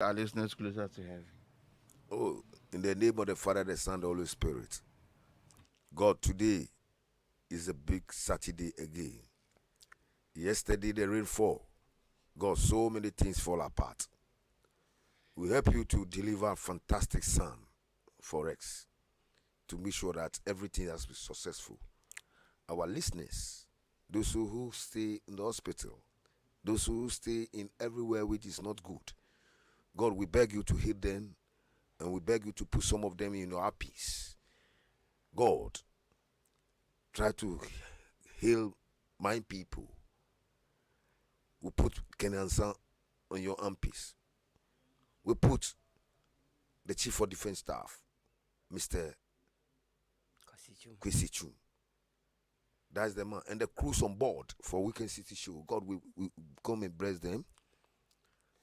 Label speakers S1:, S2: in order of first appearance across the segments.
S1: our listeners closer to heaven.
S2: Oh, in the name of the Father, the Son, the Holy Spirit. God, today is a big Saturday again. Yesterday the rain fall. God, so many things fall apart. We help you to deliver fantastic sound for us to make sure that everything has been successful. Our listeners, those who stay in the hospital, those who stay in everywhere which is not good, God, we beg you to heal them, and we beg you to put some of them in your peace. God, try to heal my people. We put Kenansan on your armpits. We put the Chief of Defense Staff, Mr. Kwesi Chum. That's the man. And the crews on board for Weekend City Show. God, we come and bless them.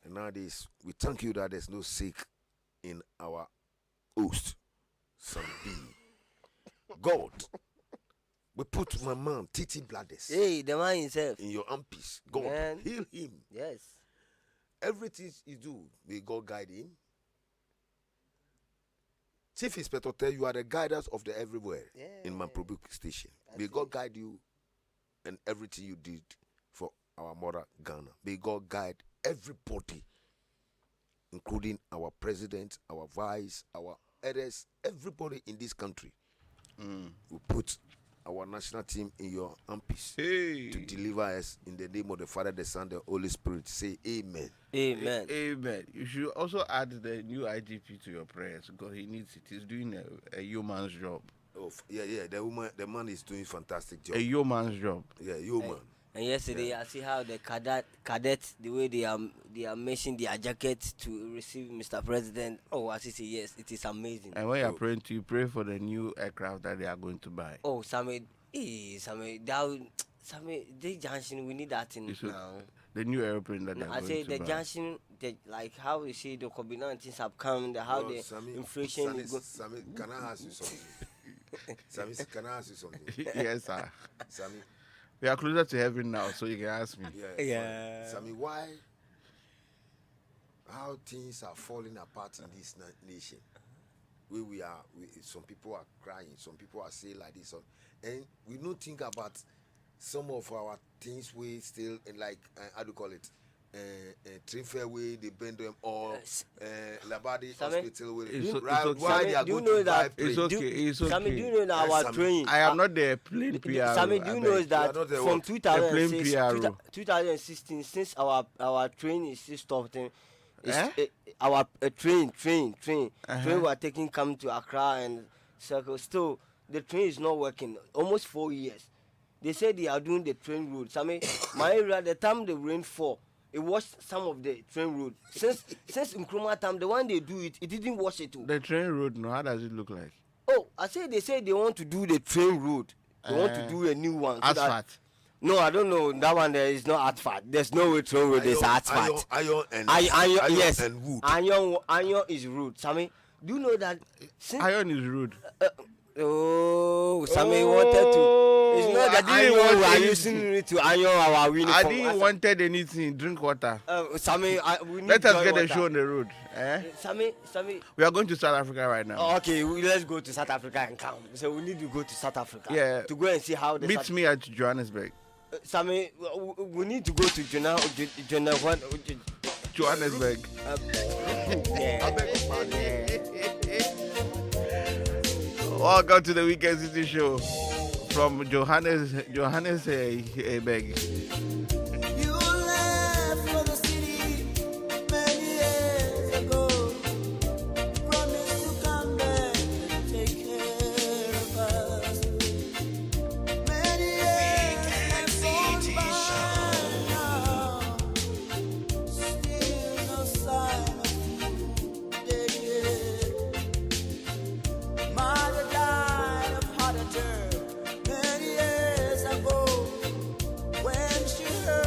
S2: And nowadays, we thank you that there's no sick in our host, Sam B. God, we put my man, Titi Bladders.
S3: Hey, the man himself.
S2: In your armpits. God,
S3: Man.
S2: heal him.
S3: Yes.
S2: Everything you do, may God guide him. Chief Inspector tell you are the guidance of the everywhere in my public station. May God guide you and everything you did for our mother Ghana. May God guide everybody, including our president, our vice, our others, everybody in this country. We put our national team in your armpits to deliver us in the name of the Father, the Son, the Holy Spirit. Say amen.
S3: Amen.
S1: Amen. You should also add the new IGP to your prayers because he needs it. He's doing a yeoman's job.
S2: Oh, yeah. The man is doing fantastic job.
S1: A yeoman's job.
S2: Yeah, yeoman.
S3: And yesterday, I see how the cadets, the way they are making their jackets to receive Mr. President. Oh, I see, yes, it is amazing.
S1: And when you're praying to, you pray for the new aircraft that they are going to buy.
S3: Oh, Sammy, this junction, we need that thing now.
S1: The new airplane that
S3: No,
S1: they're
S3: I
S1: going
S3: say
S1: to
S3: the
S1: buy.
S3: junction, like how you see the COVID-19 have come, how the inflation is going.
S2: Sammy, can I ask you something? Sammy, can I ask you something?
S1: Yes, sir.
S2: Sammy,
S1: We are closer to heaven now, so you can ask me.
S3: Yeah.
S2: Sammy, how things are falling apart in this nation? Some people are crying, some people are saying like this, and we don't think about some of our things we still like how do you call it? Train Fairway, they bend them all. Labadi Hospital, why they are going to buy plane?
S1: It's okay. It's okay.
S3: Sammy, do you know that our train?
S1: I am not the plane PR.
S3: Sammy, do you know that from 2016, since our train is still stopped, our train were taking come to Accra and circle. Still, the train is not working. Almost 4 years. They say they are doing the train road. Sammy, my area, the time the rain fall, it washed some of the train road. Since Nkrumah time, the one they do it didn't wash it too.
S1: The train road, no, how does it look like?
S3: Oh, they say they want to do the train road. They want to do a new one.
S1: Asphalt.
S3: No, I don't know. That one there is not asphalt. There's no way train road is asphalt.
S2: Iron
S3: Yes.
S2: and wood.
S3: Iron is road. Sammy, do you know that?
S1: Iron is rude.
S3: Sammy wanted to. It's not that
S1: I
S3: we
S1: want
S3: are
S1: anything.
S3: using it to iron our uniform.
S1: I didn't wanted anything. Drink water.
S3: Sammy, we need
S1: Let us
S3: joy
S1: get
S3: water.
S1: a show on the road.
S3: Sammy.
S1: We are going to South Africa right now.
S3: Oh, okay, let's go to South Africa and come. So we need to go to South Africa.
S1: Yeah.
S3: To go and see how the
S1: Meet me at Johannesburg.
S3: Sammy, we need to go to
S1: Johannesburg. Welcome to the Weekend City Show from Johannesburg.
S4: You left for the city many years ago. Promised to come back and take care of us. Many years have gone by now. Still no sign of you dead yet. Mother died of heart attack many years ago. When she heard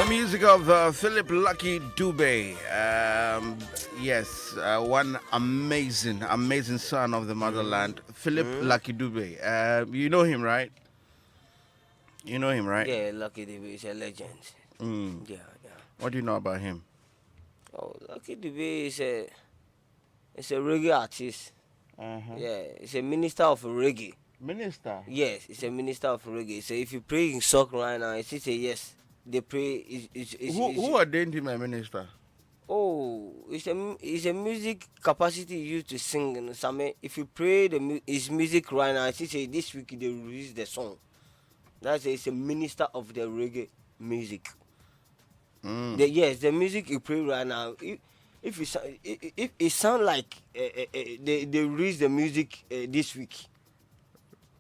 S1: The music of Philip Lucky Dube. Yes, one amazing son of the motherland, Philip Lucky Dube. You know him, right? You know him, right?
S3: Yeah, Lucky Dube is a legend. Yeah.
S1: What do you know about him?
S3: Oh, Lucky Dube is a reggae artist.
S1: Uh-huh.
S3: Yeah, he's a minister of reggae.
S1: Minister.
S3: Yes, he's a minister of reggae. So if you pray in sock right now, he say yes. They pray.
S1: Who ordained him a minister?
S3: Oh, it's a music capacity used to sing. And some if you play his music right now, he say this week they release the song. That's it's a minister of the reggae music. Yes, the music you play right now. If it sound like they release the music this week,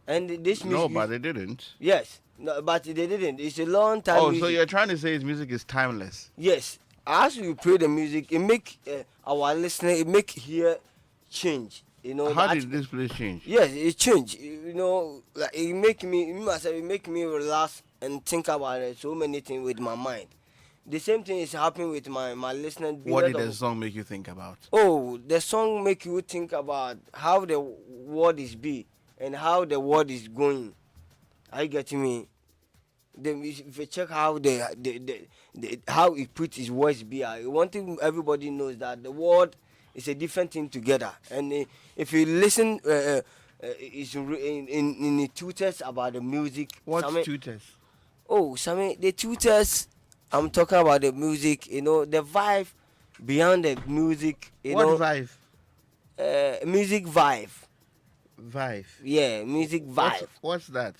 S3: and this music.
S1: No, but they didn't.
S3: Yes, no, but they didn't. It's a long time.
S1: Oh,
S3: music.
S1: so you're trying to say his music is timeless?
S3: Yes, as we play the music, it make our listener, it make hear change. You know.
S1: How did this place change?
S3: Yes, it change. You know, like it make me relax and think about it, so many things with my mind. The same thing is happening with my listener.
S1: What did the song make you think about?
S3: Oh, the song make you think about how the world is be and how the world is going. Are you getting me? If you check how how he put his voice be, one thing everybody knows that the world is a different thing together. And if you listen, it's in the tutors about the music.
S1: What's tutors?
S3: Oh, Sammy, the tutors. I'm talking about the music. You know, the vibe beyond the music.
S1: What vibe?
S3: Music vibe.
S1: Vibe.
S3: Yeah, music vibe.
S1: What's that?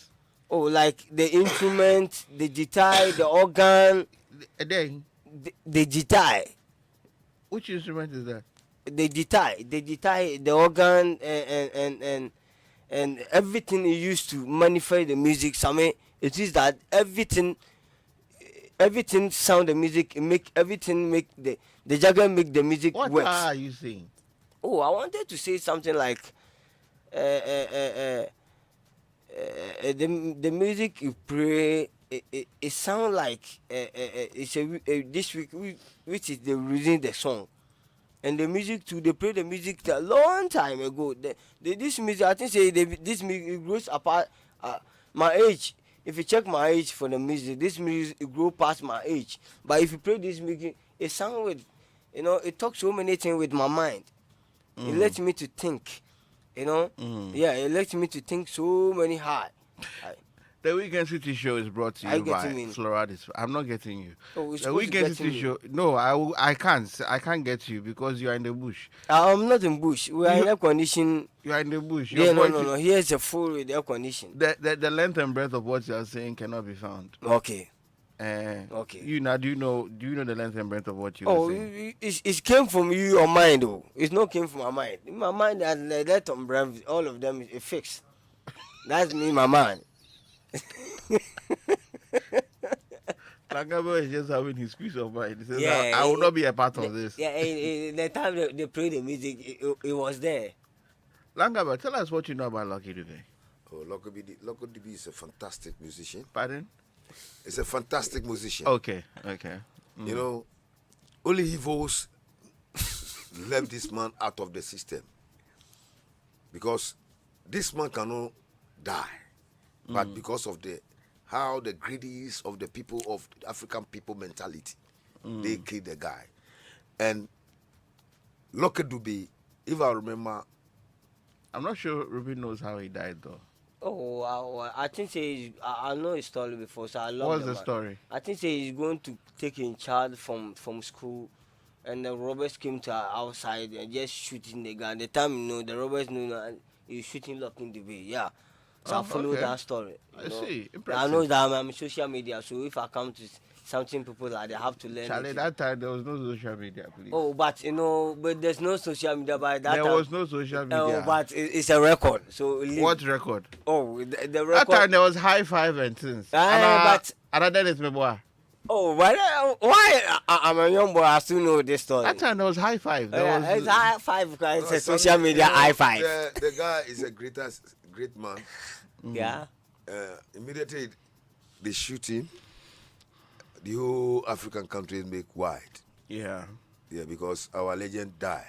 S3: Oh, like the instrument, the guitar, the organ. The guitar.
S1: Which instrument is that?
S3: The guitar, the organ, and everything is used to manifest the music. I mean, it is that everything sound the music, make the jargon make the music
S1: What
S3: works.
S1: are you saying?
S3: Oh, I wanted to say something like the music you play, it sound like it's this week which is the reading the song, and the music too. They play the music a long time ago. This music, I think, this music it grows apart my age. If you check my age for the music, this music it grow past my age. But if you play this music, it sound with, you know, it talks so many things with my mind. It lets me to think. You know, yeah, it lets me to think so many hard.
S1: The Weekend City Show is brought to you by Floradis. I'm not getting you.
S3: Oh,
S1: the Weekend City Show. No, I can't get you because you are in the bush.
S3: I'm not in bush. We are in air condition.
S1: You are in the bush.
S3: Yeah, no. Here's a full with air condition.
S1: The length and breadth of what you are saying cannot be found.
S3: Okay.
S1: Okay. Do you know the length and breadth of what you are saying?
S3: It came from your mind, though. It's not came from my mind. In my mind, that the length and breadth, all of them is fixed. That's me, my mind.
S1: Langabo is just having his peace of mind. He says, I will not be a part of this.
S3: Yeah, the time they play the music, it was there.
S1: Langabo, tell us what you know about Lucky Dube.
S2: Oh, Lucky Dube is a fantastic musician.
S1: Pardon?
S2: He's a fantastic musician.
S1: Okay.
S2: You know, only evils left this man out of the system. Because this man cannot die. But because of how the greedy is of the people of African people mentality, they kill the guy. And Lucky Dube, if I remember,
S1: I'm not sure Ruby knows how he died though.
S3: Oh, I think I know his story before, so I love.
S1: What's the story?
S3: I think he's going to take in charge from school, and the robbers came to outside and just shooting the guy. The time the robbers knew that he was shooting Lucky Dube. Yeah. So I follow that story.
S1: I see.
S3: Impressive. I know that I'm social media, so if I come to something people like they have to learn.
S1: Charlie, that time there was no social media, please.
S3: Oh, but but there's no social media by that time.
S1: There was no social media.
S3: Oh, but it's a record. So
S1: what record?
S3: Oh, the record.
S1: That time there was high five and things.
S3: But
S1: that is my boy.
S3: Oh, but why? I'm a young boy. I still know this story.
S1: That time there was high five.
S3: It's high five because it's a social media high five.
S2: The guy is a great man.
S3: Yeah.
S2: Immediately they shoot him. the whole African countries make wide.
S1: Yeah.
S2: Yeah, because our legend died.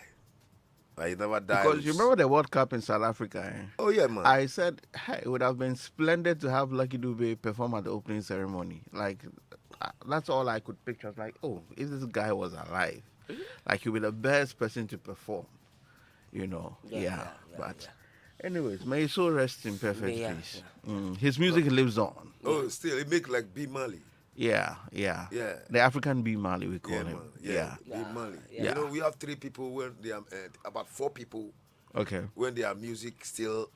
S2: He never died.
S1: Because you remember the World Cup in South Africa? Eh?
S2: Oh yeah, man.
S1: I said, hey, it would have been splendid to have Lucky Dube perform at the opening ceremony. Like, that's all I could picture. I was like, oh, if this guy was alive, like, he'd be the best person to perform. You know, but anyways, may his soul rest in perfect peace. His music lives on.
S2: Oh, still, it make like B. Mali.
S1: Yeah. The African B. Mali, we call him.
S2: Man. Yeah. B. Mali.
S1: Yeah.
S2: You know, we have 3 people when they are, about 4 people
S1: Okay.
S2: when their music still,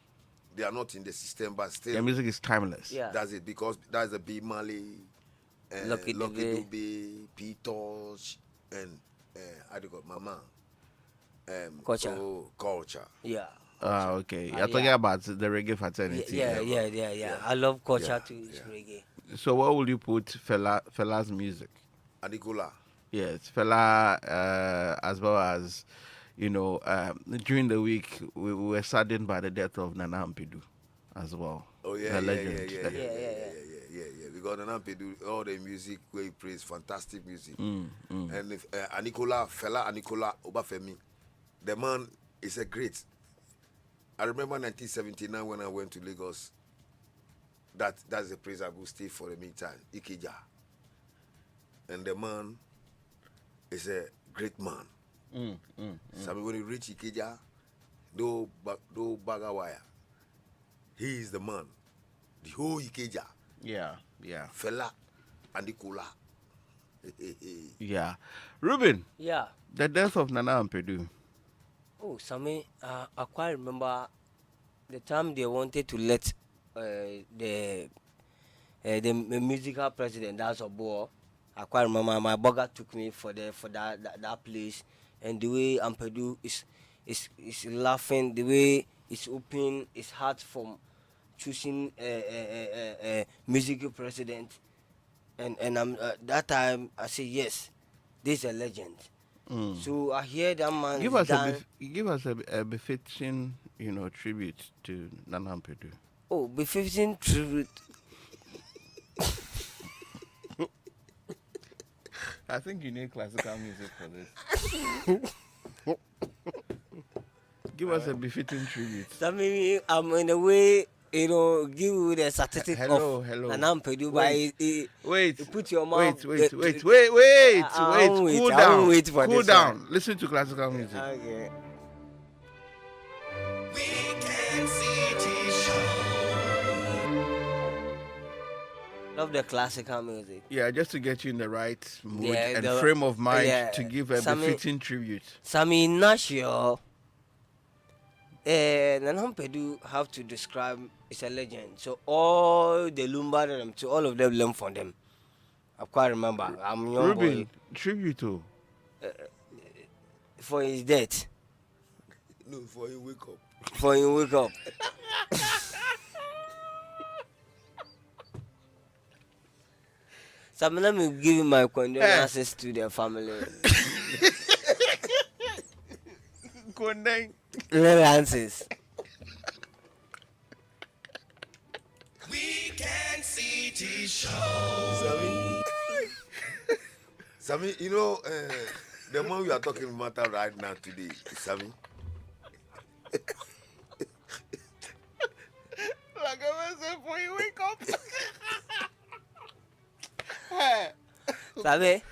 S2: they are not in the system, but still.
S1: Their music is timeless.
S3: Yeah.
S2: That's it, because that's the B. Mali,
S3: Lucky Dube.
S2: Dube, P. Tosh, and how do you call it? Mama.
S3: Culture.
S2: Culture.
S3: Yeah.
S1: Okay. You're talking about the reggae fraternity.
S3: Yeah. I love culture too. It's reggae.
S1: So what will you put Fela's music?
S2: Anikula.
S1: Yes, Fela, as well as, during the week, we were saddened by the death of Nana Ampidu as well.
S2: Oh, yeah,
S1: The legend.
S2: Yeah. Because Nana do all the music where he plays fantastic music. And if Fela Anikula Obafemi, the man is a great. I remember 1979 when I went to Lagos. That's the place I go stay for the meantime, Ikeja. And the man is a great man. So when you reach Ikeja, do Bagawaya, he is the man. The whole Ikeja.
S1: Yeah.
S2: Fela Anikula.
S1: Yeah. Ruben,
S3: Yeah.
S1: the death of Nana Ampidu.
S3: Oh, Sammy, I quite remember the time they wanted to let the musical president, that's Obo. I quite remember my burger took me for that place, and the way Ampedu is laughing, the way it's open his heart from choosing a musical president, and I'm that time I say yes, this is a legend. So I hear that man.
S1: Give us a befitting, tribute to Nana Ampidu.
S3: Oh, befitting tribute.
S1: I think you need classical music for this. Give us a befitting tribute.
S3: That means I'm in a way, give you the certificate
S1: Hello.
S3: of Nana Ampedu by
S1: Wait.
S3: put your mouth.
S1: Wait.
S3: I won't wait.
S1: Cool
S3: I won't wait for
S1: Cool
S3: this
S1: down.
S3: one.
S1: Listen to classical music.
S3: Okay. Love the classical music.
S1: Yeah, just to get you in the right mood
S3: Yeah,
S1: and
S3: the-
S1: frame of mind
S3: yeah,
S1: to give a
S3: Sammy-
S1: befitting tribute.
S3: Sammy Nashio. Nana Ampedu have to describe is a legend. So all the Lumba, to all of them learn from them. I quite remember. I'm young
S1: Ruben,
S3: boy
S1: tribute to.
S3: for his death.
S2: No, for you wake up.
S3: For him wake up. So let me give you my condolences to their family. Condolences.
S2: Sammy, the man we are talking about right now today, Sammy.
S1: Like I said, before you wake up.
S3: Sabe?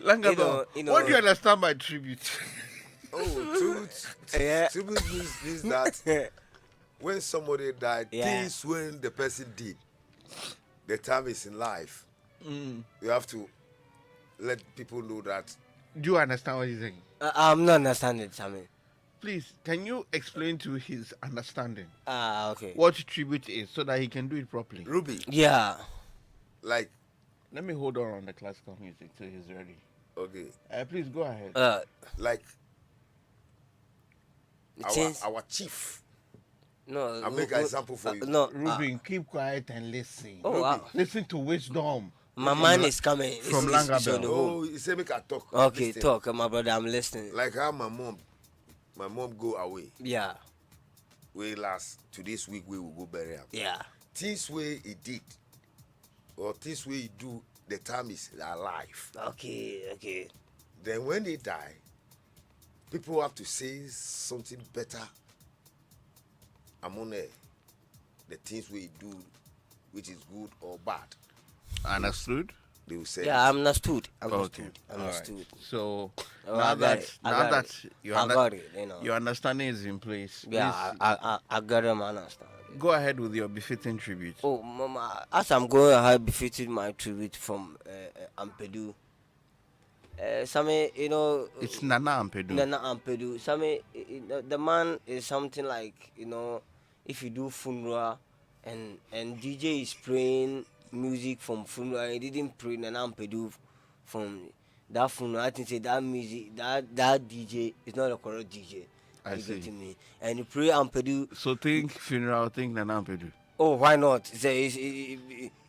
S1: Langado,
S3: You know-
S1: what do you understand by tribute?
S2: Tribute means that when somebody died,
S3: Yeah.
S2: things when the person did, the time is in life. You have to let people know that.
S1: Do you understand what he's saying?
S3: I'm not understanding, Sammy.
S1: Please, can you explain to his understanding
S3: Okay.
S1: what tribute is so that he can do it properly?
S2: Ruby,
S3: Yeah.
S2: like,
S1: Let me hold on the classical music till he's ready.
S2: okay,
S1: Please go ahead.
S2: like
S3: Since-
S2: our chief.
S3: No.
S2: I'll make an example for you.
S3: No.
S1: Ruben, keep quiet and listen.
S3: Oh, wow.
S1: Listen to wisdom.
S3: My man is coming.
S1: From
S3: It's
S1: Langabell.
S3: on the home.
S2: Oh, he said make I talk.
S3: Okay,
S2: Listen.
S3: talk, my brother. I'm listening.
S2: Like how my mom go away.
S3: Yeah.
S2: We last to this week we will go bury him.
S3: Yeah.
S2: Things way he did, or things way he do the time is alive.
S3: Okay.
S2: Then when they die, people have to say something better among the things we do, which is good or bad.
S1: Understood?
S2: They will say,
S3: Yeah, I'm understood.
S1: Okay.
S3: Understood.
S1: All right. So
S3: Oh,
S1: now
S3: I got it. I got it.
S1: you
S3: I got it, you know.
S1: your understanding is in place,
S3: Yeah,
S1: please
S3: I got them. I understand.
S1: go ahead with your befitting tribute.
S3: Oh, Mama, as I'm going, I have befitted my tribute from Ampedu. Same, you know,
S1: It's Nana Ampedu.
S3: Nana Ampedu. Same, the man is something like, you know, if you do funeral and DJ is playing music from funeral, he didn't play Nana Ampedu from that funeral. I think say that music, that DJ is not a correct DJ.
S1: I
S3: You
S1: see.
S3: getting me? And you play Ampedu.
S1: So think funeral, think Nana Ampedu.
S3: Oh, why not?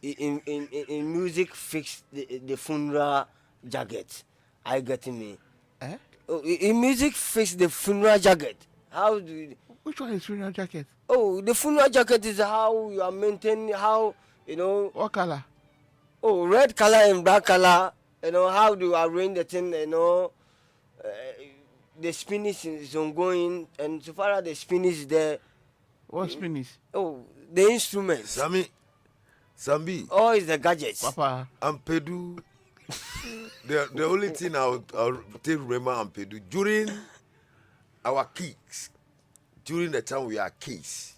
S3: In music, fix the funeral jacket. Are you getting me?
S1: Eh?
S3: Oh, in music, fix the funeral jacket. How do you,
S1: Which one is funeral jacket?
S3: oh, the funeral jacket is how you are maintaining, how, you know,
S1: What color?
S3: oh, red color and black color, you know, how do you arrange the thing, you know, the spinach is ongoing, and so far as the spinach is there,
S1: What spinach?
S3: oh, the instruments,
S2: Sambi,
S3: oh, is the gadgets.
S1: Papa.
S2: Ampedu. The only thing I'll take remember Ampedu during our kids, during the time we are kids.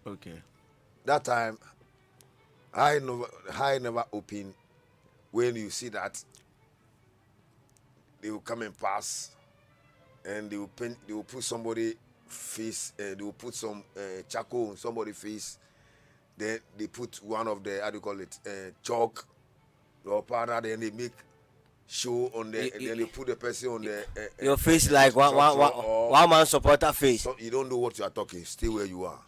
S1: Okay.
S2: That time, I never open. When you see that, they will come and pass, and they will paint. They will put somebody face. They will put some charcoal on somebody's face. Then they put one of the, how do you call it, chalk or powder. Then they make show on the. And then they put the person on the.
S3: Your face like one man supporter face.
S2: So you don't know what you are talking. Stay where you are.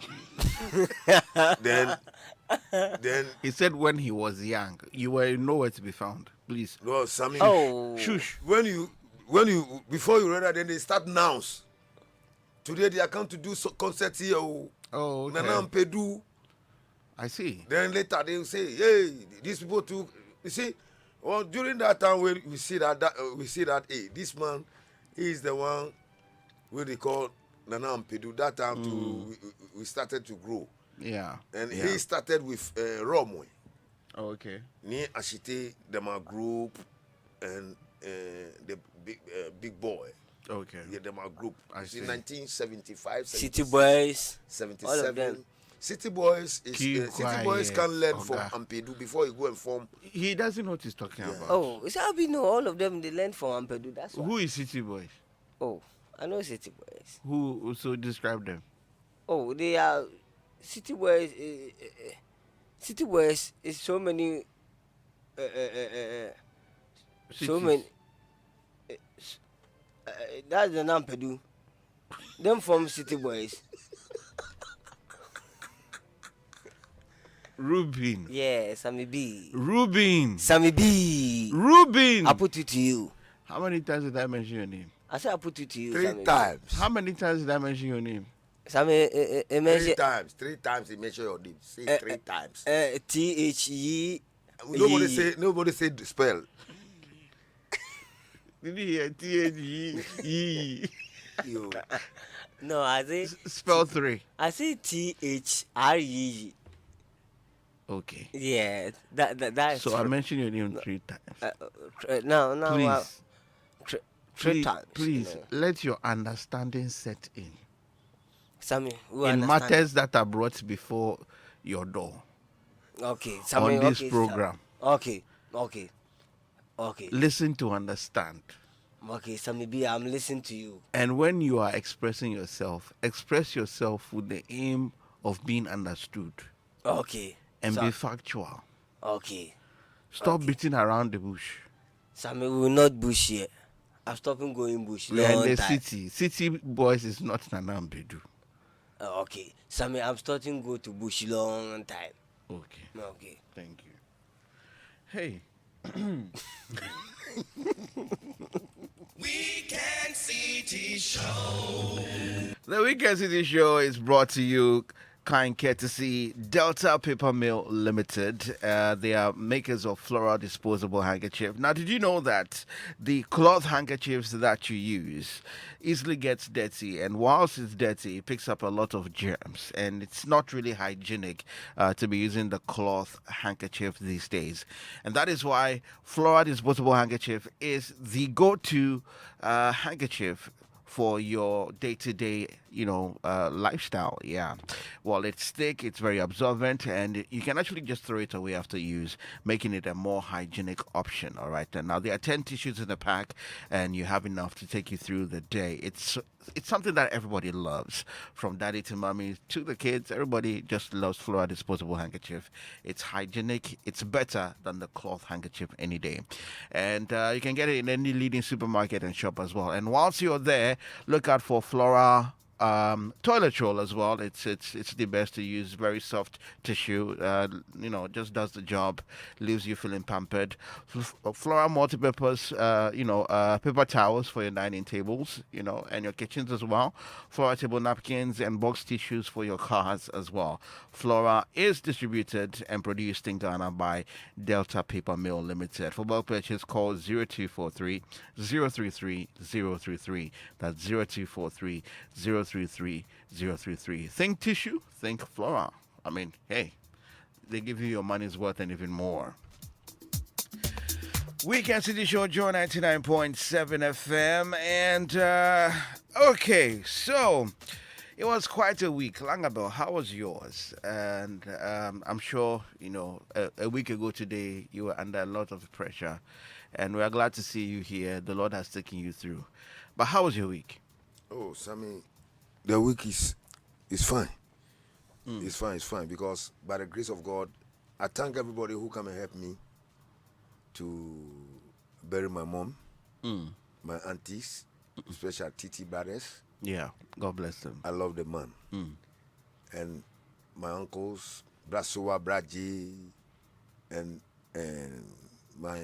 S2: then
S1: He said when he was young, you were nowhere to be found. Please.
S2: no, Sammy.
S3: Oh,
S1: Shush.
S2: When you before you read that, then they start nouns. Today they are come to do concert here.
S1: Oh, okay.
S2: Nana Ampedu.
S1: I see.
S2: Then later they will say, hey, these people too. You see, well, during that time when we see that hey, this man, he is the one who they call Nana Ampedu. That time too, we started to grow,
S1: Yeah.
S2: and
S1: yeah.
S2: he started with Romwe.
S1: Oh, okay.
S2: Ni Ashite, Dema Group, and the big boy.
S1: Okay.
S2: Yeah, Dema Group.
S1: I
S2: It's
S1: see.
S2: in 1975,
S3: City Boys.
S2: 77.
S3: all of them.
S2: City Boys is
S1: Keep
S2: City Boys
S1: quiet,
S2: can learn from
S1: Oga.
S2: Ampedu before you go and form.
S1: He doesn't know what he's talking about.
S3: Oh, it's how we know all of them. They learned from Ampedu. That's why.
S1: Who is City Boys?
S3: Oh, I know City Boys.
S1: Who so describe them?
S3: Oh, they are City Boys. City Boys is so many. So
S1: Cities.
S3: many. That's the Ampedu. Them from City Boys.
S1: Rubin.
S3: Yeah, Sammy B.
S1: Rubin.
S3: Sammy B.
S1: Rubin.
S3: I put it to you.
S1: How many times did I mention your name?
S3: I said I put it to you.
S2: 3
S3: Sammy B.
S2: times.
S1: How many times did I mention your name?
S3: Sammy,
S2: 3 times. 3 times he mentioned your name. Say 3 times.
S3: THE.
S2: Nobody said the spell.
S1: Did you hear T-H-E?
S2: You.
S3: No, I say
S1: Spell 3.
S3: I say THRE.
S1: Okay.
S3: Yeah, that is
S1: So I mentioned your name 3 times.
S3: no,
S1: Please.
S3: three
S1: Please,
S3: times.
S1: please
S3: You know.
S1: let your understanding set in.
S3: Sammy, who
S1: In
S3: understand?
S1: matters that are brought before your door
S3: Okay, Sammy,
S1: on this
S3: okay,
S1: program.
S3: Okay.
S1: Listen to understand.
S3: Okay, Sammy B, I'm listening to you.
S1: And when you are expressing yourself, express yourself with the aim of being understood
S3: Okay.
S1: and
S3: So-
S1: be factual.
S3: Okay.
S1: Stop beating around the bush.
S3: Sammy, we will not bush here. I'm stopping going bush.
S1: We are in
S3: Long
S1: the
S3: time.
S1: city. City boys is not Nana Ampedu.
S3: Okay. Sammy, I'm starting go to bush long time.
S1: Okay,
S3: Okay.
S1: thank you. Hey. The Weekend City Show is brought to you kind courtesy Delta Paper Mill Limited. They are makers of floral disposable handkerchief. Now, did you know that the cloth handkerchiefs that you use easily gets dirty, and whilst it's dirty, it picks up a lot of germs, and it's not really hygienic to be using the cloth handkerchief these days. And that is why floral disposable handkerchief is the go-to handkerchief for your day-to-day, lifestyle. Yeah. Well, it's thick, it's very absorbent, and you can actually just throw it away after use, making it a more hygienic option. All right. And now there are 10 tissues in the pack, and you have enough to take you through the day. It's something that everybody loves, from daddy to mommy to the kids. Everybody just loves floral disposable handkerchief. It's hygienic. It's better than the cloth handkerchief any day. And you can get it in any leading supermarket and shop as well. And whilst you're there, look out for Flora toilet roll as well. It's the best to use. Very soft tissue. Just does the job. Leaves you feeling pampered. Flora multi-purpose. Paper towels for your dining tables. And your kitchens as well. Flora table napkins and box tissues for your cars as well. Flora is distributed and produced in Ghana by Delta Paper Mill Limited. For bulk purchase, call 0243 033 033. That's 0243 033 033. Think tissue, think Flora. I mean, hey, they give you your money's worth and even more. Weekend City Show, Joy 99.7 FM. And, okay, so it was quite a week. Langabel, how was yours? And I'm sure, a week ago today, you were under a lot of pressure. And we are glad to see you here. The Lord has taken you through. But how was your week?
S2: Oh, Sammy, the week is fine. It's fine because by the grace of God, I thank everybody who come and help me to bury my mom, my aunties, especially Titi brothers.
S1: Yeah, God bless them.
S2: I love the man. And my uncles, Brasowa, Braji, and my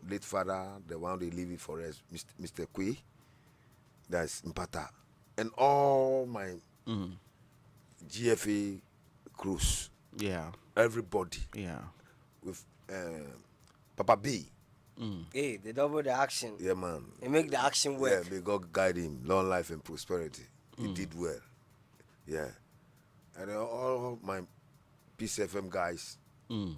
S2: late father, the one they leave it for us, Mr. Kwe, that's Mpata, and all my GFA crews.
S1: Yeah.
S2: Everybody.
S1: Yeah.
S2: With Papa B.
S3: Hey, they double the action.
S2: Yeah, man.
S3: They make the action work.
S2: Yeah, may God guide him, long life and prosperity. He did well. Yeah. And all my Peace FM guys, may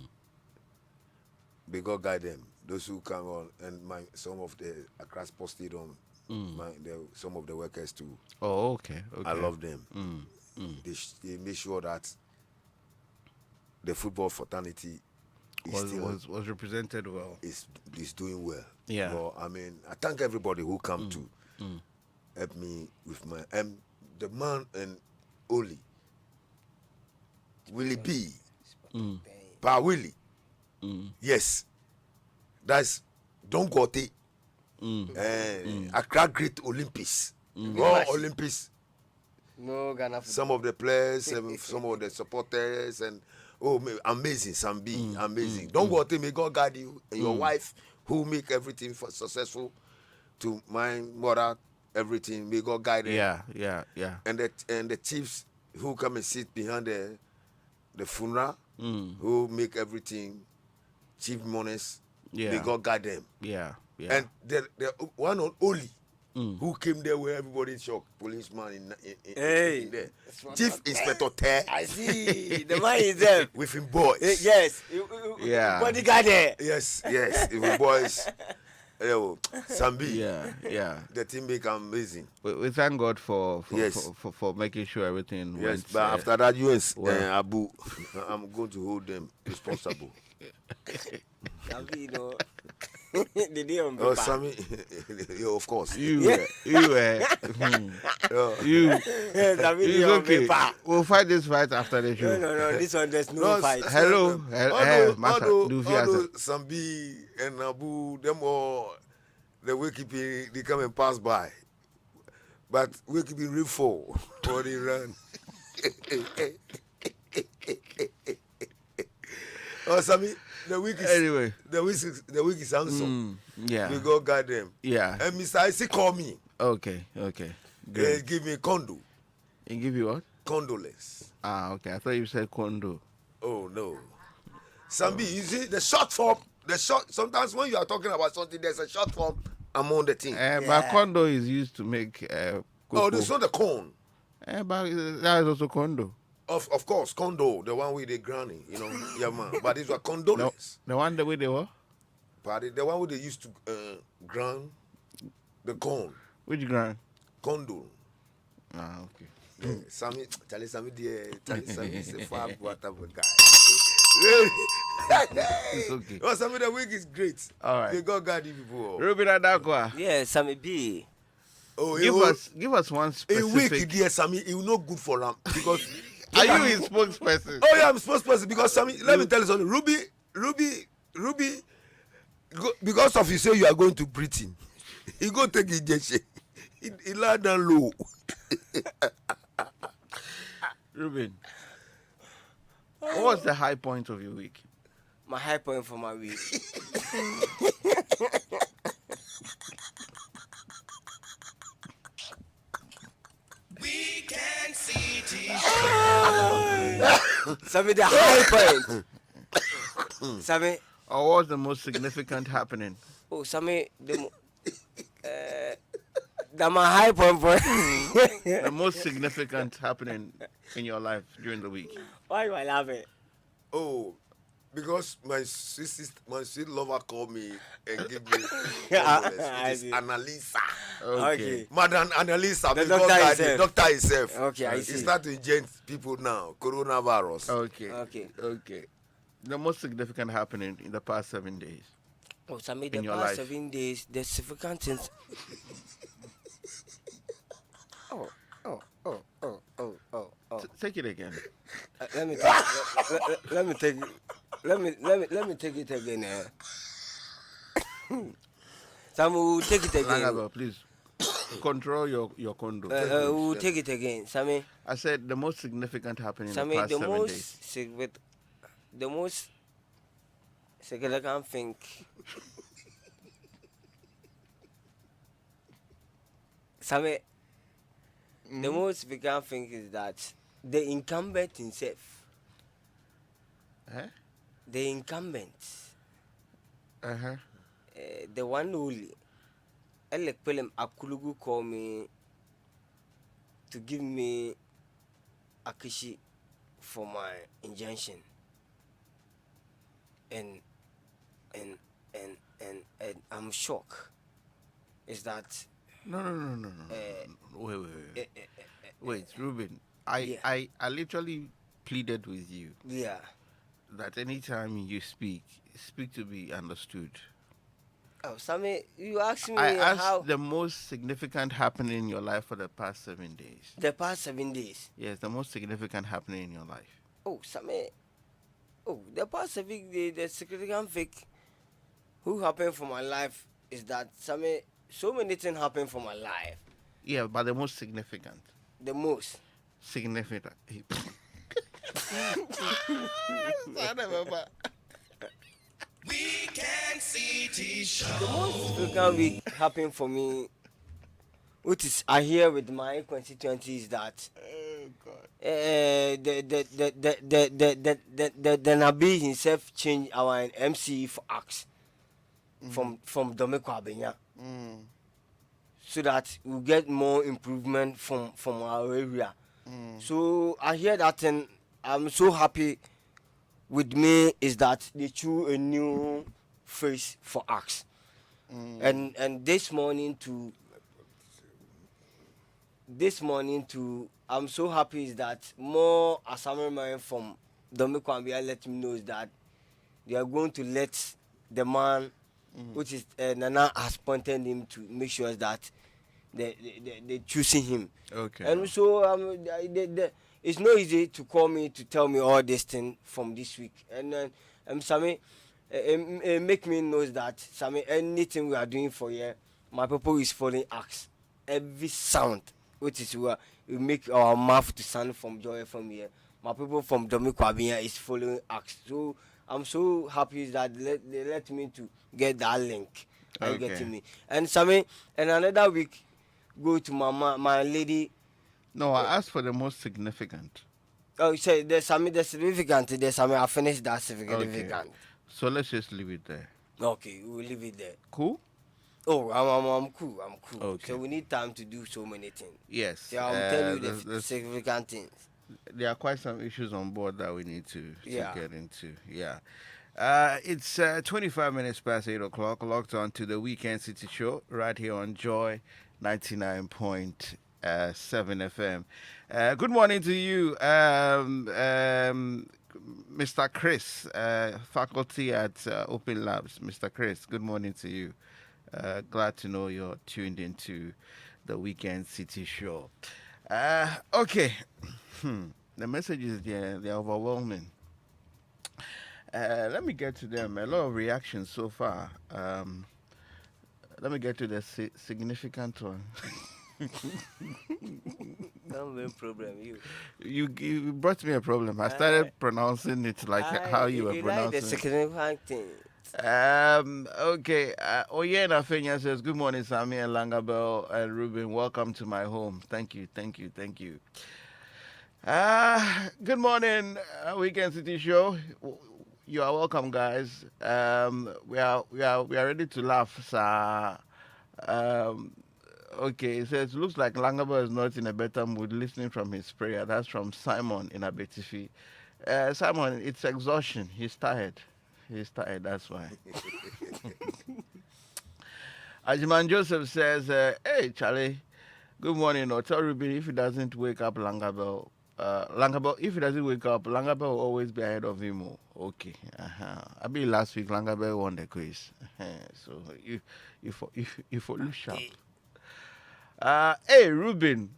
S2: God guide them. Those who come on, and some of the Accra Sports Stadium, some of the workers too.
S1: Oh, okay.
S2: I love them. They make sure that the football fraternity
S1: was represented well.
S2: Is doing well.
S1: Yeah.
S2: Well, I mean, I thank everybody who come to help me with my the man and Oli. Willie B. Pa Willie. Yes. That's Don Gote. Accra Great Olympics. Raw Olympics.
S3: No Ghana.
S2: Some of the players, some of the supporters, and amazing, Sambi, amazing. Don't go to may God guide you and your wife who make everything successful. To my mother, everything. May God guide them.
S1: Yeah.
S2: And the chiefs who come and sit behind the funeral, who make everything, chief mourners.
S1: Yeah.
S2: May God guide them.
S1: Yeah.
S2: And the one on Oli, who came there where everybody shocked, policeman in there. Chief Inspector Te.
S3: I see. The man is there.
S2: With him boys.
S3: Yes.
S1: Yeah.
S3: Bodyguard there.
S2: Yes. With boys. Sambi.
S1: Yeah.
S2: The team make amazing.
S1: We thank God for
S2: Yes.
S1: for making sure everything
S2: Yes,
S1: went.
S2: but after that, you and
S1: well.
S2: Abu, I'm going to hold them responsible.
S3: The day on
S2: Oh,
S3: paper.
S2: Sammy, yeah, of course.
S1: You.
S2: Yeah.
S1: It's okay. We'll fight this fight after the show.
S3: No. This one there's no fight.
S1: Hello. Master,
S2: Although Sambi and Abu, them all, the Wikipedia, they come and pass by. But Wikipedia real full for the run. Oh, Sammy, the week is
S1: Anyway.
S2: the week is handsome.
S1: Yeah.
S2: We go guide them.
S1: Yeah.
S2: And Mr. Isaac call me.
S1: Okay. Good.
S2: Give me a condo.
S1: He give you what?
S2: Condolence.
S1: Ah, okay. I thought you said condo.
S2: Oh no. Sambi, you see the short form. Sometimes when you are talking about something, there's a short form among the thing.
S1: But condo is used to make
S2: Oh,
S1: cocoa.
S2: this is not the corn.
S1: But that is also condo.
S2: Of course, condo, the one with the granny, yeah man. But these were condolence.
S1: The one the way they were?
S2: But the one where they used to ground the corn,
S1: Which grand?
S2: condo.
S1: Ah, okay.
S2: Yeah, Sammy is a far whatever guy.
S1: It's okay.
S2: Oh, Sammy, the week is great.
S1: All right.
S2: They got God people.
S1: Ruben Adakwa,
S3: Yeah, Sammy B.
S2: Oh,
S1: give us one
S2: a week,
S1: specific.
S2: dear Sammy, it will not good for him because.
S1: Are you his spokesperson?
S2: Oh yeah, I'm spokesperson because Sammy. Let me tell you something. Ruby. Because of you say you are going to Britain, he go take injection. He lie down low.
S1: Ruben, what was the high point of your week?
S3: My high point for my week. Sammy, the high point. Sammy.
S1: Or what was the most significant happening?
S3: Oh, Sammy, that my high point for.
S1: The most significant happening in your life during the week?
S3: Why you laughing?
S2: Oh, because my sweet lover called me and give me
S3: I
S2: condolence.
S3: see.
S2: It is Annalisa.
S3: Okay.
S2: Madam Annalisa,
S3: The
S2: may God
S3: doctor
S2: guide
S3: himself.
S2: you. Doctor himself.
S3: Okay, I
S2: He
S3: see.
S2: start to inject people now. Coronavirus.
S1: Okay. The most significant happening in the past 7 days.
S3: Oh, Sammy,
S1: In
S3: the
S1: your
S3: past
S1: life.
S3: 7 days, the significant things. Oh.
S1: Take it again.
S3: Let me take. Let me take. Let me take it again. Sammy, we'll take it again.
S1: Langabel, please control your condo.
S3: We'll take it again, Sammy.
S1: I said the most significant happening in the
S3: Sammy,
S1: past
S3: the
S1: 7 days.
S3: the most significant thing. Sammy, the most significant thing is that the incumbent himself,
S1: Eh?
S3: the incumbent,
S1: Uh-huh.
S3: the one only, Elek Pelem Akulugu called me to give me Akishi for my injunction. And I'm shocked. Is that
S1: No. Wait, Ruben. I literally pleaded with you
S3: yeah.
S1: that anytime you speak to be understood.
S3: Oh, Sammy, you asked me
S1: I asked
S3: how
S1: the most significant happening in your life for the past 7 days.
S3: the past 7 days.
S1: Yes, the most significant happening in your life.
S3: Oh, Sammy. Oh, the past 7 days, the significant thing who happened for my life is that Sammy, so many things happened for my life.
S1: Yeah, but the most significant.
S3: The most.
S1: Significant.
S3: The most significant week happened for me, which is I hear with my constituency is that the Nabi himself changed our MC for Axe from Domeko Abenya, so that we get more improvement from our area. So I hear that and I'm so happy with me is that they choose a new face for Axe. And this morning to I'm so happy is that more Assamese from Domeko Abenya let me know is that they are going to let the man which is Nana has pointed him to make sure that they choosing him.
S1: Okay.
S3: And so it's not easy to call me to tell me all this thing from this week. And then Sammy, make me know that Sammy, anything we are doing for here, my people is following Axe. Every sound, which is where we make our mouth to sound from Joy from here. My people from Domeko Abenya is following Axe. So I'm so happy that they let me to get that link. And get to
S1: Okay.
S3: me. And Sammy, and another week, go to my lady
S1: No, I asked for the most significant.
S3: Oh, you say there's some the significant. There's some I finished that
S1: Okay.
S3: significant.
S1: So let's just leave it there.
S3: Okay, we'll leave it there.
S1: Cool?
S3: Oh, I'm cool. I'm cool.
S1: Okay.
S3: So we need time to do so many things.
S1: Yes.
S3: So I'll tell you
S1: there's-
S3: significant things.
S1: there are quite some issues on board that we need to
S3: Yeah.
S1: get into. Yeah. It's 25 minutes past 8 o'clock, locked on to the Weekend City Show right here on Joy 99.7 FM. Good morning to you, Mr. Chris, faculty at Open Labs. Mr. Chris, good morning to you. Glad to know you're tuned into the Weekend City Show. Okay. The messages, they're overwhelming. Let me get to them. A lot of reactions so far. Let me get to the significant one.
S3: Don't be a problem, you.
S1: You brought me a problem. I started pronouncing it like how you were
S3: like the
S1: pronouncing it.
S3: significant thing.
S1: Okay. Oyena Fenya says, good morning, Sammy and Langabel and Ruben. Welcome to my home. Thank you. Good morning, Weekend City Show. You are welcome, guys. We are ready to laugh, sir. Okay, it says, looks like Langabel is not in a better mood listening from his prayer. That's from Simon in Abetifi. Simon, it's exhaustion. He's tired, that's why. Ajiman Joseph says, hey, Charlie, good morning. Or tell Ruben if he doesn't wake up, Langabel, if he doesn't wake up, Langabel will always be ahead of him. Okay. I mean, last week, Langabel won the quiz. So you follow sharp. Hey, Ruben.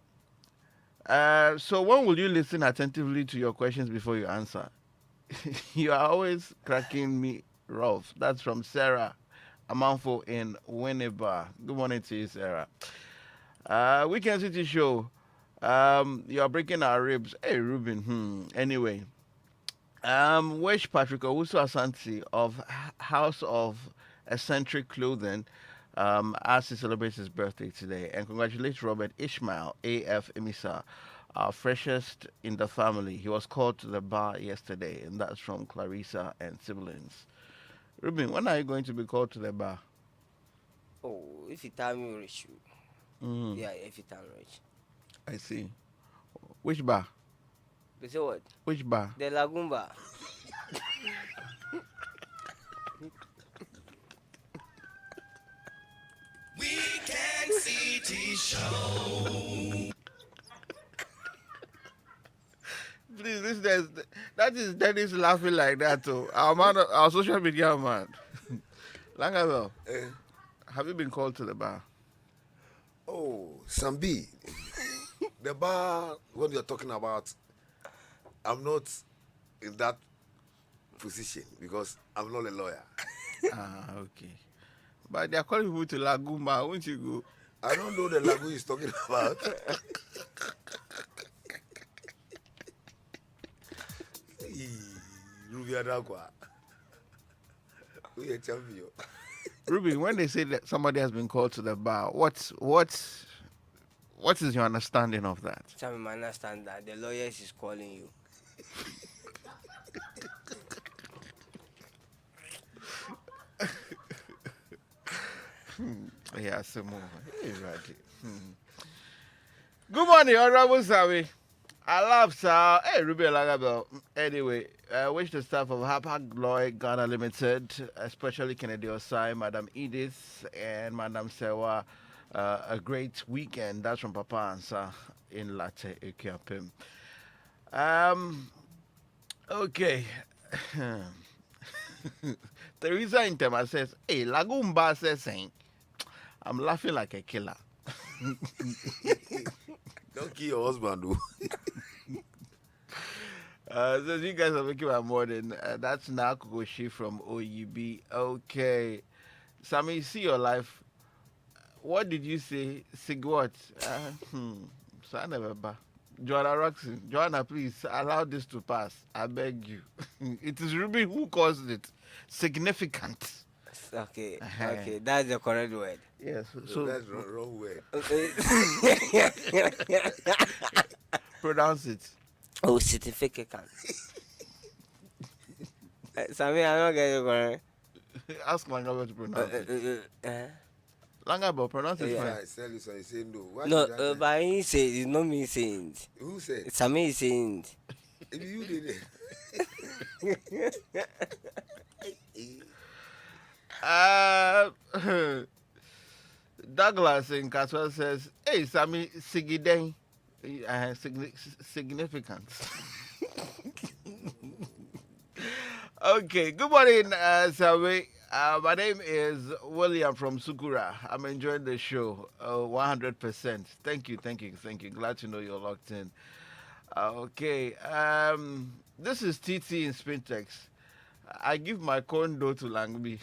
S1: So when will you listen attentively to your questions before you answer? You are always cracking me rough. That's from Sarah Amanfo in Winneba. Good morning to you, Sarah. Weekend City Show. You are breaking our ribs. Hey, Ruben. Anyway. Wish Patrick Owusu Asante of House of Eccentric Clothing as he celebrates his birthday today. And congratulate Robert Ishmael, AF Emisa, our freshest in the family. He was called to the bar yesterday, and that's from Clarissa and siblings. Ruben, when are you going to be called to the bar?
S3: Oh, if you time you reach you. Yeah, if you time reach.
S1: I see. Which bar?
S3: You say what?
S1: Which bar?
S3: The Lagoon Bar.
S4: Weekend City Show.
S1: Please, that is Dennis laughing like that too. Our social media man. Langabel, have you been called to the bar?
S2: Oh, Sambi. The bar, what you're talking about, I'm not in that position because I'm not a lawyer.
S1: Okay. But they are calling people to Lagoon Bar. Won't you go?
S2: I don't know the language he's talking about. Ruby Adakwa. We are champion.
S1: Ruby, when they say that somebody has been called to the bar, what is your understanding of that?
S3: Some understand that the lawyers is calling you.
S1: Yeah, some more. Hey, Raddy. Good morning, Honorable Sawi. I love sir. Hey, Ruby Langabel. Anyway, I wish the staff of Hapag Lloyd Ghana Limited, especially Kennedy Osai, Madam Edith, and Madam Sewa, a great weekend. That's from Papa Ansa in Latte Ekiapim. Okay. Teresa Intema says, hey, Lagoon Bar says, saying, I'm laughing like a killer.
S2: Don't kill your husband, though.
S1: So you guys are making my morning. That's Nakogoshi from OUB. Okay. Sammy, see your life. What did you say? Sig what? So I never ba. Joanna Roxon. Joanna, please allow this to pass. I beg you. It is Ruby who caused it. Significant.
S3: Okay, okay, that's the correct word.
S1: Yes.
S2: So that's wrong word.
S1: Pronounce it.
S3: Oh, certificate. Sammy, I don't get it correct.
S1: Ask Langabo to pronounce it.
S3: Uh,
S1: Langabo, pronounce it
S3: Yeah.
S1: fine.
S2: I tell you, so you say no. Why
S3: no,
S2: did I-
S3: but he say it's not me saying it.
S2: Who said?
S3: Sammy is saying it.
S2: If you did it.
S1: Douglas in Caswell says, "Hey, Sammy, Sigideng, significance." Okay, good morning, Sammy. My name is William from Sukura. I'm enjoying the show 100%. Thank you. Glad to know you're locked in. Okay, this is TT in Spintex. I give my condo to Langby.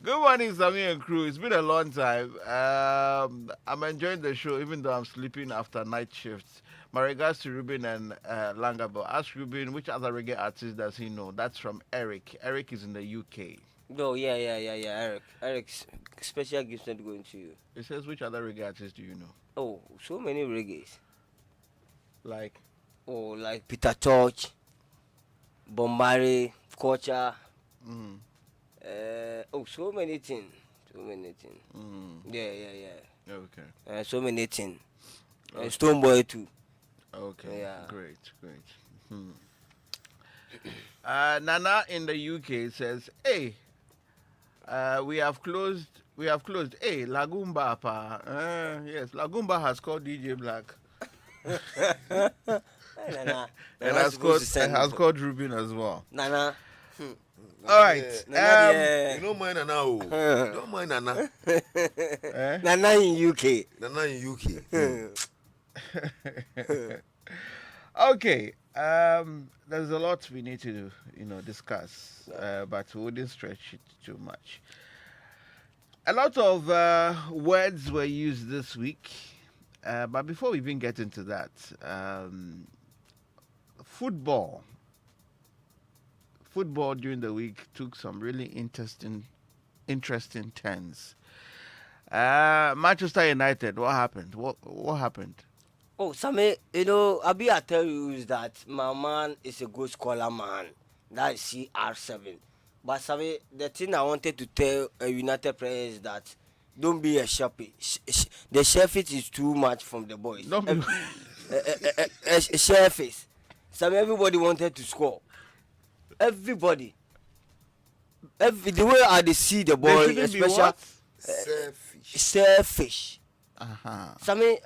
S1: Good morning, Sammy and crew. It's been a long time. I'm enjoying the show, even though I'm sleeping after night shifts. My regards to Ruben and Langabo. Ask Ruben, which other reggae artist does he know? That's from Eric. Eric is in the UK.
S3: No, yeah. Eric's special gifts not going to you.
S1: It says, which other reggae artist do you know?
S3: Oh, so many reggaes.
S1: Like,
S3: Oh, like Peter Church, Bombari, Kocha.
S1: mm,
S3: So many things. Yeah.
S1: okay.
S3: So many things.
S1: Okay.
S3: Stoneboy too.
S1: Okay,
S3: Yeah.
S1: great. Nana in the UK says, "Hey, we have closed. Hey, Lagumba, pa. Yes, Lagumba has called DJ Black
S3: Nana,
S1: and has called Ruben as well.
S3: Nana.
S1: All right.
S2: You don't mind Nana. Oh. Don't mind Nana.
S1: Eh?
S3: Nana in UK.
S2: Nana in UK.
S1: Okay. There's a lot we need to discuss, but we wouldn't stretch it too much. A lot of words were used this week, but before we even get into that, football during the week took some really interesting turns. Manchester United, what happened? What happened?
S3: Oh, Sammy, Abi, I tell you is that my man is a good scholar man. That is CR7. But Sammy, the thing I wanted to tell a United player is that don't be a sharpie. The surface is too much from the boys.
S1: Don't be-
S3: Surface. Sammy, everybody wanted to score. Everybody. The way I see the
S1: They
S3: boy,
S1: shouldn't be
S3: especially
S1: what?
S2: Selfish.
S3: selfish.
S1: Uh-huh.
S3: Sammy,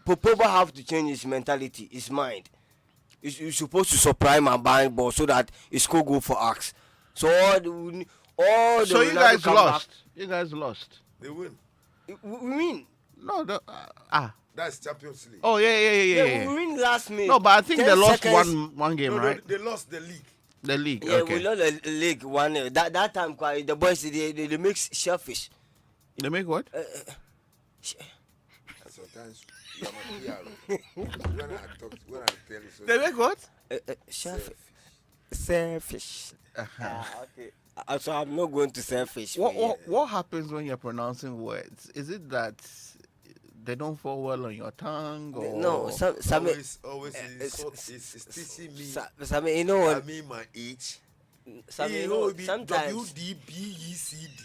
S3: Popoba have to change his mentality, his mind. You're supposed to supply my band ball so that his could go for axe. So all
S1: So you guys lost. You guys lost.
S2: They win.
S3: We win.
S1: No,
S2: That's Champions League.
S1: Oh yeah.
S3: Yeah, we win last minute.
S1: No, but I think
S3: 10
S1: they lost
S3: seconds.
S1: one game,
S2: No,
S1: right?
S2: they lost the league.
S1: The league.
S3: Yeah,
S1: Okay.
S3: we lost the league 1-0. That time, the boys they make shellfish.
S1: They make what?
S2: Sometimes you are my PR. When I tell you so.
S1: They make what?
S3: Shellfish.
S2: Selfish.
S3: Selfish. Okay. So I'm not going to selfish.
S1: What happens when you're pronouncing words? Is it that they don't fall well on your tongue? Or...
S3: No, Sammy.
S2: Always it's teaching me.
S3: Sammy, you know what?
S2: I mean my age.
S3: Sammy, you know, sometimes.
S2: WDBECD.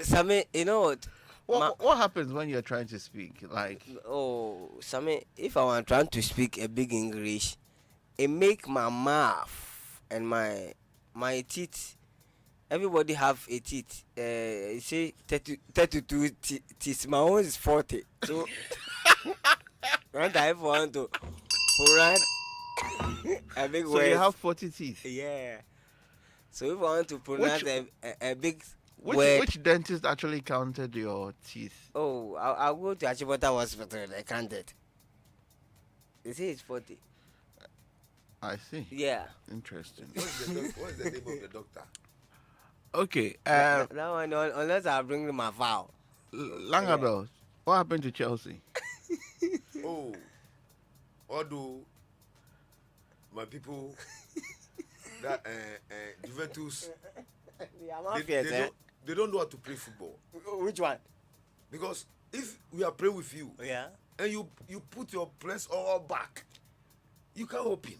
S3: Sammy, you know what?
S1: What happens when you're trying to speak? Like,
S3: Oh, Sammy, if I was trying to speak a big English, it make my mouth and my teeth. Everybody have a teeth. You say 32 teeth. My own is 40. So when I want to pronounce a big
S1: so
S3: word,
S1: you have 40 teeth.
S3: yeah. So if I want to pronounce a big
S1: Which,
S3: word,
S1: which dentist actually counted your teeth?
S3: oh, I'll go to Achibota Hospital. I counted. They say it's 40.
S1: I see.
S3: Yeah.
S1: Interesting.
S2: What's the name of the doctor?
S1: Okay.
S3: That one, unless I bring my vow.
S1: Langabel, what happened to Chelsea?
S2: Oh, although my people that Juventus they don't know how to play football
S3: Which one?
S2: because if we are praying with you
S3: Yeah.
S2: and you put your press all back, you can't open.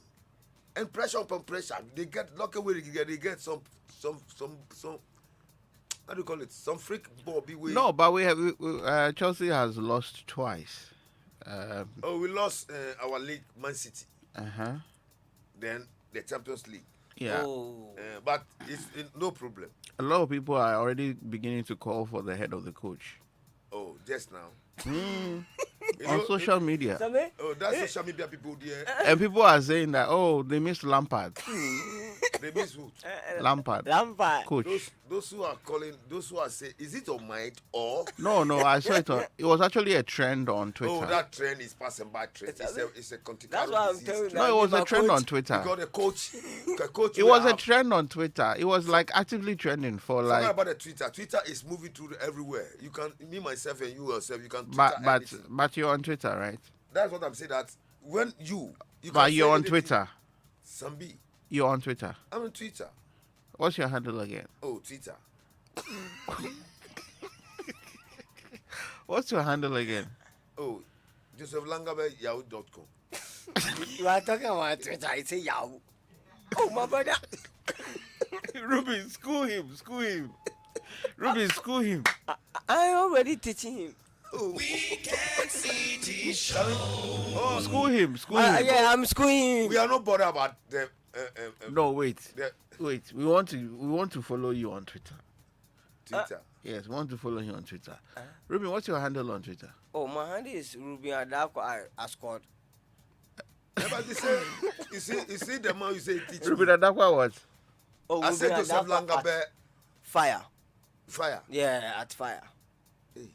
S2: And pressure upon pressure, they get lock away. They get some. How do you call it? Some freak Bobby way.
S1: No, but Chelsea has lost twice.
S2: Oh, we lost our league, Man City.
S1: Uh-huh.
S2: Then the Champions League.
S1: Yeah.
S3: Oh.
S2: But it's no problem.
S1: A lot of people are already beginning to call for the head of the coach
S2: Oh, just now. You
S1: on
S2: know,
S1: social media.
S3: Sabe?
S2: Oh, that's social media people there.
S1: And people are saying that, oh, they missed Lampard.
S2: They miss who?
S1: Lampard.
S3: Lampard.
S1: Coach.
S2: Those who are calling, those who are saying, is it on mind or?
S1: No, I saw it. It was actually a trend on Twitter.
S2: Oh, that trend is passing by trend. It's a continuous
S3: That's why I'm
S2: disease.
S3: telling you.
S1: No, it was a trend on
S2: You
S1: Twitter.
S2: got a coach.
S1: It was a trend on Twitter. It was like actively trending for
S2: Forget
S1: like.
S2: about the Twitter. Twitter is moving to everywhere. You can, me, myself, and you yourself, you can Twitter
S1: But
S2: anything.
S1: but you're on Twitter, right?
S2: That's what I'm saying. That when you
S1: But
S2: can
S1: you're
S2: say
S1: on
S2: anything.
S1: Twitter.
S2: Sambi,
S1: You're on Twitter.
S2: I'm on Twitter.
S1: What's your handle again?
S2: Oh, Twitter.
S1: What's your handle again?
S2: Oh, Joseph Langabe, yahoo.com.
S3: You are talking about Twitter. I say Yahoo. Oh, my brother.
S1: Ruben, school him. Ruben, school him.
S3: I'm already teaching him.
S2: Oh,
S1: School him.
S3: Yeah, I'm schooling him.
S2: we are not bothered about the.
S1: No, wait.
S2: The
S1: We want to follow you on Twitter.
S2: Twitter.
S1: Yes, we want to follow you on Twitter. Ruben, what's your handle on Twitter?
S3: Oh, my hand is Ruby Adako. I scored.
S2: Yeah, but you see the man you say teach
S1: Ruben
S2: me.
S1: Adakwa what?
S3: Oh,
S2: I said
S3: Ruby
S2: Joseph
S3: Adako
S2: Langabe,
S3: at Fire.
S2: fire.
S3: Yeah, at Fire.
S2: Hey.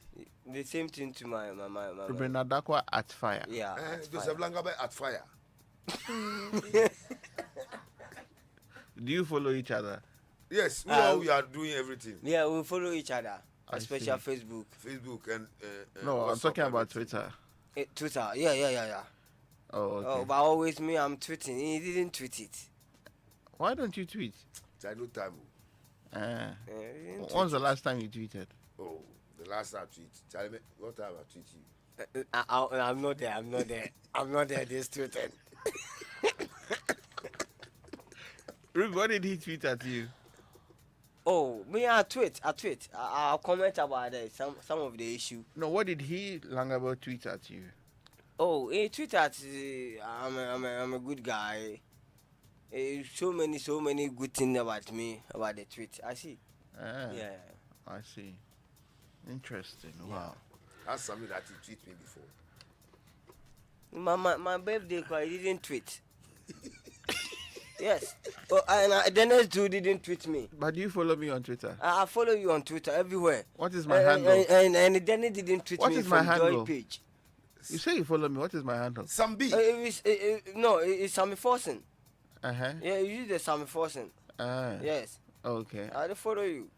S3: The same thing to my.
S1: Ruben Adakwa at fire.
S3: Yeah. At
S2: Joseph
S3: Fire.
S2: Langabe at fire.
S1: Do you follow each other?
S2: Yes, we are doing everything.
S3: Yeah, we follow each other,
S1: I
S3: especially
S1: see.
S3: Facebook,
S2: Facebook and.
S1: No, I'm
S2: WhatsApp,
S1: talking about
S2: everything.
S1: Twitter.
S3: Twitter. Yeah.
S1: Oh, okay.
S3: Oh, but always me, I'm tweeting. He didn't tweet it.
S1: Why don't you tweet?
S2: I no time.
S1: Uh,
S3: Yeah, he didn't
S1: when's the last time you tweeted?
S2: Oh, the last time I tweet. Tell me what time I tweet you.
S3: I'm not there. I'm not there. This tweeting.
S1: Ruben, what did he tweet at you?
S3: Oh, me, I tweet. I'll comment about some of the issue.
S1: No, what did he Langabo tweet at you?
S3: Oh, he tweeted. I'm a good guy. So many good things about me, about the tweet. I see. Yeah.
S1: I see. Interesting. Wow.
S2: Ask somebody that he tweet me before.
S3: My birthday, he didn't tweet. Yes. Oh, and Dennis too didn't tweet me.
S1: But do you follow me on Twitter?
S3: I follow you on Twitter everywhere.
S1: What is my handle?
S3: And Dennis didn't tweet
S1: What
S3: me
S1: is my
S3: from
S1: handle?
S3: Joy page.
S1: You say you follow me. What is my handle?
S2: Sambi.
S3: It's Sammy Forsen.
S1: Uh-huh.
S3: Yeah, you use the Sammy Forsen. Yes.
S1: Okay.
S3: I don't follow you.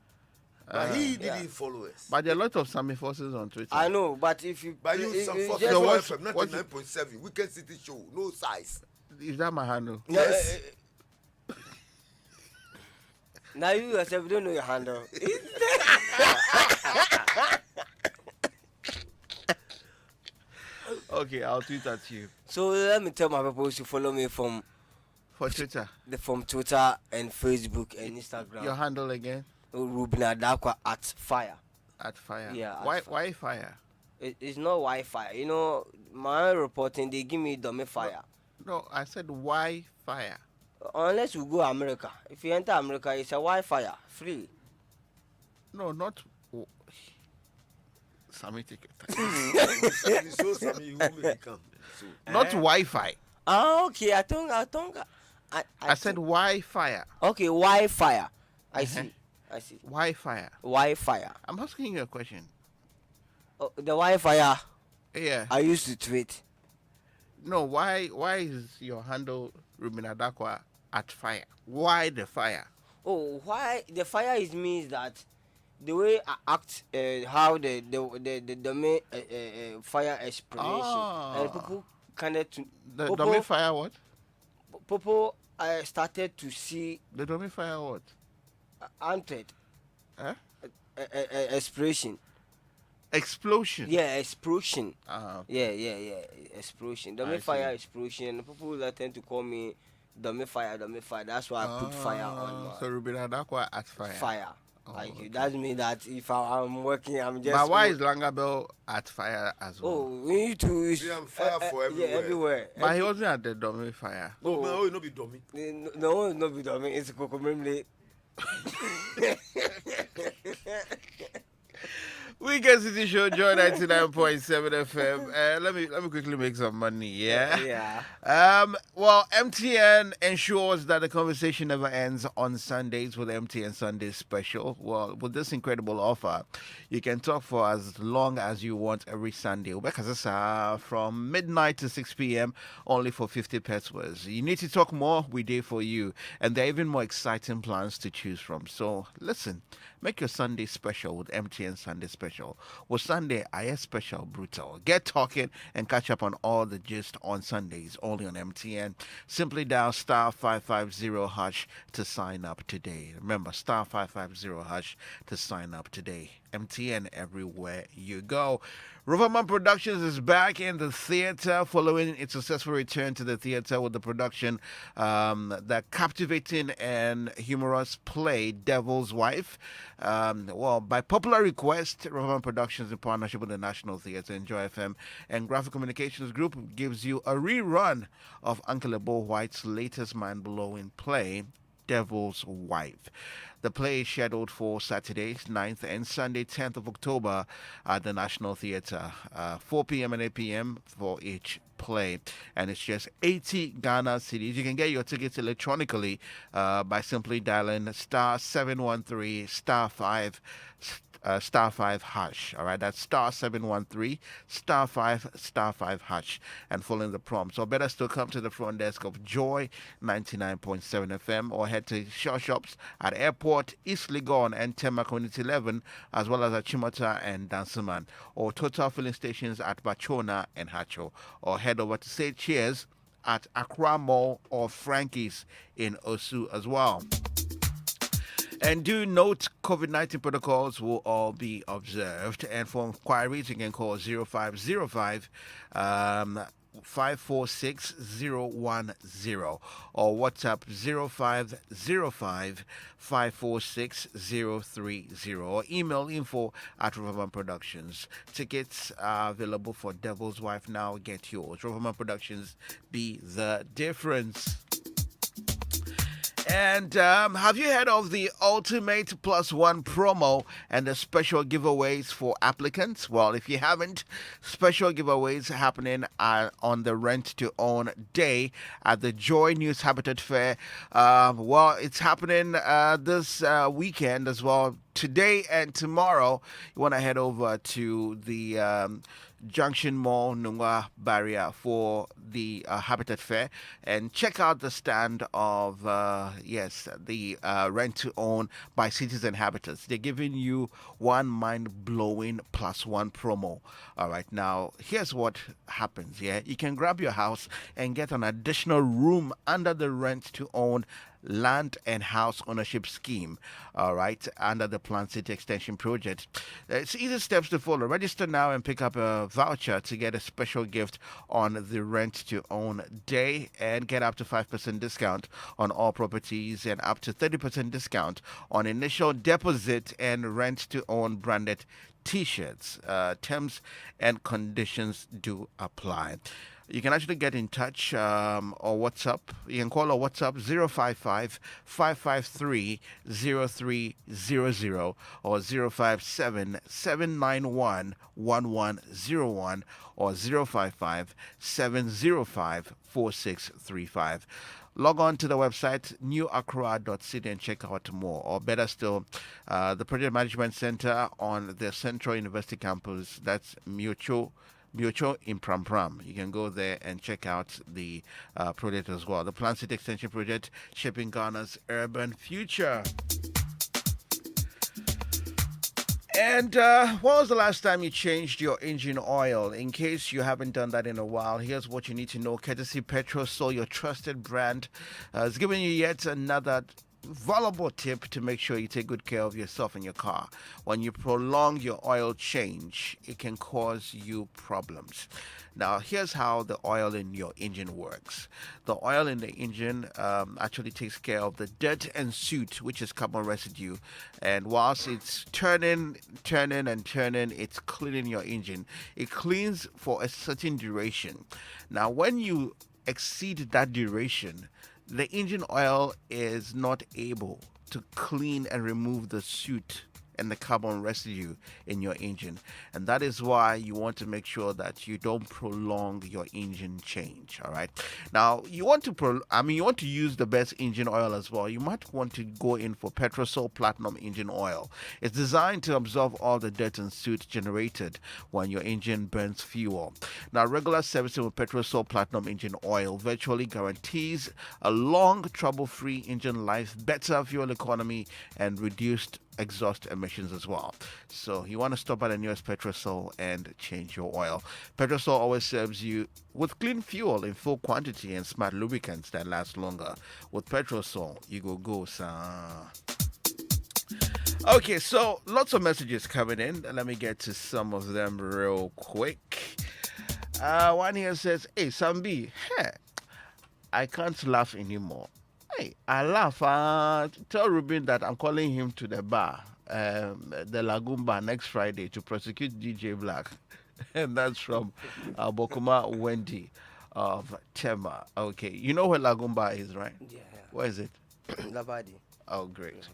S2: But he
S3: yeah.
S2: didn't follow us.
S1: But there are a lot of Sammy forces on Twitter.
S3: I know, but if you
S2: But you some
S3: if
S2: for
S3: just-
S1: So what-
S2: FM
S1: what-
S2: 99.7 Weekend City Show, no size.
S1: Is that my handle?
S3: No,
S2: Yes.
S3: now you yourself don't know your handle.
S1: Okay, I'll tweet at you.
S3: So let me tell my people to follow me from
S1: Twitter.
S3: Twitter and Facebook and Instagram.
S1: Your handle again?
S3: Ruben Adakwa at Fire.
S1: At fire.
S3: Yeah, at
S1: Why?
S3: fire.
S1: Why fire?
S3: It's not Wi-Fi. You know, my reporting they give me dummy fire.
S1: No, I said why fire.
S3: Unless you go America. If you enter America, it's a Wi-Fi free.
S1: No, not. Sammy, take your time.
S2: So Sammy, you will make it come. So
S1: Not Wi-Fi.
S3: Ah, okay. I think.
S1: I said why fire.
S3: okay. Wi-Fi. I
S1: Uh-huh.
S3: see.
S1: Why fire?
S3: Wi-Fi.
S1: I'm asking you a question.
S3: Oh, the Wi-Fi
S1: Yeah.
S3: I used to tweet.
S1: No, why is your handle Ruben Adakwa at fire? Why the fire?
S3: Oh, why the fire is means that the way I act, how the main fire explanation, and people kind of to
S1: The dummy fire what?
S3: people started to see
S1: The dummy fire what?
S3: haunted
S1: Huh?
S3: expression.
S1: Explosion.
S3: Yeah, explosion.
S1: Uh,
S3: Yeah, explosion.
S1: I
S3: Dummy fire
S1: see.
S3: explosion. And the people that tend to call me dummy fire, dummy fire. That's why I put fire on my
S1: So Ruben Adakwa at fire.
S3: fire.
S1: Oh,
S3: Like
S1: okay.
S3: that means that if I'm working, I'm just.
S1: But why is Langabell at fire as well?
S3: Oh, we need to.
S2: See, I'm fire for
S3: Yeah,
S2: everywhere.
S3: everywhere.
S1: But he wasn't at the dummy fire.
S2: No, man, oh, you no be dummy.
S3: No, no, be dummy. It's Kokomemle.
S1: Weekend City Show, Joy 99.7 FM. Let me quickly make some money, yeah?
S3: Yeah.
S1: Well, MTN ensures that the conversation never ends on Sundays with MTN Sunday Special. Well, with this incredible offer, you can talk for as long as you want every Sunday. From midnight to 6 p.m., only for 50 pesos. You need to talk more, we do for you. And there are even more exciting plans to choose from. So, listen, make your Sunday special with MTN Sunday Special. With Sunday, I special brutal. Get talking and catch up on all the gist on Sundays, only on MTN. Simply dial star 550 hash to sign up today. Remember, star 550 hash to sign up today. MTN everywhere you go. Riverman Productions is back in the theater following its successful return to the theater with the production, the captivating and humorous play Devil's Wife. Well, by popular request, Riverman Productions in partnership with the National Theatre, Enjoy FM, and Graphic Communications Group gives you a rerun of Uncle Ebo White's latest mind-blowing play, Devil's Wife. The play is scheduled for Saturday 9th and Sunday 10th of October at the National Theatre, 4 p.m. and 8 p.m. for each play, and it's just 80 Ghana cedis. You can get your tickets electronically by simply dialing star 713 star 5 star 5 hash. All right, that's star 713 star 5 hash, and following the prompts. Or better still, come to the front desk of Joy 99.7 FM, or head to Shaw Shops at Airport, East Legon, and Tema Community 11, as well as at Chimota and Dancerman, or Total filling stations at Bachona and Hacho, or head over to Say Cheers at Accra Mall or Frankie's in Osu as well. And do note, COVID-19 protocols will all be observed. And for inquiries, you can call 0505 546010 or WhatsApp 0505 546030 or email info@Riverman Productions. Tickets are available for Devil's Wife now. Get yours. Riverman Productions, be the difference. And have you heard of the Ultimate Plus One promo and the special giveaways for applicants? Well, if you haven't, special giveaways happening on the Rent to Own Day at the Joy News Habitat Fair. Well, it's happening this weekend as well. Today and tomorrow, you want to head over to the Junction Mall, Nungwa Barrier for the Habitat Fair and check out the stand of, the Rent to Own by Citizen Habitats. They're giving you one mind-blowing plus one promo. All right, now here's what happens. Yeah, you can grab your house and get an additional room under the Rent to Own land and house ownership scheme, all right, under the Plant City Extension Project. It's easy steps to follow. Register now and pick up a voucher to get a special gift on the Rent to Own Day and get up to 5% discount on all properties and up to 30% discount on initial deposit and Rent to Own branded T-shirts. Terms and conditions do apply. You can actually get in touch or WhatsApp. You can call or WhatsApp 055 553 0300 or 057 791 1101 or 055 705 4635. Log on to the website newaccra.city and check out more. Or better still, the Project Management Center on the Central University campus. That's Miocho in Pram Pram. You can go there and check out the project as well. The Plant City Extension Project, shaping Ghana's urban future. And when was the last time you changed your engine oil? In case you haven't done that in a while, here's what you need to know. Courtesy Petrosol, your trusted brand, is giving you yet another valuable tip to make sure you take good care of yourself and your car. When you prolong your oil change, it can cause you problems. Now, here's how the oil in your engine works. The oil in the engine actually takes care of the dirt and soot, which is carbon residue. And whilst it's turning, it's cleaning your engine. It cleans for a certain duration. Now, when you exceed that duration, the engine oil is not able to clean and remove the soot and the carbon residue in your engine, and that is why you want to make sure that you don't prolong your engine change. All right, now you want to you want to use the best engine oil as well. You might want to go in for Petrosol Platinum engine oil. It's designed to absorb all the dirt and soot generated when your engine burns fuel. Now, regular servicing with Petrosol Platinum engine oil virtually guarantees a long trouble-free engine life, better fuel economy, and reduced exhaust emissions as well. So you want to stop by the nearest Petrosol and change your oil. Petrosol always serves you with clean fuel in full quantity and smart lubricants that last longer. With Petrosol, you go, sir. Okay, so lots of messages coming in. Let me get to some of them real quick. One here says, "Hey, Sambi, hey, I can't laugh anymore. Hey, I laugh. Tell Ruben that I'm calling him to the bar, the Lagoon Bar, next Friday to prosecute DJ Black." And that's from Bokuma Wendy of Tema. Okay, you know where Lagoon Bar is, right?
S3: Yeah.
S1: Where is it?
S3: Labadi.
S1: Oh, great.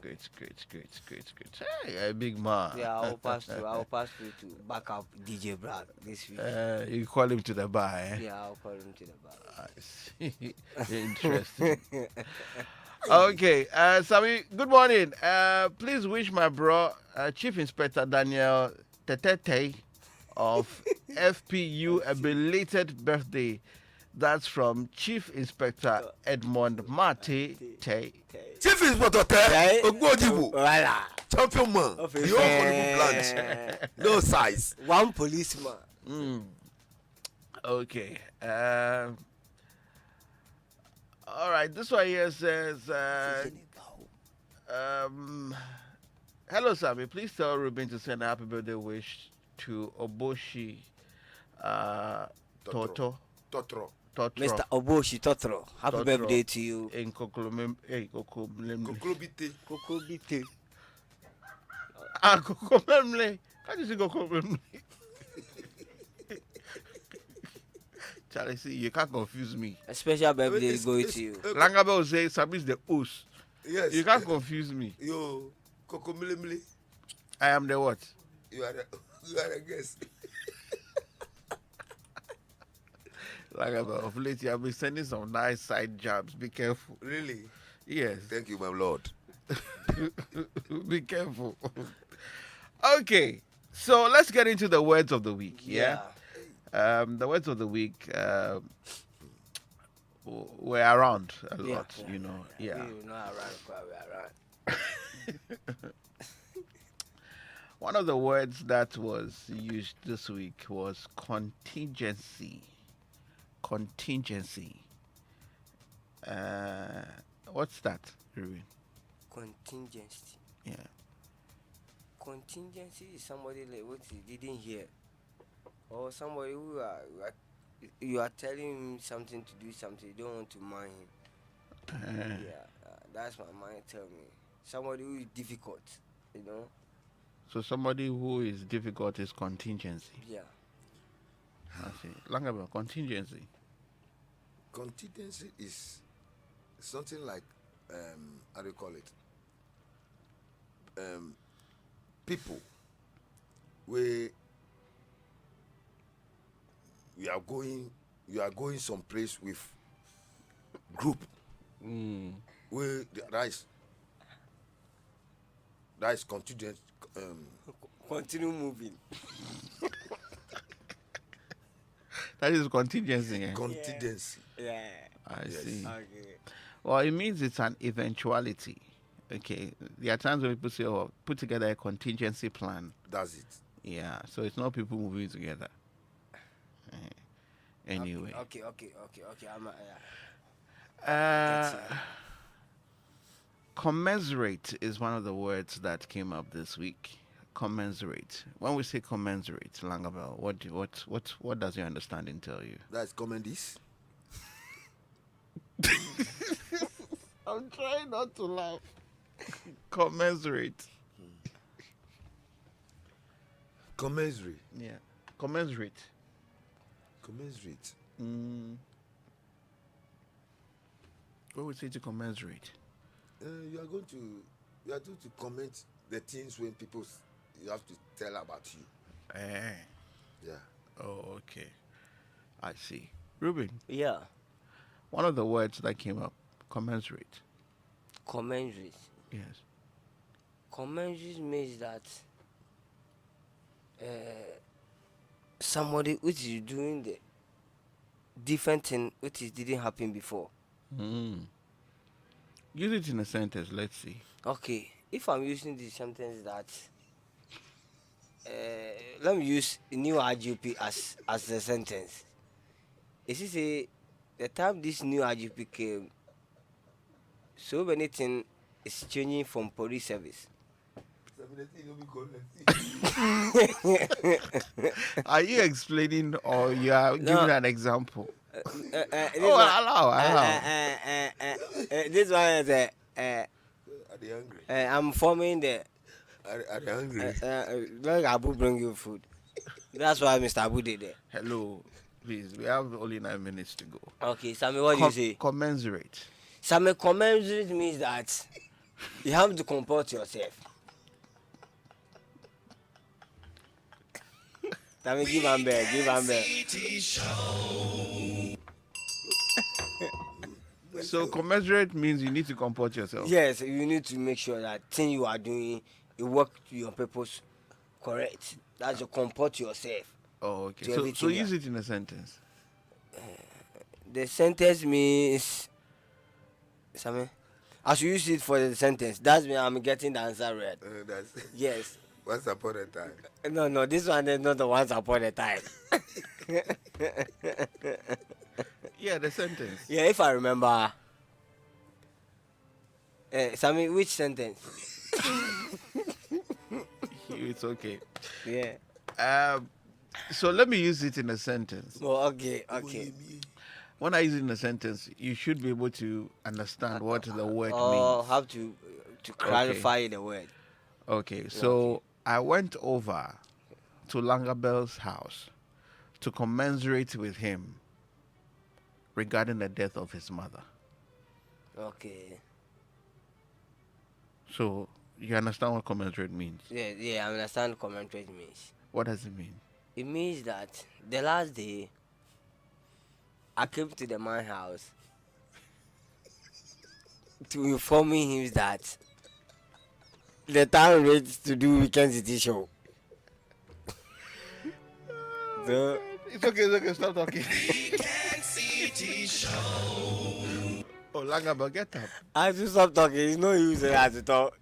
S1: Hey, a big man.
S3: Yeah, I'll pass through to back up DJ Black this week.
S1: You call him to the bar, eh?
S3: Yeah, I'll call him to the bar.
S1: I see. Interesting. Okay, Sami, good morning. Please wish my bro, Chief Inspector Daniel Tetete of FPU a belated birthday. That's from Chief Inspector Edmond Mate Tay.
S2: Chief Inspector
S3: Hey.
S2: Ogbojibu,
S3: Voila.
S2: champion man,
S3: Of
S2: the whole branch, no size.
S3: One policeman.
S1: Okay. All right. This one here says, "Hello, Sammy. Please tell Ruben to send a happy birthday wish to Oboshi Toto
S2: Totro.
S3: Mr. Oboshi Totro, happy
S1: Totro.
S3: birthday to you.
S1: in Kokolomem. Hey, Kokolomem.
S2: Koklobite.
S3: Kokobite.
S1: Kokolomemle. How do you say Kokolomemle? Charlie, see, you can't confuse me.
S3: A special birthday
S2: It's-
S3: going
S2: it's-
S3: to you.
S1: Langabel will say, Sabi is the host.
S2: Yes.
S1: You can't confuse me.
S2: Yo, Kokomilemle,
S1: I am the what?
S2: you are a guest.
S1: Langabel, of late, you have been sending some nice side jobs. Be careful.
S2: Really?
S1: Yes.
S2: Thank you, my lord.
S1: Be careful. Okay, so let's get into the words of the week. Yeah. The words of the week were around a lot, you know. Yeah.
S3: We know around.
S1: One of the words that was used this week was contingency. Contingency. What's that, Ruben?
S3: Contingency.
S1: Yeah.
S3: Contingency is somebody like what he didn't hear, or somebody who you are telling him something to do something, you don't want to mind him. That's what mind tell me. Somebody who is difficult, you know.
S1: So somebody who is difficult is contingency.
S3: Yeah.
S1: I see. Langabel, contingency.
S2: Contingency is something like, how do you call it? People where you are going someplace with group where that is contingent.
S3: Continue moving.
S1: That is contingency. Eh?
S2: Contingency.
S3: Yeah.
S1: I
S2: Yes.
S1: see.
S3: Okay.
S1: Well, it means it's an eventuality. Okay. There are times when people say, "Oh, put together a contingency plan."
S2: That's it.
S1: Yeah. So it's not people moving together. Anyway.
S3: Okay. I'm.
S1: Uh, Commensurate is one of the words that came up this week. Commensurate. When we say commensurate, Langabel, what does your understanding tell you?
S2: That's comedies.
S1: I'm trying not to laugh. Commensurate.
S2: Commensurate.
S1: Yeah. Commensurate.
S2: Commensurate.
S1: What would say to commensurate?
S2: You are going to comment the things when you have to tell about you. Yeah.
S1: Oh, okay. I see. Ruben,
S3: Yeah.
S1: one of the words that came up, commensurate.
S3: Commensurate.
S1: Yes.
S3: Commensurate means that somebody which is doing the different thing which is didn't happen before.
S1: Use it in a sentence. Let's see.
S3: Okay, if I'm using this sentence that let me use new IGP as the sentence. Is it say the time this new IGP came, so many things is changing from police service.
S1: Are you explaining or you are giving
S3: No.
S1: an example?
S3: This
S1: Oh,
S3: one-
S1: allow.
S3: this one is
S2: Are they hungry?
S3: I'm forming the
S2: Are they hungry?
S3: let Abu bring you food. That's why Mr. Abu did it.
S1: Hello, please. We have only 9 minutes to go.
S3: Okay, Sammy, what do you say?
S1: Commensurate.
S3: Sammy, commensurate means that you have to comport yourself. Sammy, give Amber, give Amber.
S1: So commensurate means you need to comport yourself.
S3: Yes, you need to make sure that thing you are doing, you work to your purpose correct. That's to comport yourself.
S1: Oh, okay.
S3: To
S1: So
S3: everything,
S1: use it in a sentence.
S3: The sentence means, Sammy, as you use it for the sentence, that's when I'm getting the answer right.
S2: That's
S3: Yes.
S2: once upon a time.
S3: No, this one is not the once upon a time.
S1: Yeah, the sentence.
S3: Yeah, if I remember. Sammy, which sentence?
S1: It's okay.
S3: Yeah.
S1: So let me use it in a sentence.
S3: Oh, okay.
S1: When I use it in a sentence, you should be able to understand what the word
S3: Oh,
S1: means.
S3: have to clarify the word.
S1: Okay, so I went over to Langabel's house to commensurate with him regarding the death of his mother.
S3: Okay.
S1: So you understand what commensurate means?
S3: Yeah, I understand commentary means.
S1: What does it mean?
S3: It means that the last day I came to the man's house to inform him that the time ready to do weekend city show. So,
S1: It's okay, stop talking. Oh, Langabel, get up.
S3: I have to stop talking. It's no use I have to talk.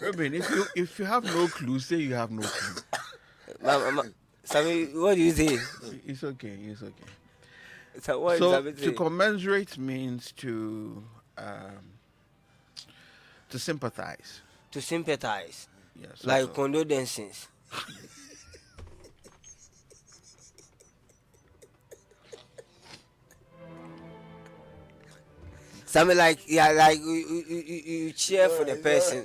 S1: Ruben, if you have no clue, say you have no clue.
S3: Sammy, what do you say?
S1: It's okay.
S3: So what
S1: So
S3: is Sammy
S1: to
S3: saying?
S1: commensurate means to sympathize.
S3: To sympathize,
S1: Yes.
S3: like
S1: also.
S3: condolences. Something like you cheer for the person.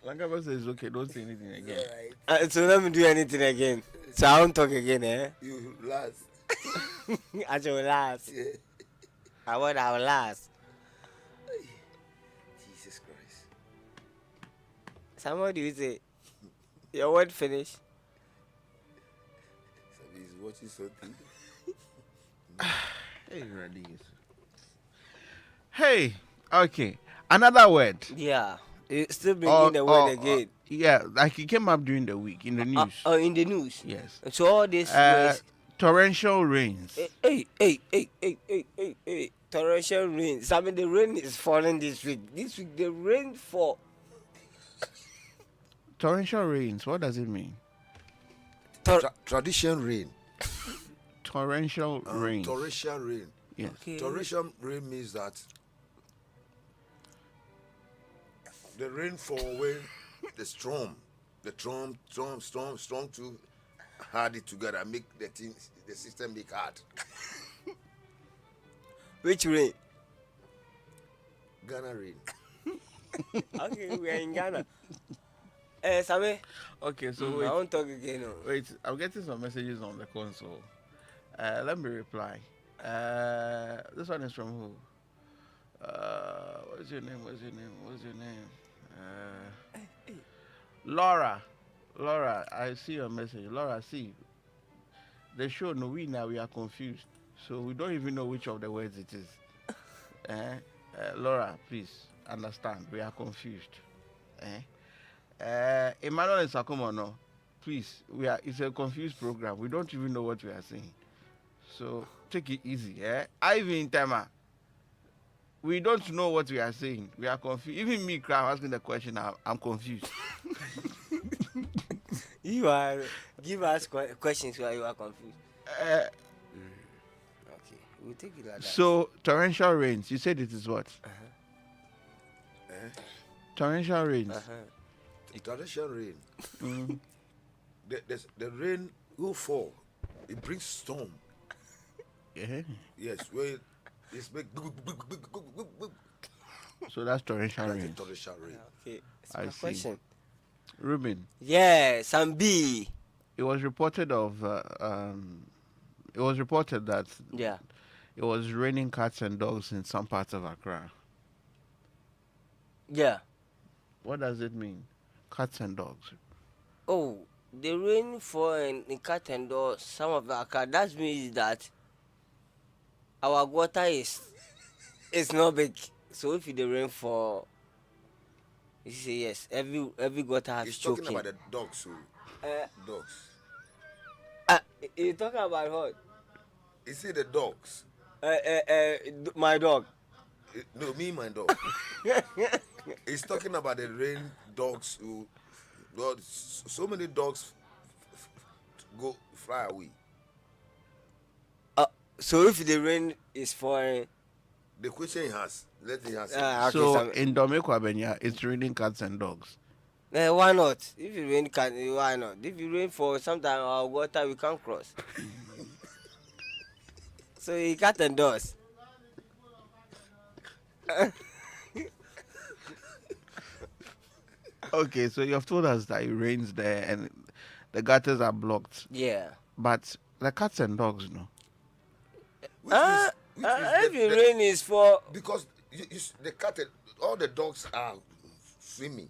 S1: Langabel says, okay, don't say anything again.
S3: So let me do anything again. So I won't talk again, eh?
S2: You last.
S3: I will last.
S2: Yeah.
S3: I will last.
S2: Jesus Christ.
S3: Somebody will say, your word finished.
S2: Somebody is watching something.
S1: Hey, ready. Hey, okay. Another word.
S3: Yeah. You still bringing the word again.
S1: Yeah, like it came up during the week in the news.
S3: In the news.
S1: Yes.
S3: So all this words.
S1: Torrential rains.
S3: Hey. Torrential rain. I mean, the rain is falling this week. This week, the rain fall.
S1: Torrential rains. What does it mean?
S2: Tradition rain.
S1: torrential rain.
S2: Torrential rain.
S1: Yes.
S3: Okay.
S2: Torrential rain means that the rainfall when the storm to hard it together, make the system make hard.
S3: Which rain?
S2: Ghana rain.
S3: Okay, we are in Ghana. Sammy,
S1: Okay, so
S3: I
S1: wait,
S3: won't talk again. No.
S1: wait. I'm getting some messages on the console. Let me reply. This one is from who? What's your name? Laura. Laura, I see your message. Laura, see. The show, no, we are confused. So we don't even know which of the words it is. Laura, please understand. We are confused. Emmanuel and Sakuma, no. Please, it's a confused program. We don't even know what we are saying. So take it easy. Ivy in Tema. We don't know what we are saying. We are confused. Even me, crowd, asking the question, I'm confused.
S3: You are give us questions where you are confused. Okay, we'll take it like that.
S1: So torrential rains. You said it is what? Torrential rains.
S2: Torrential rain.
S1: Mm.
S2: The rain will fall. It brings storm.
S1: Yeah.
S2: Yes, where it's make.
S1: So that's torrential
S2: That's a
S1: rains.
S2: torrential rain.
S3: Okay, it's
S1: I
S3: my
S1: see.
S3: question.
S1: Ruben,
S3: Yeah, some B.
S1: it was reported that
S3: Yeah.
S1: it was raining cats and dogs in some parts of Accra.
S3: Yeah.
S1: What does it mean? Cats and dogs.
S3: Oh, the rain fall in cat and door, some of the car. That means that our water is not big. So if the rain fall, you say yes. Every gutter has
S2: He's talking
S3: choking.
S2: about the dogs. Dogs.
S3: You talking about what?
S2: You see the dogs.
S3: My dog.
S2: No, me, my dog. He's talking about the rain dogs who. God, so many dogs go fly away.
S3: So if the rain is falling,
S2: The question he has, let me answer.
S3: okay,
S1: So
S3: Sam.
S1: in Domeko Abenya, it's raining cats and dogs.
S3: Why not? If it rain, why not? If it rain for sometime our water we can't cross. So he cat and doors.
S1: Okay, so you have told us that it rains there and the gutters are blocked.
S3: Yeah.
S1: But the cats and dogs, no.
S2: Which is
S3: If the rain is for
S2: because the cat, all the dogs are swimming.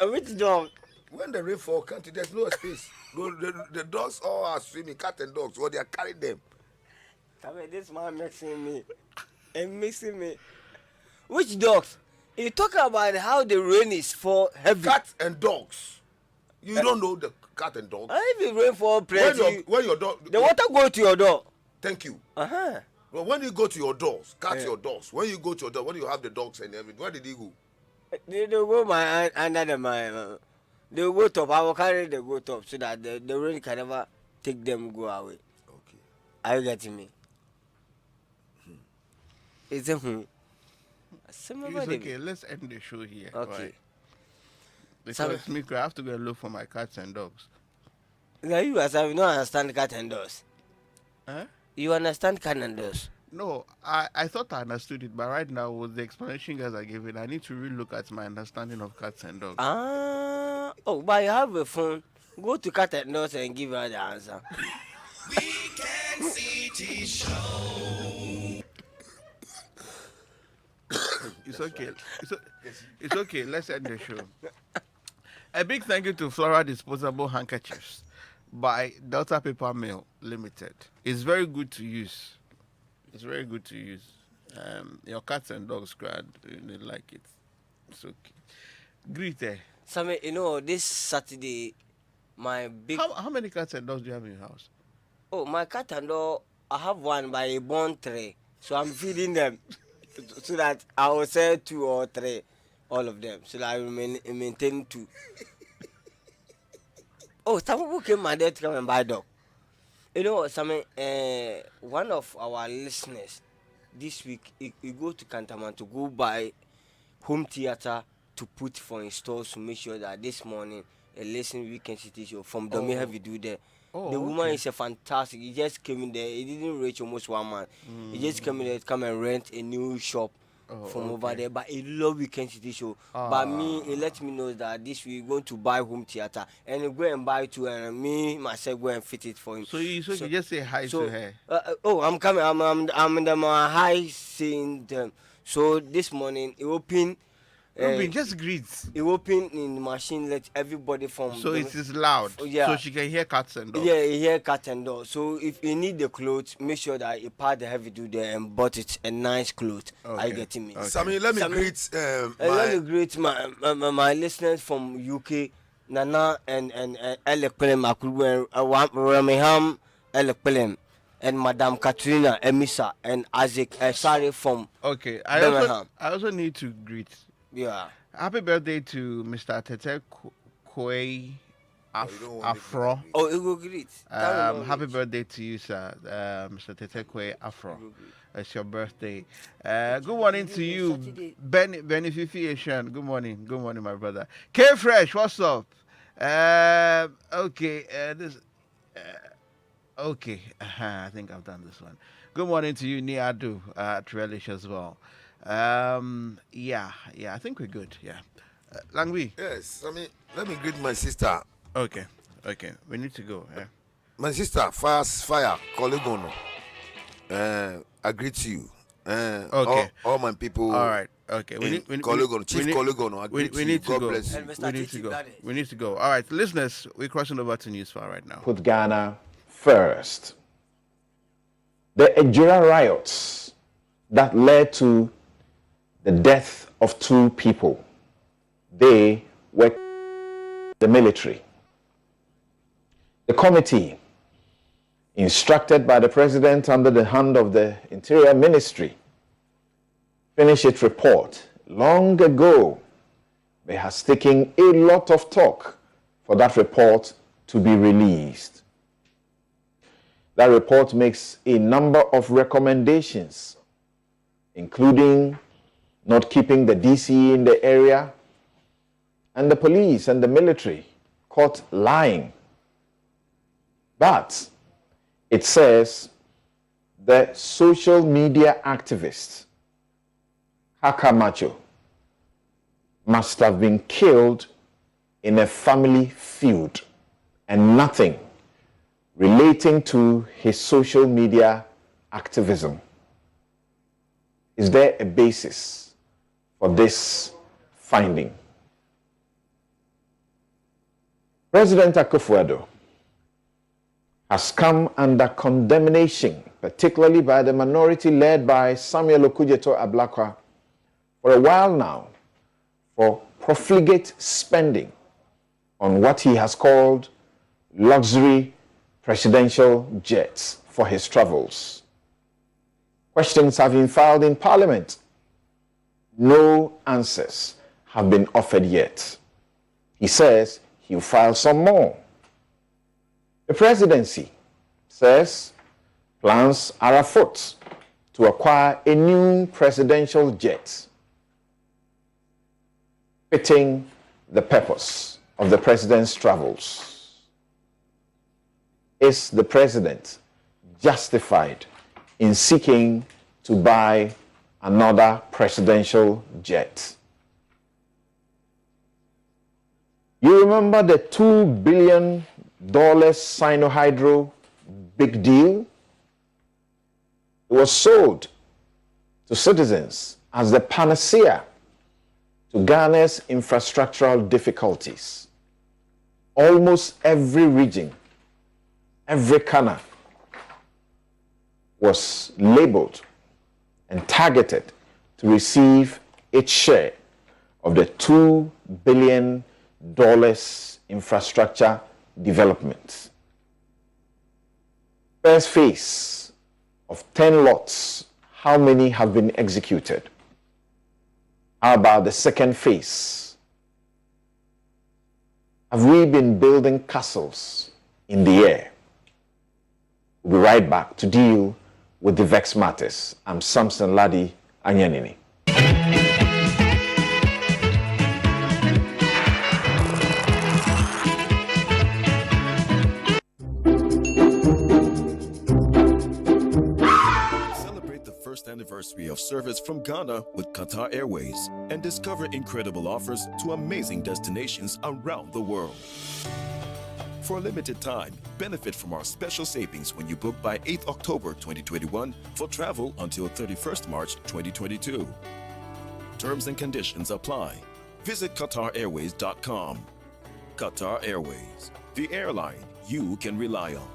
S3: which dog?
S2: When the rain fall, country, there's no space. The dogs all are swimming, cat and dogs, or they are carrying them.
S3: I mean, this man mixing me. And mixing me. Which dogs? You talk about how the rain is for heavy.
S2: Cat and dogs. You don't know the cat and dogs.
S3: If it rain for plenty,
S2: When your dog,
S3: the water go to your door.
S2: thank you.
S3: Uh-huh.
S2: But when you go to your doors, cat your doors. When you go to your door, when you have the dogs and everything, where did he go?
S3: They go under the my. They go top. I will carry the go top so that the rain can never take them go away.
S2: Okay.
S3: Are you getting me? It's a
S1: It's okay. Let's end the show here.
S3: Okay.
S1: Right? Because me, I have to go and look for my cats and dogs.
S3: Now you as I don't understand cat and dogs.
S1: Huh?
S3: You understand cat and dogs?
S1: No, I thought I understood it, but right now with the explanation you guys are giving, I need to really look at my understanding of cats and dogs.
S3: Oh, but you have a phone. Go to cat and dogs and give her the answer.
S4: Weekend City Show.
S1: It's okay. It's okay. Let's end the show. A big thank you to Flora Disposable Handkerchiefs by Delta Paper Mill Limited. It's very good to use. It's very good to use. Your cats and dogs, they like it. It's okay. Greet.
S3: Sammy, you know, this Saturday, my big...
S1: How many cats and dogs do you have in your house?
S3: Oh, my cat and dog, I have one by a born tray. So I'm feeding them so that I will sell 2 or 3, all of them. So that I will maintain 2. Oh, some people came my dad to come and buy dog. You know what, Sammy? One of our listeners this week, he go to Kantaman to go buy home theater to put for in stores to make sure that this morning a listen weekend city show from Domi Heavy do there.
S1: Oh,
S3: The woman
S1: okay.
S3: is a fantastic. He just came in there. He didn't reach almost 1 month. He just came in there to come and rent a new shop from over there. But he love weekend city show. But me, he let me know that this week going to buy home theater and he go and buy two, and me myself go and fit it for him.
S1: So you just say hi to her.
S3: Oh, I'm coming. I'm in the my high seeing them. So this morning he opened.
S1: Ruben, just greet.
S3: He opened in the machine, let everybody from.
S1: So it is loud.
S3: Yeah.
S1: So she can hear cats and dogs.
S3: Yeah, he hear cat and dog. So if you need the clothes, make sure that you part the heavy do there and bought it a nice cloth.
S1: Okay.
S3: I get me.
S1: Okay.
S2: Sammy, let me greet
S3: Let me greet my listeners from UK, Nana and Elekpelem Akuru and Rameham Elekpelem and Madam Katrina Emisa and Isaac Sari from
S1: Okay.
S3: Birmingham.
S1: I also need to greet.
S3: Yeah.
S1: Happy birthday to Mr. Tete Kwe
S2: you don't want
S1: Afro.
S3: Oh, you go greet.
S1: Happy birthday to you, sir, Mr. Tete Kwe Afro. It's your birthday. Good morning to you, Benny Fifiation. Good morning. Good morning, my brother. K Fresh, what's up? Okay. Okay. I think I've done this one. Good morning to you, Niadu, Trelish as well. Yeah, I think we're good. Yeah. Langwi.
S2: Yes, Sammy, let me greet my sister.
S1: Okay. We need to go. Yeah.
S2: My sister, Fire, Kolegono. I greet you.
S1: Okay.
S2: All my people.
S1: All right. Okay.
S2: Kolegono, Chief Kolegono. I greet
S1: we
S2: you.
S1: need to
S2: God
S1: go.
S2: bless you.
S3: And Mr.
S1: We need
S3: Titi
S1: to go.
S3: Daddy.
S1: We need to go. All right, listeners, we're crossing over to Newsfile right now.
S5: Put Ghana first. The Ejura riots that led to the death of 2 people, they were the military. The committee, instructed by the president under the hand of the Interior Ministry, finished its report long ago. It has taken a lot of talk for that report to be released. That report makes a number of recommendations, including not keeping the DCE in the area and the police and the military caught lying. But it says the social media activist Hakamacho must have been killed in a family feud and nothing relating to his social media activism. Is there a basis for this finding? President Akufo-Addo has come under condemnation, particularly by the minority led by Samuel Okudzeto-Ablakwa, for a while now, for profligate spending on what he has called luxury presidential jets for his travels. Questions have been filed in Parliament. No answers have been offered yet. He says he'll file some more. The presidency says plans are afoot to acquire a new presidential jet fitting the purpose of the president's travels. Is the president justified in seeking to buy another presidential jet? You remember the $2 billion Sinohydro big deal? It was sold to citizens as the panacea to Ghana's infrastructural difficulties. Almost every region, every corner was labeled and targeted to receive its share of the $2 billion infrastructure development. First phase of 10 lots, how many have been executed? How about the second phase? Have we been building castles in the air? We'll be right back to deal with the Vex matters. I'm Samson Ladi Anyanini.
S6: Celebrate the first anniversary of service from Ghana with Qatar Airways and discover incredible offers to amazing destinations around the world. For a limited time, benefit from our special savings when you book by 8th October 2021 for travel until 31st March 2022. Terms and conditions apply. Visit QatarAirways.com. Qatar Airways, the airline you can rely on.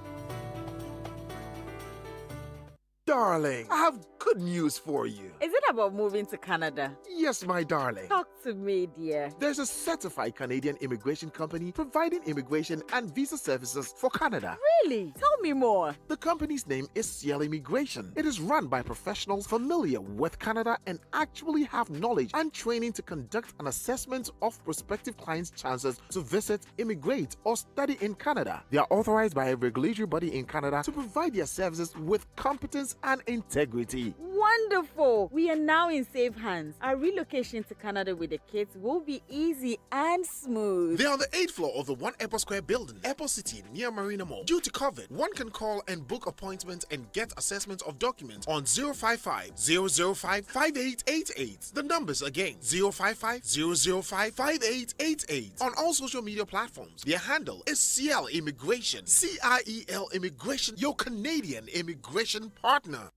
S7: Darling, I have good news for you.
S8: Is it about moving to Canada?
S7: Yes, my darling.
S8: Talk to me, dear.
S7: There's a certified Canadian immigration company providing immigration and visa services for Canada.
S8: Really? Tell me more.
S7: The company's name is CL Immigration. It is run by professionals familiar with Canada and actually have knowledge and training to conduct an assessment of prospective clients' chances to visit, immigrate, or study in Canada. They are authorized by a regulatory body in Canada to provide their services with competence and integrity.
S8: Wonderful. We are now in safe hands. Our relocation to Canada with the kids will be easy and smooth.
S7: They're on the 8th floor of the One Airport Square building, Airport City, near Marina Mall. Due to COVID, one can call and book appointments and get assessment of documents on 055-005-5888. The numbers again, 055-005-5888. On all social media platforms, their handle is CL Immigration. CIEL Immigration, your Canadian immigration partner.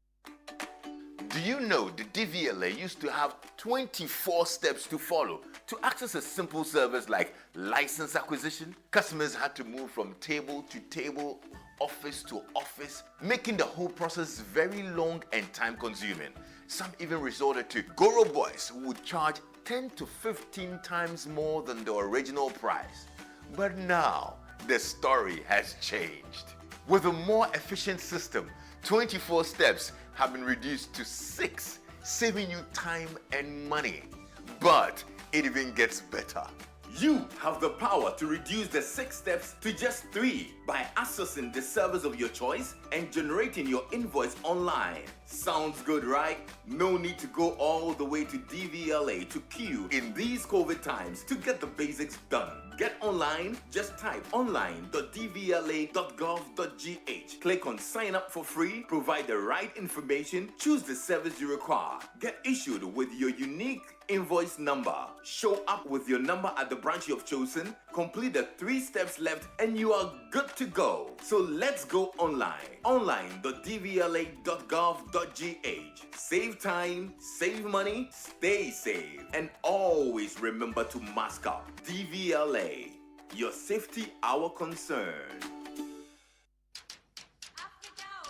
S9: Do you know the DVLA used to have 24 steps to follow? To access a simple service like license acquisition, customers had to move from table to table, office to office, making the whole process very long and time consuming. Some even resorted to Goro Boys, who would charge 10 to 15 times more than the original price. But now, the story has changed. With a more efficient system, 24 steps have been reduced to 6, saving you time and money. But it even gets better. You have the power to reduce the 6 steps to just 3 by accessing the service of your choice and generating your invoice online. Sounds good, right? No need to go all the way to DVLA to queue in these COVID times to get the basics done. Get online, just type online.dvla.gov.gh. Click on sign up for free, provide the right information, choose the service you require. Get issued with your unique invoice number. Show up with your number at the branch you have chosen, complete the 3 steps left, and you are good to go. So let's go online. Online.dvla.gov.gh. Save time, save money, stay safe, and always remember to mask up. DVLA, your safety our concern.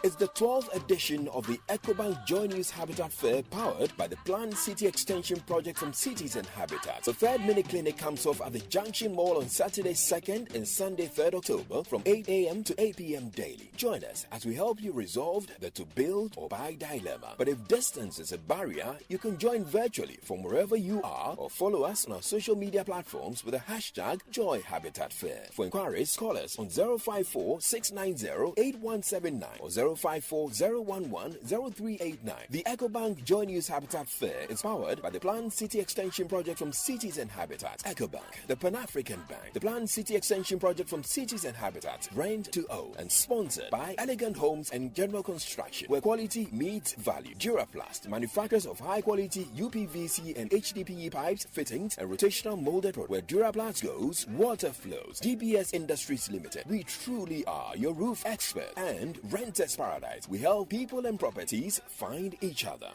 S10: It's the 12th edition of the EcoBank Joy News Habitat Fair powered by the Planned City Extension Project from Cities and Habitats. The third mini clinic comes off at the Junction Mall on Saturday 2nd and Sunday 3rd October from 8 a.m. to 8 p.m. daily. Join us as we help you resolve the to build or buy dilemma. But if distance is a barrier, you can join virtually from wherever you are or follow us on our social media platforms with the hashtag Joy Habitat Fair. For inquiries, call us on 054-690-8179 or 054-011-0389. The EcoBank Joy News Habitat Fair is powered by the Planned City Extension Project from Cities and Habitats. EcoBank, the Pan-African Bank, the Planned City Extension Project from Cities and Habitats, rent to own, and sponsored by Elegant Homes and General Construction, where quality meets value. Duraplast, manufacturers of high-quality UPVC and HDPE pipes, fittings, and rotational molded rod. Where Duraplast goes, water flows. DBS Industries Limited. We truly are your roof expert. And Renters Paradise. We help people and properties find each other.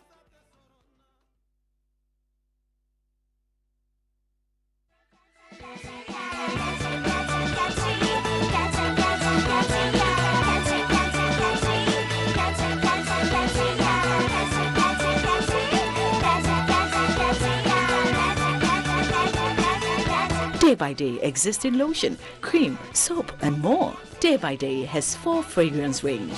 S11: Day by Day exists in lotion, cream, soap, and more. Day by Day has 4 fragrance range.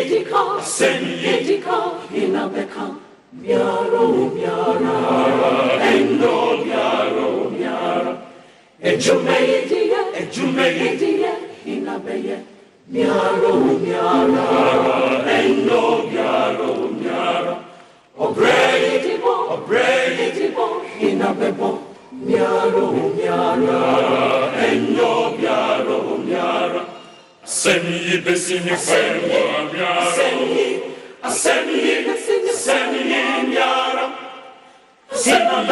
S11: Edika, Edika, Inabeka, Miaro, Miara, Endo, Miaro, Miara, Ejumedia, Inabeye, Miaro, Miara, Endo, Miaro, Miara, Obredibo, Inabebo, Miaro, Miara, Endo, Miaro, Miara, Semi besini fermo miara. Semi miara. Semi besini fermo miara. Semi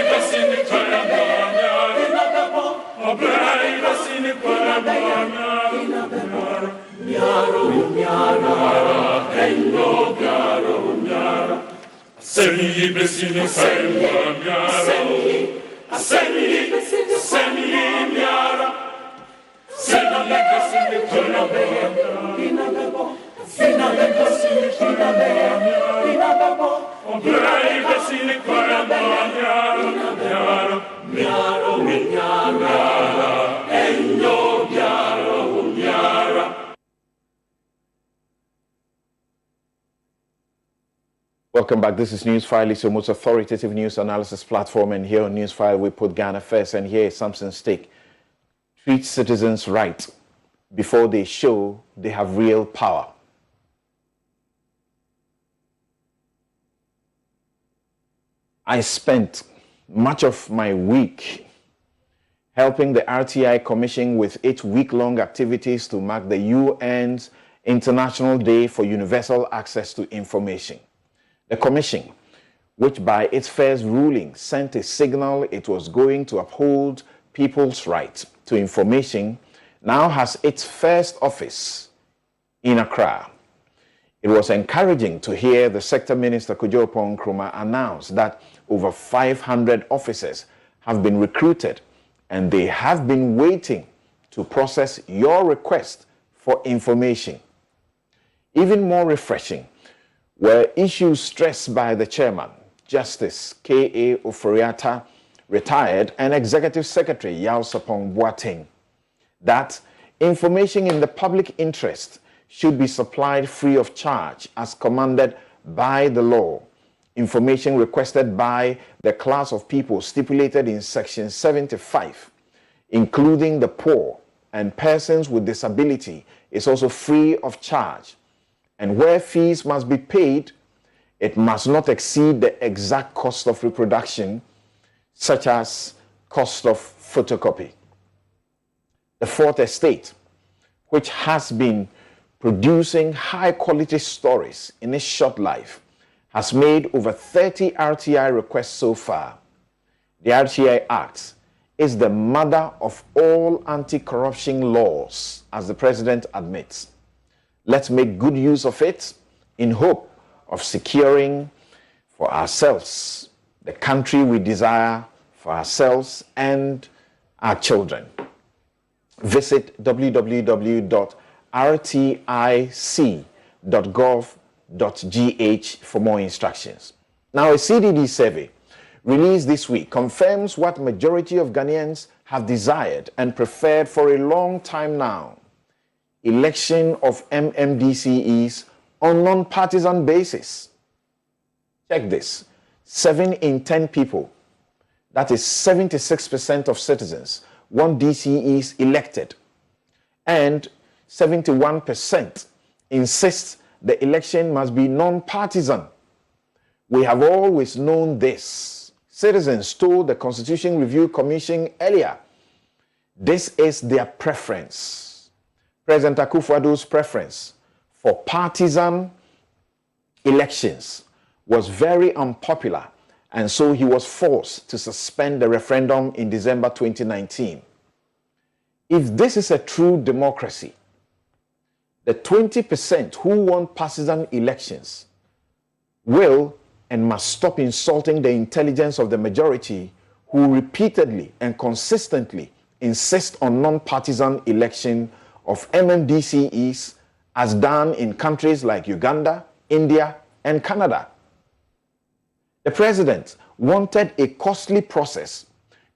S11: besini fermo miara. Obrai besini fermo miara. Miaro miara. Endo miaro miara. Semi besini fermo miara. Semi miara. Sina besini fermo miara. Sina besini fermo miara. Obrai besini fermo miara. Miaro miara. Endo miaro miara.
S5: Welcome back. This is Newsfile. It's your most authoritative news analysis platform. And here on Newsfile, we put Ghana first. And here is Samson Stake. Treat citizens right before they show they have real power. I spent much of my week helping the RTI Commission with its week-long activities to mark the UN's International Day for Universal Access to Information. The Commission, which by its first ruling sent a signal it was going to uphold people's right to information, now has its first office in Accra. It was encouraging to hear the Sector Minister Kojo Nkrumah announce that over 500 officers have been recruited and they have been waiting to process your request for information. Even more refreshing were issues stressed by the chairman, Justice K.A. Oforiatta, retired, and Executive Secretary Yao Sapong Boateng, that information in the public interest should be supplied free of charge as commanded by the law. Information requested by the class of people stipulated in Section 75, including the poor and persons with disability, is also free of charge. And where fees must be paid, it must not exceed the exact cost of reproduction, such as cost of photocopy. The Fourth Estate, which has been producing high-quality stories in its short life, has made over 30 RTI requests so far. The RTI Act is the mother of all anti-corruption laws, as the President admits. Let's make good use of it in hope of securing for ourselves the country we desire for ourselves and our children. Visit www.rtic.gov.gh for more instructions. Now, a CDD survey released this week confirms what majority of Ghanaians have desired and preferred for a long time now: election of MMDCEs on non-partisan basis. Check this. 7 in 10 people, that is 76% of citizens, want DCEs elected. And 71% insist the election must be non-partisan. We have always known this. Citizens told the Constitution Review Commission earlier, this is their preference. President Akufo-Addo's preference for partisan elections was very unpopular, and so he was forced to suspend the referendum in December 2019. If this is a true democracy, the 20% who want partisan elections will and must stop insulting the intelligence of the majority who repeatedly and consistently insist on non-partisan election of MMDCEs as done in countries like Uganda, India, and Canada. The president wanted a costly process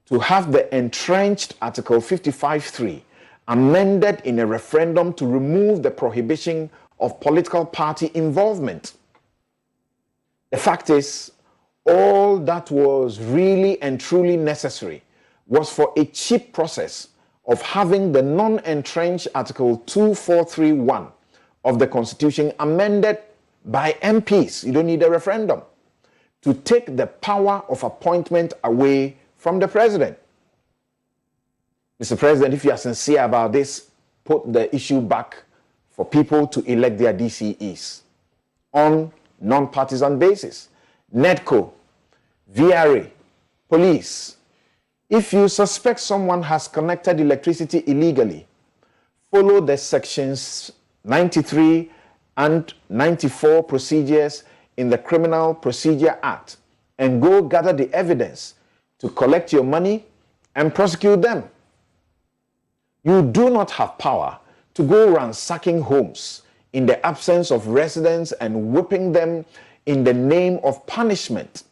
S5: to have the entrenched Article 55(3) amended in a referendum to remove the prohibition of political party involvement. The fact is, all that was really and truly necessary was for a cheap process of having the non-entrenched Article 2431 of the Constitution amended by MPs. You don't need a referendum to take the power of appointment away from the president. Mr. President, if you are sincere about this, put the issue back for people to elect their DCEs on non-partisan basis. NEDCO, VRA, police. If you suspect someone has connected electricity illegally, follow the sections 93 and 94 procedures in the Criminal Procedure Act and go gather the evidence to collect your money and prosecute them. You do not have power to go ransacking homes in the absence of residents and whipping them in the name of punishment.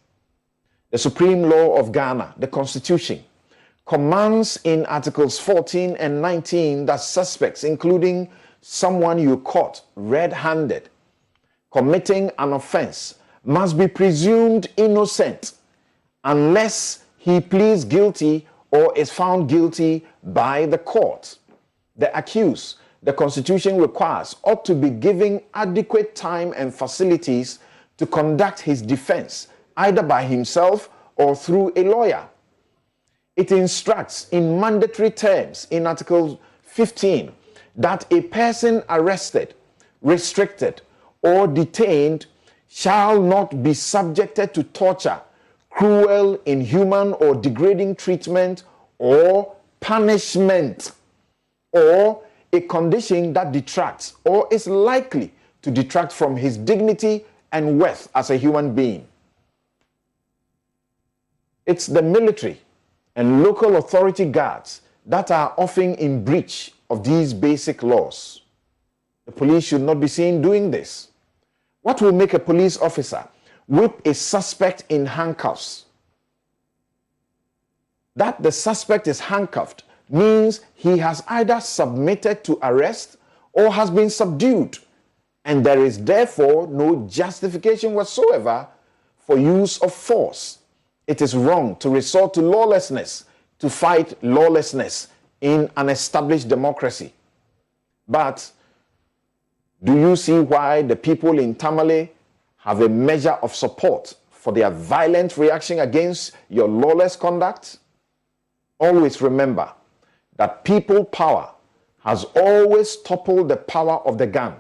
S5: The supreme law of Ghana, the Constitution, commands in Articles 14 and 19 that suspects, including someone you caught red-handed, committing an offense, must be presumed innocent unless he pleads guilty or is found guilty by the court. The accused, the Constitution requires, ought to be given adequate time and facilities to conduct his defense, either by himself or through a lawyer. It instructs in mandatory terms in Article 15 that a person arrested, restricted, or detained shall not be subjected to torture, cruel, inhuman, or degrading treatment or punishment, or a condition that detracts or is likely to detract from his dignity and worth as a human being. It's the military and local authority guards that are often in breach of these basic laws. The police should not be seen doing this. What will make a police officer whip a suspect in handcuffs? That the suspect is handcuffed means he has either submitted to arrest or has been subdued, and there is therefore no justification whatsoever for use of force. It is wrong to resort to lawlessness to fight lawlessness in an established democracy. But do you see why the people in Tamale have a measure of support for their violent reaction against your lawless conduct? Always remember that people power has always toppled the power of the gun.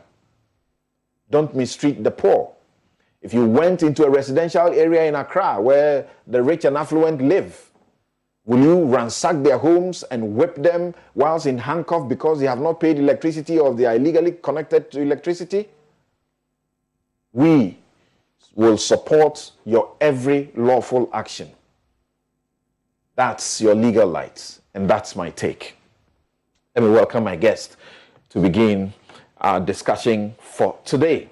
S5: Don't mistreat the poor. If you went into a residential area in Accra where the rich and affluent live, will you ransack their homes and whip them whilst in handcuffs because they have not paid electricity or they are illegally connected to electricity? We will support your every lawful action. That's your legal light, and that's my take. Let me welcome my guest to begin our discussion for today.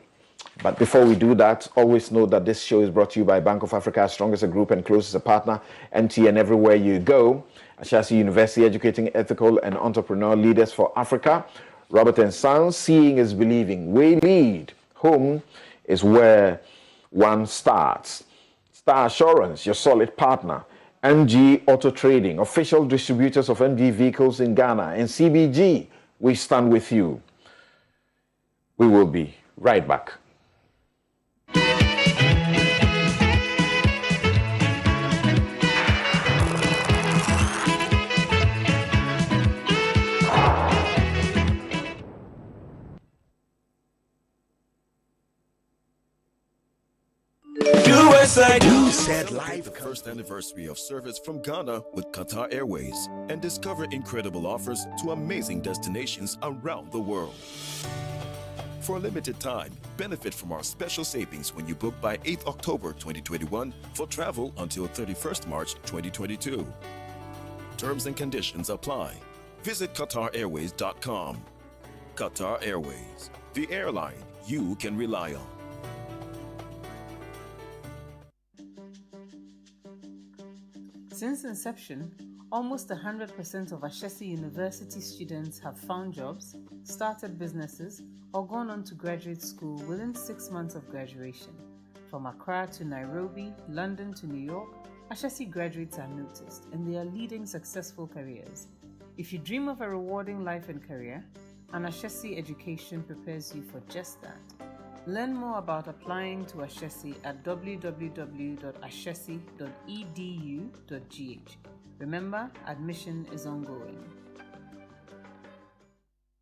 S5: But before we do that, always know that this show is brought to you by Bank of Africa, as strong as a group and close as a partner, MTN everywhere you go. Ashasi University, educating ethical and entrepreneurial leaders for Africa. Robert and Sons, seeing is believing. We lead. Home is where one starts. Star Assurance, your solid partner. MG Auto Trading, official distributors of MG vehicles in Ghana. And CBG, we stand with you. We will be right back.
S6: Celebrate the first anniversary of service from Ghana with Qatar Airways and discover incredible offers to amazing destinations around the world. For a limited time, benefit from our special savings when you book by 8th October 2021 for travel until 31st March 2022. Terms and conditions apply. Visit QatarAirways.com. Qatar Airways, the airline you can rely on.
S12: Since inception, Almost 100% of Ashesi University students have found jobs, started businesses, or gone on to graduate school within 6 months of graduation. From Accra to Nairobi, London to New York, Ashesi graduates are noticed and they are leading successful careers. If you dream of a rewarding life and career, an Ashesi education prepares you for just that. Learn more about applying to Ashesi at www.ashesi.edu.gh. Remember, admission is ongoing.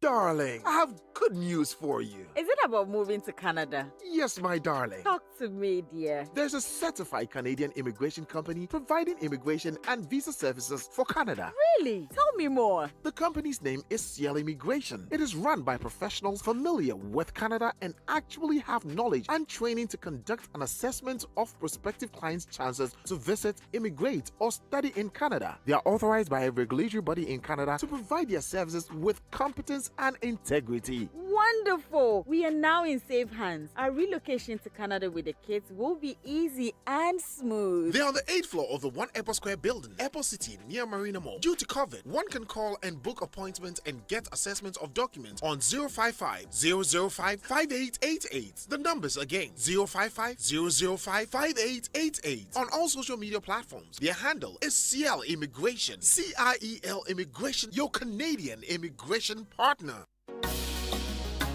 S7: Darling, I have good news for you.
S8: Is it about moving to Canada?
S7: Yes, my darling.
S8: Talk to me, dear.
S7: There's a certified Canadian immigration company providing immigration and visa services for Canada.
S8: Really? Tell me more.
S7: The company's name is CL Immigration. It is run by professionals familiar with Canada and actually have knowledge and training to conduct an assessment of prospective clients' chances to visit, immigrate, or study in Canada. They are authorized by a regulatory body in Canada to provide their services with competence and integrity.
S8: Wonderful! We are now in safe hands. Our relocation to Canada with the kids will be easy and smooth.
S7: They're on the 8th floor of the One Airport Square building, Airport City, near Marina Mall. Due to COVID, one can call and book appointments and get assessment of documents on 055-005-5888. The numbers again, 055-005-5888. On all social media platforms, their handle is CL Immigration. CIEL Immigration, your Canadian immigration partner.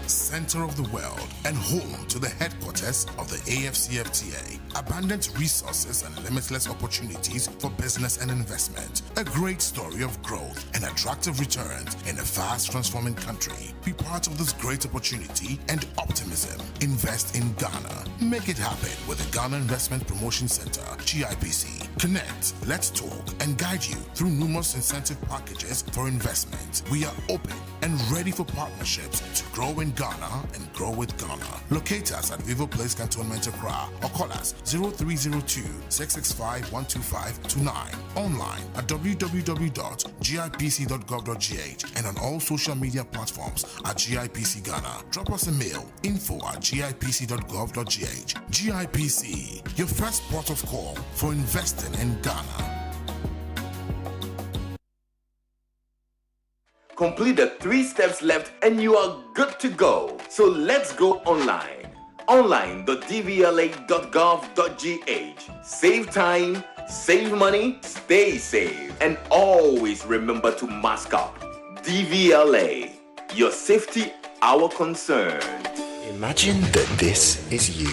S13: Center of the world and home to the headquarters of the AFCFTA. Abundant resources and limitless opportunities for business and investment. A great story of growth and attractive returns in a fast transforming country. Be part of this great opportunity and optimism. Invest in Ghana. Make it happen with the Ghana Investment Promotion Center, GIPC. Connect, let's talk, and guide you through numerous incentive packages for investment. We are open and ready for partnerships to grow in Ghana and grow with Ghana. Locate us at Vivo Place Cantonment Accra or call us 0302-665-12529. Online at www.gipc.gov.gh and on all social media platforms at GIPC Ghana. Drop us a mail, info@gipc.gov.gh. GIPC, your first port of call for investing in Ghana.
S9: Complete the 3 steps left and you are good to go. So let's go online. Online.dvla.gov.gh. Save time, save money, stay safe. And always remember to mask up. DVLA, your safety, our concern.
S14: Imagine that this is you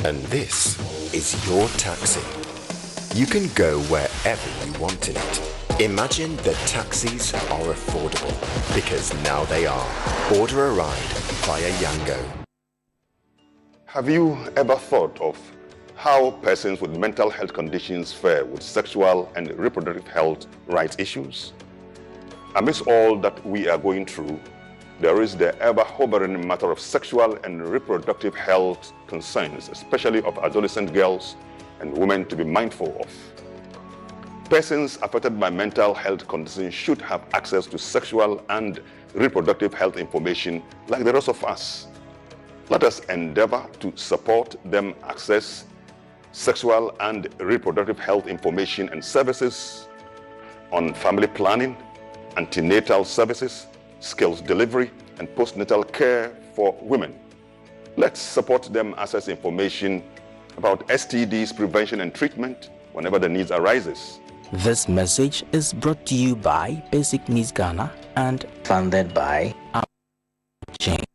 S14: and this is your taxi. You can go wherever you want in it. Imagine that taxis are affordable, because now they are. Order a ride via Yango.
S15: Have you ever thought of how persons with mental health conditions fare with sexual and reproductive health rights issues? Amidst all that we are going through, there is the ever-hovering matter of sexual and reproductive health concerns, especially of adolescent girls and women, to be mindful of. Persons affected by mental health conditions should have access to sexual and reproductive health information like the rest of us. Let us endeavor to support them access sexual and reproductive health information and services on family planning, antenatal services, skills delivery, and postnatal care for women. Let's support them access information about STDs prevention and treatment whenever the needs arises.
S16: This message is brought to you by Basic Needs Ghana and funded by James.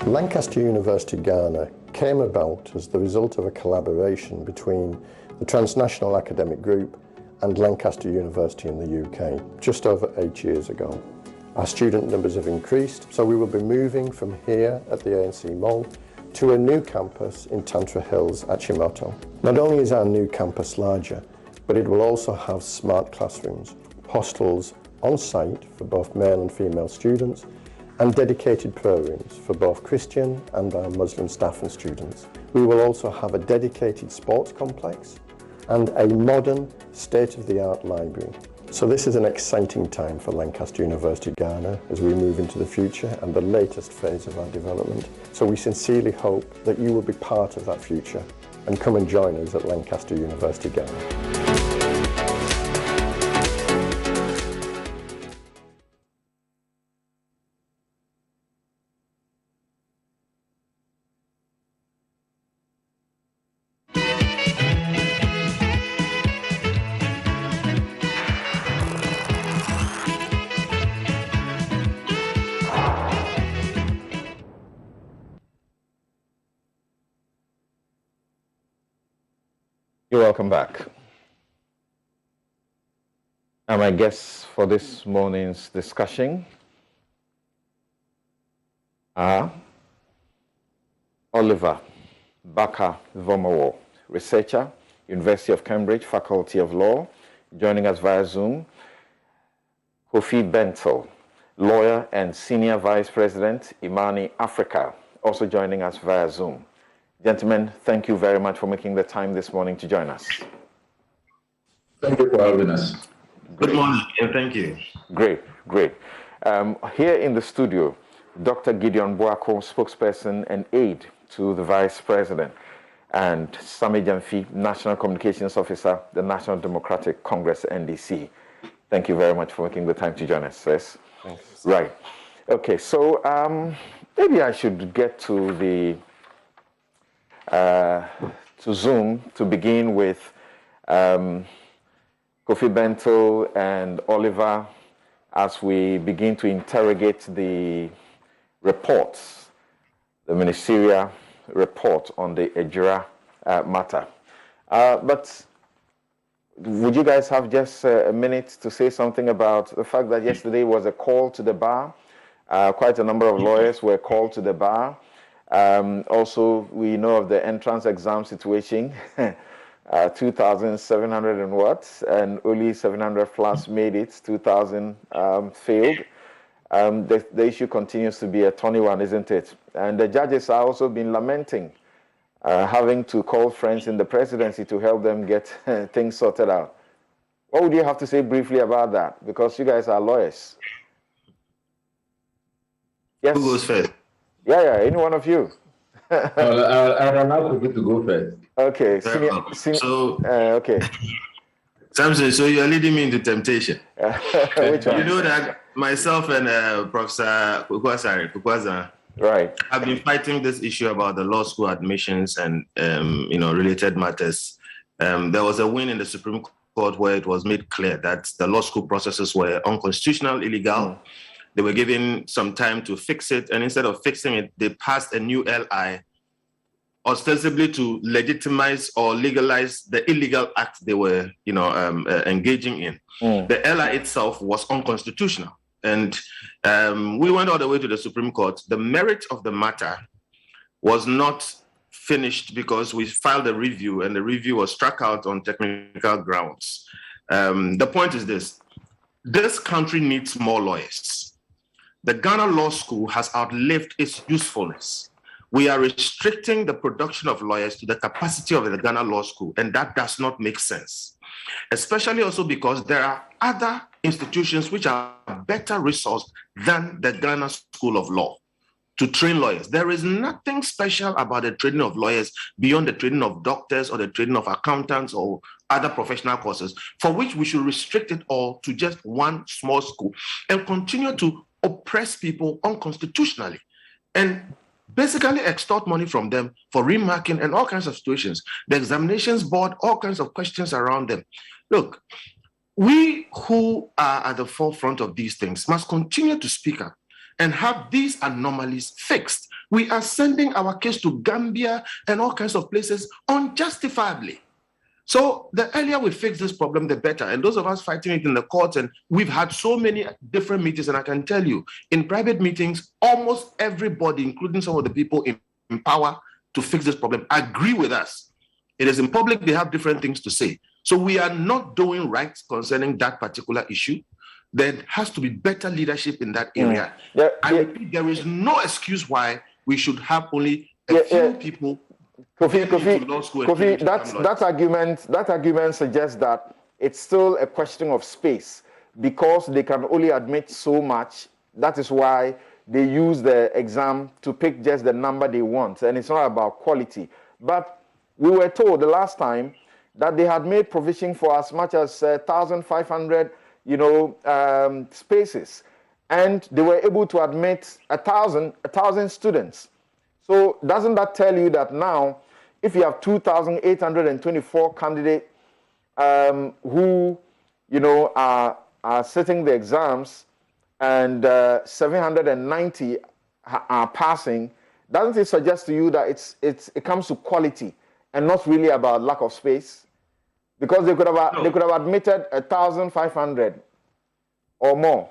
S17: Lancaster University Ghana came about as the result of a collaboration between the Transnational Academic Group and Lancaster University in the UK just over 8 years ago. Our student numbers have increased, so we will be moving from here at the ANC Mall to a new campus in Tantra Hills at Shimoto. Not only is our new campus larger, but it will also have smart classrooms, hostels on site for both male and female students, and dedicated prayer rooms for both Christian and our Muslim staff and students. We will also have a dedicated sports complex and a modern, state-of-the-art library. So this is an exciting time for Lancaster University Ghana as we move into the future and the latest phase of our development. So we sincerely hope that you will be part of that future. and come and join us at Lancaster University, Ghana.
S5: You're welcome back. And my guests for this morning's discussion are Oliver Barker-Vormawor, researcher, University of Cambridge, Faculty of Law, joining us via Zoom. Kofi Bentil, lawyer and senior vice president, Imani Africa, also joining us via Zoom. Gentlemen, thank you very much for making the time this morning to join us.
S18: Thank you for having us.
S19: Good morning, and thank you.
S5: Great, great. Here in the studio, Dr. Gideon Boako, spokesperson and aide to the Vice President, and Sami Jamfi, National Communications Officer, the National Democratic Congress, NDC. Thank you very much for making the time to join us, sis.
S18: Thanks.
S5: Right. Okay, so maybe I should get to the to Zoom to begin with. Kofi Bentil and Oliver, as we begin to interrogate the reports, the ministerial report on the Ejura matter. But would you guys have just a minute to say something about the fact that yesterday was a call to the bar? Quite a number of lawyers were called to the bar. Also, we know of the entrance exam situation. 2,700 and what, and only 700 plus made it, 2,000 failed. The issue continues to be a thorny one, isn't it? And the judges have also been lamenting having to call friends in the presidency to help them get things sorted out. What would you have to say briefly about that? Because you guys are lawyers. Yes.
S19: Who goes first?
S5: Yeah, any one of you.
S18: I'll allow Kofi to go first.
S5: Okay. Okay.
S19: Samson, so you're leading me into temptation.
S5: Which one?
S19: You know that myself and Professor Kukwaza,
S5: right,
S19: have been fighting this issue about the law school admissions and related matters. There was a win in the Supreme Court where it was made clear that the law school processes were unconstitutional, illegal. They were given some time to fix it, and instead of fixing it, they passed a new LI, ostensibly to legitimize or legalize the illegal act they were, engaging in. The LI itself was unconstitutional, and we went all the way to the Supreme Court. The merit of the matter was not finished because we filed a review, and the review was struck out on technical grounds. The point is this: this country needs more lawyers. The Ghana Law School has outlived its usefulness. We are restricting the production of lawyers to the capacity of the Ghana Law School, and that does not make sense, especially also because there are other institutions which are better resourced than the Ghana School of Law to train lawyers. There is nothing special about the training of lawyers beyond the training of doctors or the training of accountants or other professional courses, for which we should restrict it all to just one small school and continue to oppress people unconstitutionally and basically extort money from them for remarking and all kinds of situations. The examinations board, all kinds of questions around them. Look, we who are at the forefront of these things must continue to speak up and have these anomalies fixed. We are sending our case to Gambia and all kinds of places unjustifiably. So the earlier we fix this problem, the better. And those of us fighting it in the courts, and we've had so many different meetings, and I can tell you, in private meetings, almost everybody, including some of the people in power to fix this problem, agree with us. It is in public, they have different things to say. So we are not doing right concerning that particular issue. There has to be better leadership in that area. I repeat, there is no excuse why we should have only a few people.
S5: Kofi, that argument suggests that it's still a question of space because they can only admit so much. That is why they use the exam to pick just the number they want, and it's not about quality. But we were told the last time that they had made provision for as much as 1,500, spaces, and they were able to admit 1,000 students. So doesn't that tell you that now, if you have 2,824 candidates who, are sitting the exams, and 790 are passing, doesn't it suggest to you that it comes to quality and not really about lack of space? Because they could have admitted 1,500 or more.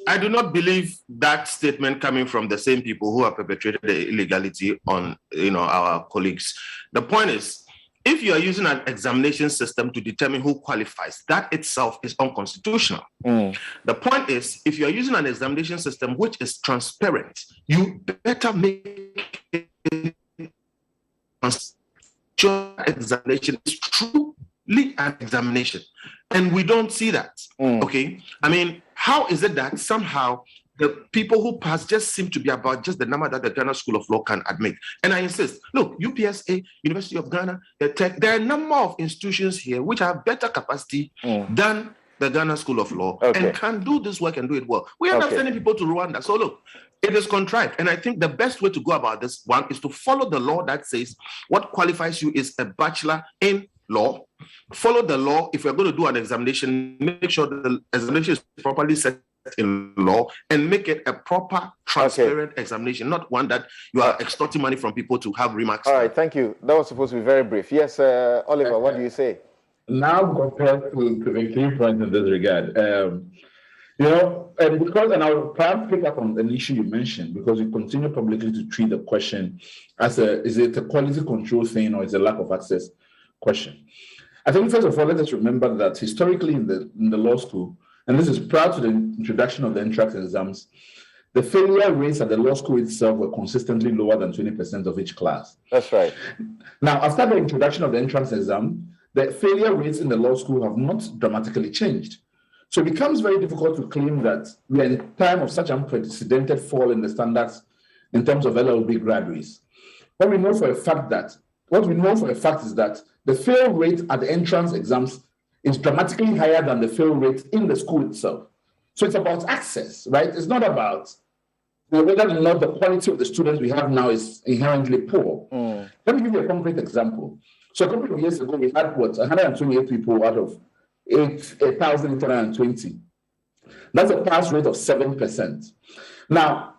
S19: I do not believe that statement coming from the same people who have perpetrated the illegality on our colleagues. The point is, if you are using an examination system to determine who qualifies, that itself is unconstitutional. The point is, if you are using an examination system which is transparent, you better make it examination is truly an examination. And we don't see that. Okay? I mean, how is it that somehow the people who pass just seem to be about just the number that the Ghana School of Law can admit? And I insist, look, UPSA, University of Ghana, the Tech, there are a number of institutions here which have better capacity than the Ghana School of Law and can do this work and do it well. We are not sending people to Rwanda. So look, it is contrived. And I think the best way to go about this one is to follow the law that says what qualifies you is a bachelor in law. Follow the law. If you're going to do an examination, make sure the examination is properly set in law and make it a proper, transparent examination, not one that you are extorting money from people to have remarks.
S5: All right, thank you. That was supposed to be very brief. Yes, Oliver, what do you say?
S18: Now compared to the 3 points in this regard, and I'll perhaps pick up on an issue you mentioned, because you continue publicly to treat the question as is it a quality control thing or is it a lack of access question? I think first of all, let us remember that historically in the law school, and this is prior to the introduction of the entrance exams, the failure rates at the law school itself were consistently lower than 20% of each class.
S5: That's right.
S18: Now, after the introduction of the entrance exam, the failure rates in the law school have not dramatically changed. So it becomes very difficult to claim that we are in a time of such unprecedented fall in the standards in terms of LLB graduates. What we know for a fact is that the fail rate at the entrance exams is dramatically higher than the fail rate in the school itself. So it's about access, right? It's not about whether or not the quality of the students we have now is inherently poor. Let me give you a concrete example. So a couple of years ago, we had 128 people out of 8,820. That's a pass rate of 7%. Now,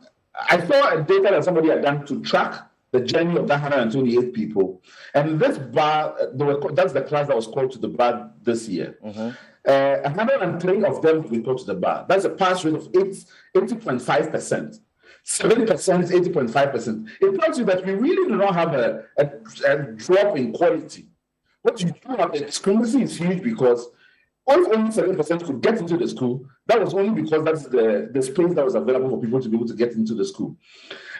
S18: I saw a data that somebody had done to track the journey of that 128 people. And this bar, that's the class that was called to the bar this year. 103 of them will be called to the bar. That's a pass rate of 80.5%. 70% is 80.5%. It tells you that we really do not have a drop in quality. What you do have, the discrepancy is huge, because if only 7% could get into the school, that was only because that's the space that was available for people to be able to get into the school.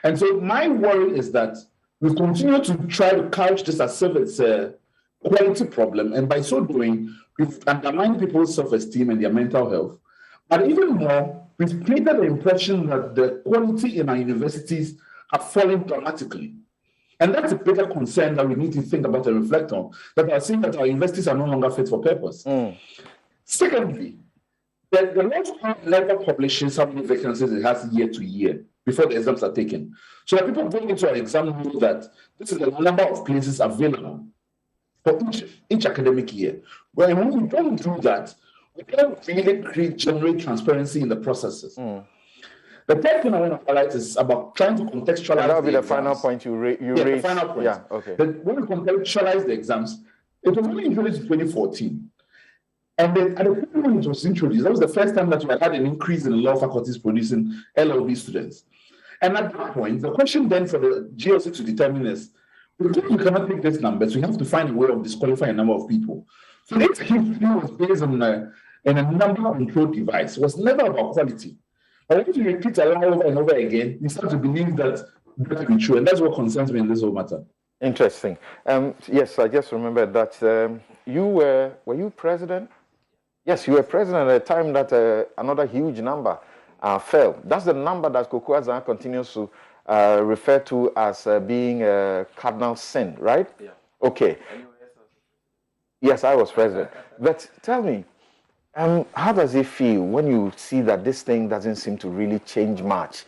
S18: And so my worry is that we continue to try to couch this as if it's a quality problem, and by so doing, we've undermined people's self-esteem and their mental health. But even more, we've created the impression that the quality in our universities have fallen dramatically. And that's a bigger concern that we need to think about and reflect on, that we are seeing that our universities are no longer fit for purpose. Secondly, the law school never publishes how many vacancies it has year to year before the exams are taken. So that people going into an exam know that this is the number of places available for each academic year. Well, when we don't do that, we can't really generate transparency in the processes. The third thing I want to highlight is about trying to contextualize. And
S5: that will be the final point you raised.
S18: The final point.
S5: Yeah, okay.
S18: When we contextualize the exams, it was only introduced in 2014. And then at the point when it was introduced, that was the first time that we had an increase in the law faculties producing LLB students. And at that point, the question then for the GLC to determine is, because we cannot take these numbers, we have to find a way of disqualifying a number of people. So this history was based on a number control device. It was never about quality. But if you repeat a lot over and over again, you start to believe that to be true. And that's what concerns me in this whole matter.
S5: Interesting. Yes, I just remembered that were you president? Yes, you were president at a time that another huge number fell. That's the number that Kufuor continues to refer to as being a cardinal sin, right?
S20: Yeah.
S5: Okay. Yes, I was president. But tell me, how does it feel when you see that this thing doesn't seem to really change much?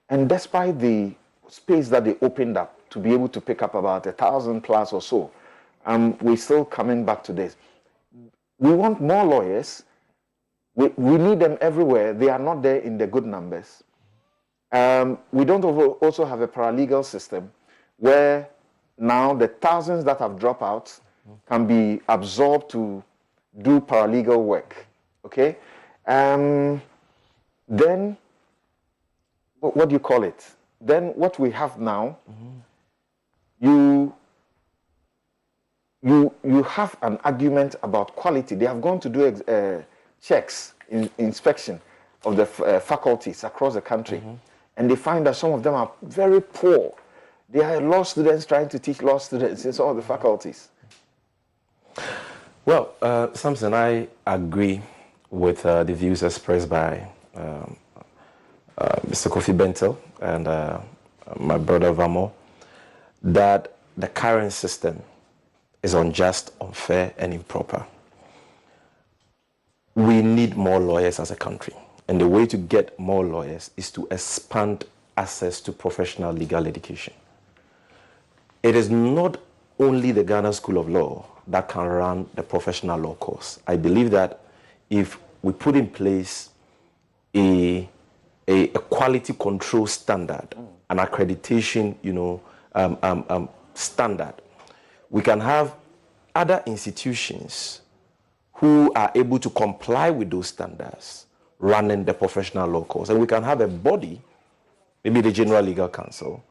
S5: And despite the space that they opened up to be able to pick up about 1,000 plus or so, we're still coming back to this. We want more lawyers. We need them everywhere. They are not there in the good numbers. We don't also have a paralegal system where now the thousands that have dropped out can be absorbed to do paralegal work. Okay? Then, what do you call it? Then what we have now, you have an argument about quality. They have gone to do checks, inspection of the faculties across the country, and they find that some of them are very poor. They are law students trying to teach law students in some of the faculties.
S16: Well, Samson, I agree with the views expressed by Mr. Kofi Bentel and my brother Vamo, that the current system is unjust, unfair, and improper. We need more lawyers as a country. And the way to get more lawyers is to expand access to professional legal education. It is not only the Ghana School of Law that can run the professional law course. I believe that if we put in place a quality control standard, an accreditation, standard, we can have other institutions who are able to comply with those standards running the professional law course. And we can have a body, maybe the General Legal Council,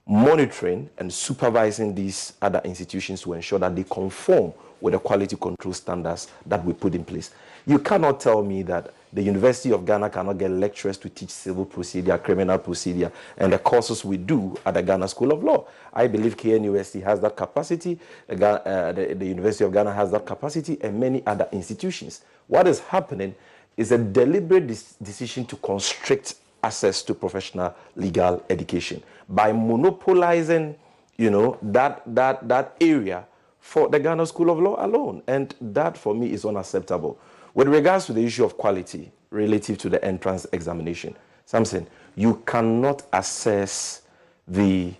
S16: monitoring and supervising these other institutions to ensure that they conform with the quality control standards that we put in place. You cannot tell me that the University of Ghana cannot get lecturers to teach civil procedure, criminal procedure, and the courses we do at the Ghana School of Law. I believe KNUST has that capacity, the University of Ghana has that capacity, and many other institutions. What is happening is a deliberate decision to constrict access to professional legal education by monopolizing, that area for the Ghana School of Law alone. And that, for me, is unacceptable. With regards to the issue of quality relative to the entrance examination, Samson, you cannot assess the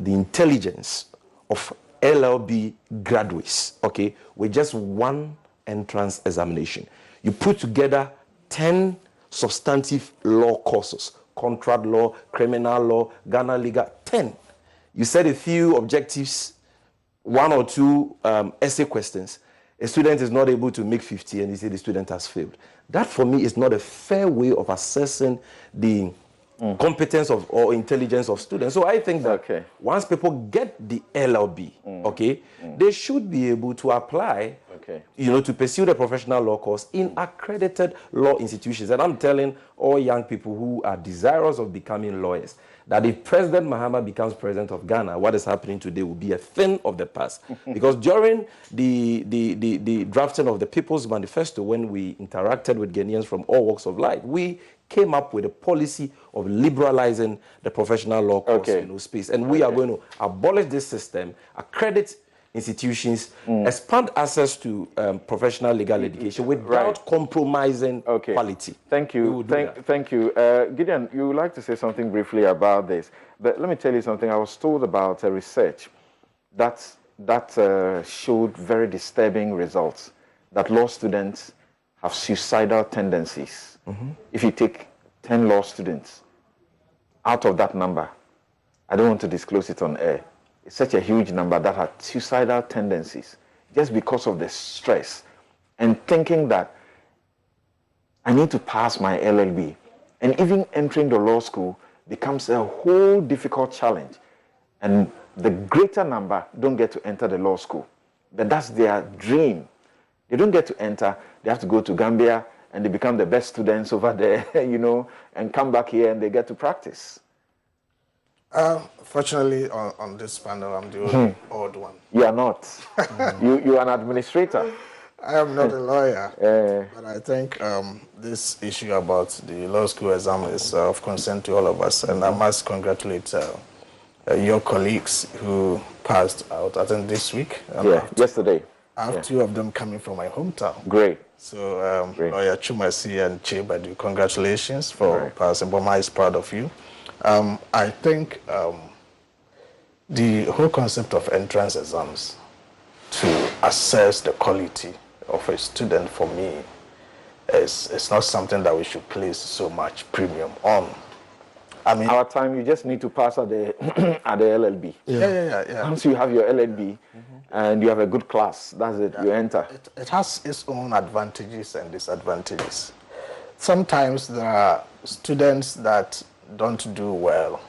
S16: intelligence of LLB graduates, okay, with just one entrance examination. You put together 10 substantive law courses, contract law, criminal law, Ghana legal, 10. You set a few objectives, one or two essay questions. A student is not able to make 50 and you say the student has failed. That, for me, is not a fair way of assessing the competence or intelligence of students. So I think that once people get the LLB, they should be able to apply, to pursue the professional law course in accredited law institutions. And I'm telling all young people who are desirous of becoming lawyers that if President Mahama becomes president of Ghana, what is happening today will be a thing of the past. Because during the drafting of the People's Manifesto, when we interacted with Ghanaians from all walks of life, we came up with a policy of liberalizing the professional law course space. And we are going to abolish this system, accredit institutions, expand access to professional legal education without compromising quality.
S5: Thank you. Thank you. Gideon, you would like to say something briefly about this. But let me tell you something. I was told about a research that showed very disturbing results, that law students have suicidal tendencies. If you take 10 law students, out of that number, I don't want to disclose it on air, it's such a huge number that had suicidal tendencies just because of the stress and thinking that I need to pass my LLB. And even entering the law school becomes a whole difficult challenge. And the greater number don't get to enter the law school. But that's their dream. They don't get to enter. They have to go to Gambia and they become the best students over there, and come back here and they get to practice.
S20: Fortunately, on this panel, I'm the only odd one.
S5: You are not. You are an administrator.
S20: I am not a lawyer, but I think this issue about the law school exam is of concern to all of us, and I must congratulate your colleagues who passed out, I think this week.
S16: Yesterday.
S20: I have two of them coming from my hometown.
S16: Great.
S20: So, Lawyer Chumasi and Chebadu, congratulations for passing. Boma is proud of you. I think the whole concept of entrance exams to assess the quality of a student, for me, it's not something that we should place so much premium on. I mean,
S16: our time, you just need to pass at the at the LLB.
S20: Yeah.
S16: Once you have your LLB and you have a good class, that's it. You enter.
S20: It has its own advantages and disadvantages. Sometimes there are students that don't do well.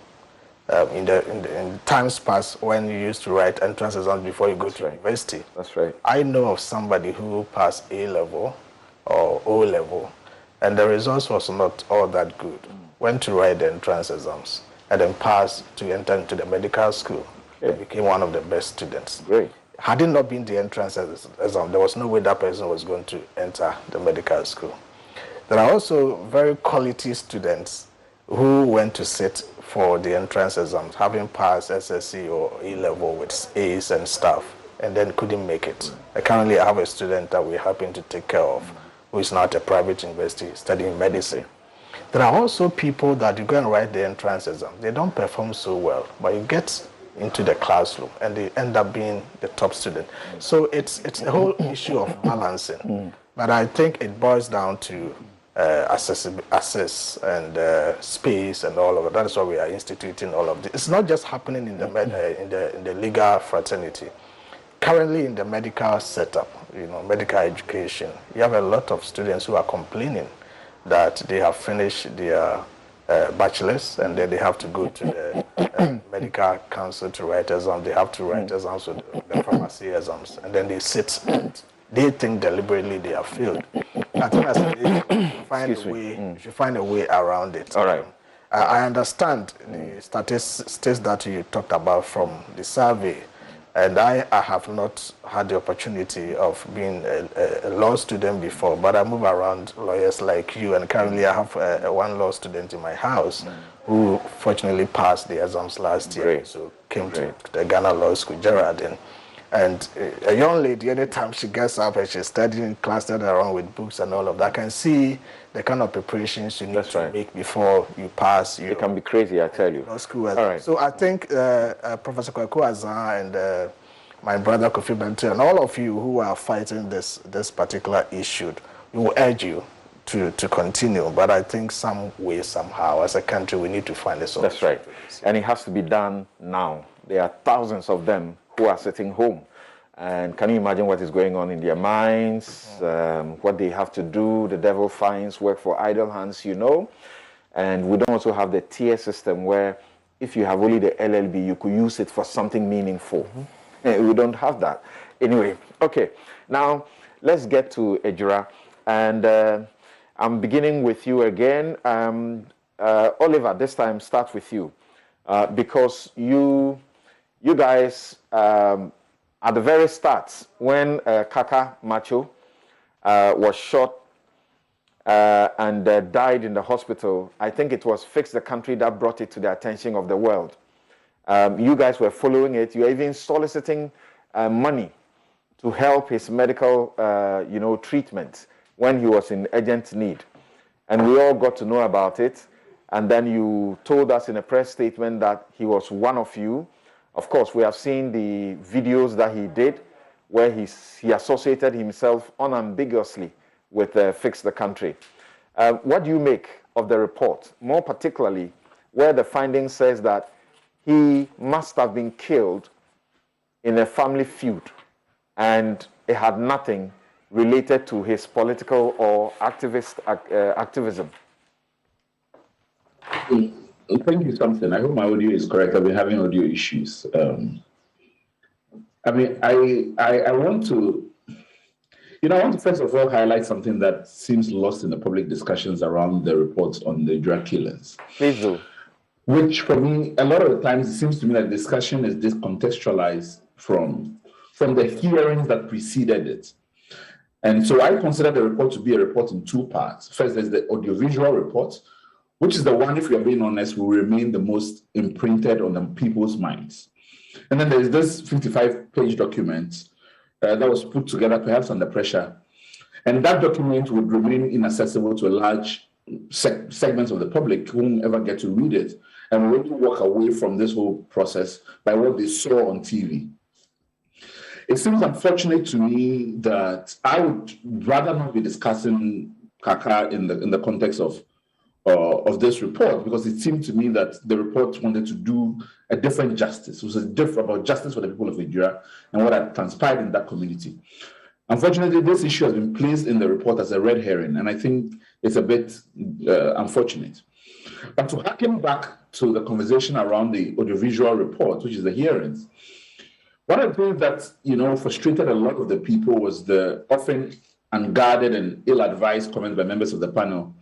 S20: In times past, when you used to write entrance exams before you go to university.
S16: That's right.
S20: I know of somebody who passed A level or O level, and the results was not all that good. Went to write the entrance exams and then passed to enter into the medical school. He became one of the best students.
S16: Great.
S20: Had it not been the entrance exam, there was no way that person was going to enter the medical school. There are also very quality students who went to sit for the entrance exams, having passed SSC or A level with A's and stuff, and then couldn't make it. Currently, I have a student that we happen to take care of, who is now at a private university studying medicine. There are also people that you go and write the entrance exam. They don't perform so well, but you get into the classroom and they end up being the top student. So it's a whole issue of balancing. But I think it boils down to access and space and all of it. That is why we are instituting all of this. It's not just happening in the legal fraternity. Currently in the medical setup, medical education, you have a lot of students who are complaining that they have finished their bachelor's and then they have to go to the medical council to write exams. They have to write exams with the pharmacy exams, and then they sit and they think deliberately they have failed. I think as you should find a way around it.
S16: All right.
S20: I understand the statistics that you talked about from the survey. And I have not had the opportunity of being a law student before, but I move around lawyers like you, and currently I have one law student in my house who fortunately passed the exams last year, so came to the Ghana Law School, Geraldine. And a young lady, anytime she gets up and she's studying, clustered around with books and all of that, I can see the kind of preparations you need to make before you pass.
S16: It can be crazy, I tell you.
S20: Law school.
S16: All right.
S20: So I think Professor Kwaku Azan and my brother Kofi Benton and all of you who are fighting this particular issue, we will urge you to continue. But I think some way, somehow, as a country, we need to find a solution.
S16: That's right. And it has to be done now. There are thousands of them who are sitting home. And can you imagine what is going on in their minds, what they have to do? The devil finds work for idle hands, And we don't also have the tier system where if you have only the LLB, you could use it for something meaningful. We don't have that. Anyway, okay. Now, let's get to Ejura. And I'm beginning with you again. Oliver, this time start with you. Because you guys, at the very start, when Kaka Macho was shot and died in the hospital, I think it was Fix the Country that brought it to the attention of the world. You guys were following it. You were even soliciting money to help his medical, treatment when he was in urgent need. And we all got to know about it. And then you told us in a press statement that he was one of you. Of course, we have seen the videos that he did where he associated himself unambiguously with Fix the Country. What do you make of the report, more particularly where the finding says that he must have been killed in a family feud and it had nothing related to his political or activism?
S18: Thank you, Something. I hope my audio is correct. I've been having audio issues. I want to first of all highlight something that seems lost in the public discussions around the reports on the drug killers.
S16: Please do.
S18: Which, for me, a lot of the times it seems to me that discussion is discontextualized from the hearings that preceded it. And so I consider the report to be a report in two parts. First, there's the audiovisual report, which is the one, if you're being honest, will remain the most imprinted on the people's minds. And then there's this 55-page document that was put together perhaps under pressure. And that document would remain inaccessible to a large segments of the public who won't ever get to read it and will only walk away from this whole process by what they saw on TV. It seems unfortunate to me that I would rather not be discussing Kaka in the context of this report, because it seemed to me that the report wanted to do a different justice. It was about justice for the people of Nigeria and what had transpired in that community. Unfortunately, this issue has been placed in the report as a red herring, and I think it's a bit unfortunate. But to harken back to the conversation around the audiovisual report, which is the hearings, one of the things that frustrated a lot of the people was the often unguarded and ill-advised comments by members of the panel.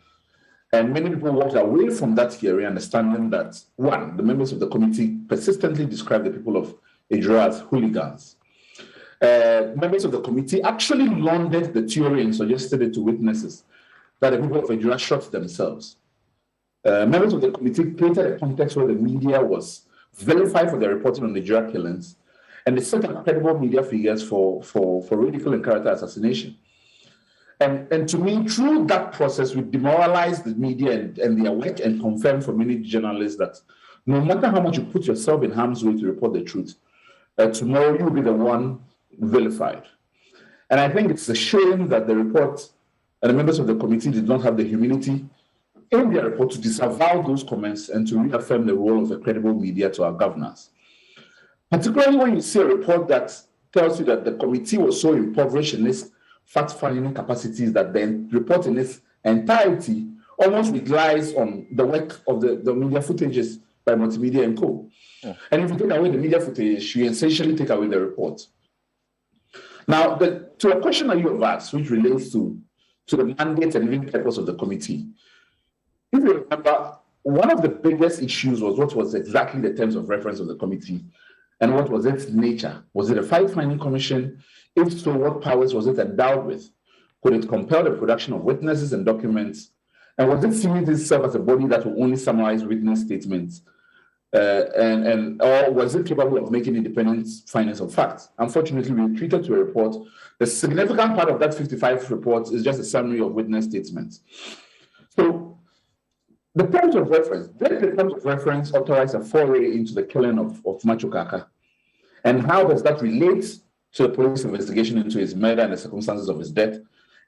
S18: And many people walked away from that hearing understanding that, one, the members of the committee persistently described the people of Ejura as hooligans. Members of the committee actually laundered the theory and suggested it to witnesses that the people of Ejura shot themselves. Members of the committee created a context where the media was vilified for their reporting on the Ejura killings, and they set up credible media figures for ridicule and character assassination. And to me, through that process, we demoralized the media and their work, and confirmed for many journalists that no matter how much you put yourself in harm's way to report the truth, tomorrow you'll be the one vilified. And I think it's a shame that the report and the members of the committee did not have the humility in their report to disavow those comments and to reaffirm the role of a credible media to our governors. Particularly when you see a report that tells you that the committee was so impoverished in its fact-finding capacities that the report in its entirety almost relies on the work of the media footages by Multimedia and Co. Yeah. And if you take away the media footage, you essentially take away the report. Now, to a question that you have asked, which relates to the mandate and even purpose of the committee, if you remember, one of the biggest issues was what was exactly the terms of reference of the committee and what was its nature. Was it a fact-finding commission? If so, what powers was it endowed with? Could it compel the production of witnesses and documents? And was it seeing itself as a body that will only summarize witness statements? Or was it capable of making independent findings of facts? Unfortunately, we treated to a report. The significant part of that 55 report is just a summary of witness statements. So the terms of reference authorize a foray into the killing of Macho Kaka. And how does that relate to the police investigation into his murder and the circumstances of his death?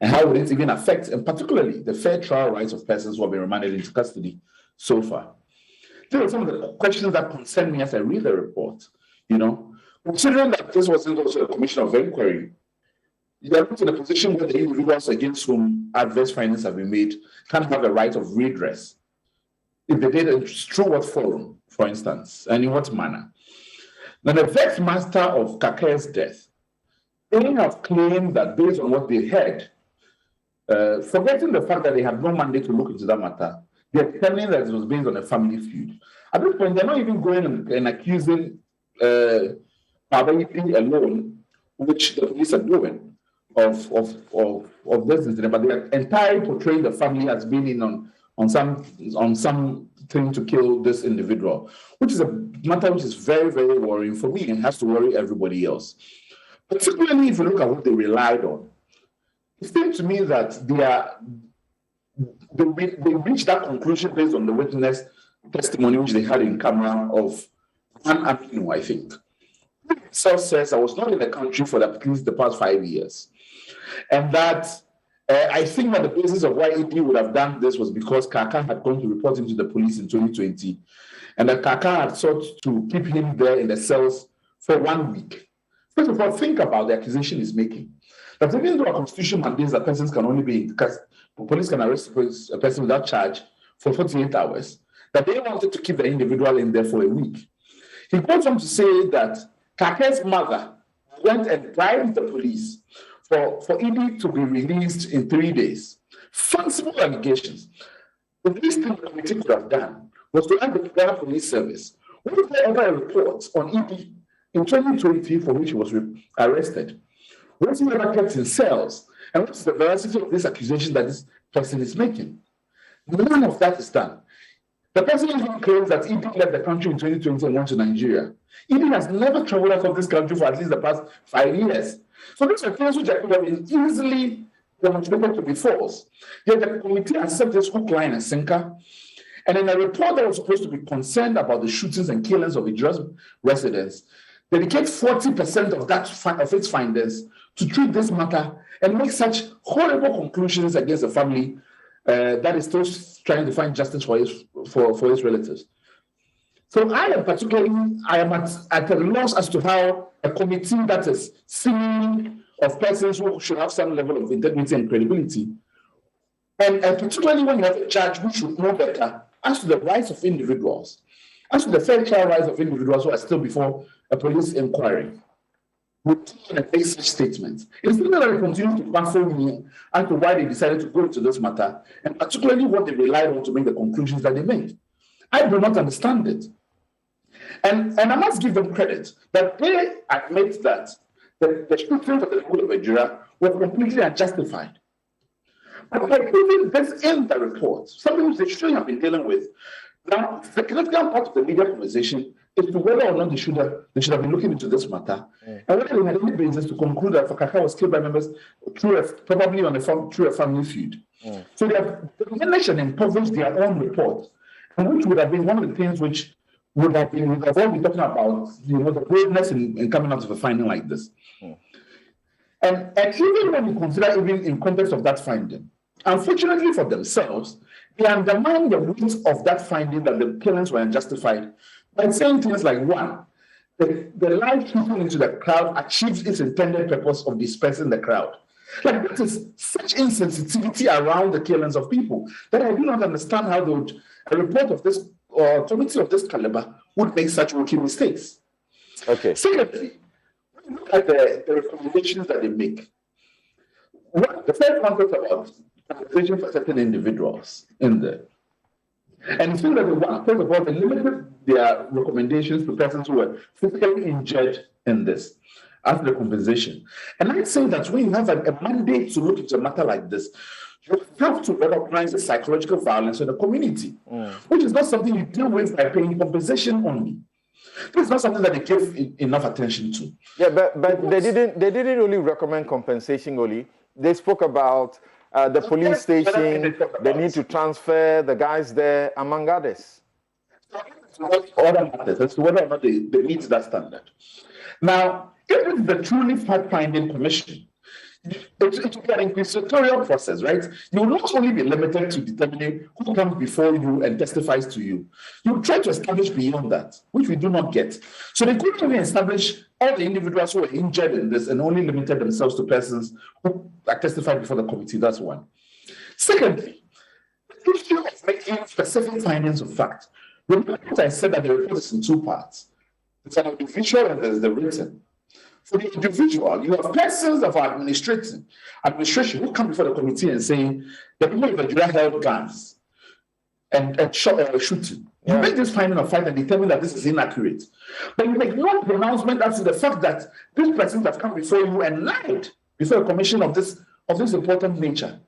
S18: And how would it even affect, and particularly, the fair trial rights of persons who have been remanded into custody so far? These are some of the questions that concern me as I read the report. Considering that this wasn't also a commission of inquiry, you are in a position where the individuals against whom adverse findings have been made can't have a right of redress. If they did it through what forum, for instance, and in what manner? Now, the vexed master of Kaka's death, they have claimed that based on what they heard, forgetting the fact that they had no mandate to look into that matter, they're claiming that it was based on a family feud. At this point, they're not even going and accusing Baba Yipi alone, which the police are doing, of this incident, but they're entirely portraying the family as being in on something to kill this individual, which is a matter which is very, very worrying for me and has to worry everybody else. Particularly if you look at what they relied on. It seems to me that they reached that conclusion based on the witness testimony which they had in camera of Ann Aminu, I think. He himself says, I was not in the country for at least the past 5 years. And that I think that the basis of why EP would have done this was because Kaka had gone to report him to the police in 2020. And that Kaka had sought to keep him there in the cells for 1 week. First of all, think about the accusation he's making. That even though a constitution mandates that persons can only be, because police can arrest a person without charge for 48 hours, that they wanted to keep the individual in there for a week. He goes on to say that Kaka's mother went and bribed the police for Idi to be released in 3 days. Fanciful allegations. The least thing the committee could have done was to ask the Ghana Police Service, was there ever a report on Idi in 2020 for which he was arrested? Was he ever kept in cells? And what's the veracity of this accusation that this person is making? None of that is done. The person who claims that Idi left the country in 2020 and went to Nigeria. Idi has never traveled out of this country for at least the past 5 years. So these are things which could have been easily demonstrated to be false. Yet the committee accepted this hook, line, and sinker. And in a report that was supposed to be concerned about the shootings and killings of Idris residents, dedicate 40% of its findings to treat this matter and make such horrible conclusions against the family that is still trying to find justice for his relatives. So I am at a loss as to how a committee that is singing of persons who should have some level of integrity and credibility, and particularly when you have a judge who should know better as to the rights of individuals, as to the fair trial rights of individuals who are still before a police inquiry, would make such statements. It's something that continues to baffle me as to why they decided to go into this matter, and particularly what they relied on to make the conclusions that they made. I do not understand it. And I must give them credit that they admit that the shootings of the people of Nigeria were completely unjustified. But by putting this in the report, something which they shouldn't have been dealing with, now the significant part of the media conversation is to whether or not they should have been looking into this matter, and whether they had any basis to conclude that Kaka was killed by members through a family feud. So they have diminished and impoverished their own report, and which would have been one of the things which would have all been talking about, the boldness in coming out of a finding like this. And even when you consider, even in context of that finding, unfortunately for themselves, they undermine the weight of that finding that the killings were unjustified by saying things like, one, the live shooting into the crowd achieves its intended purpose of dispersing the crowd. Like, that is such insensitivity around the killings of people that I do not understand how a report of this or committee of this caliber would make such rookie mistakes.
S16: Okay.
S18: Secondly, when you look at the recommendations that they make, the first one talks about compensation for certain individuals in there. And it seems that first of all, they limited their recommendations to persons who were physically injured in this as the compensation. And I say that when you have a mandate to look into a matter like this, you have to recognize the psychological violence in the community, which is not something you deal with by paying compensation only. This is not something that they give enough attention to.
S16: Yeah, but they didn't really recommend compensation only. They spoke about the police station, the need to transfer the guys there, among others.
S18: Other matters as to whether or not they meet that standard. Now, if it's the truly fact-finding commission, it will be an inquisitorial process, right? You will not only be limited to determining who comes before you and testifies to you. You try to establish beyond that, which we do not get. So they couldn't even establish all the individuals who were injured in this and only limited themselves to persons who testified before the committee. That's one. Secondly, the issue of making specific findings of fact. Remember what I said that the report is in two parts. There's an individual and there's the written. For the individual, you have persons of our administration who come before the committee and saying the people of Nigeria held guns and shooting. You make this finding of fact and determine that this is inaccurate. But you make no pronouncement as to the fact that these persons have come before you and lied before a commission of this important nature.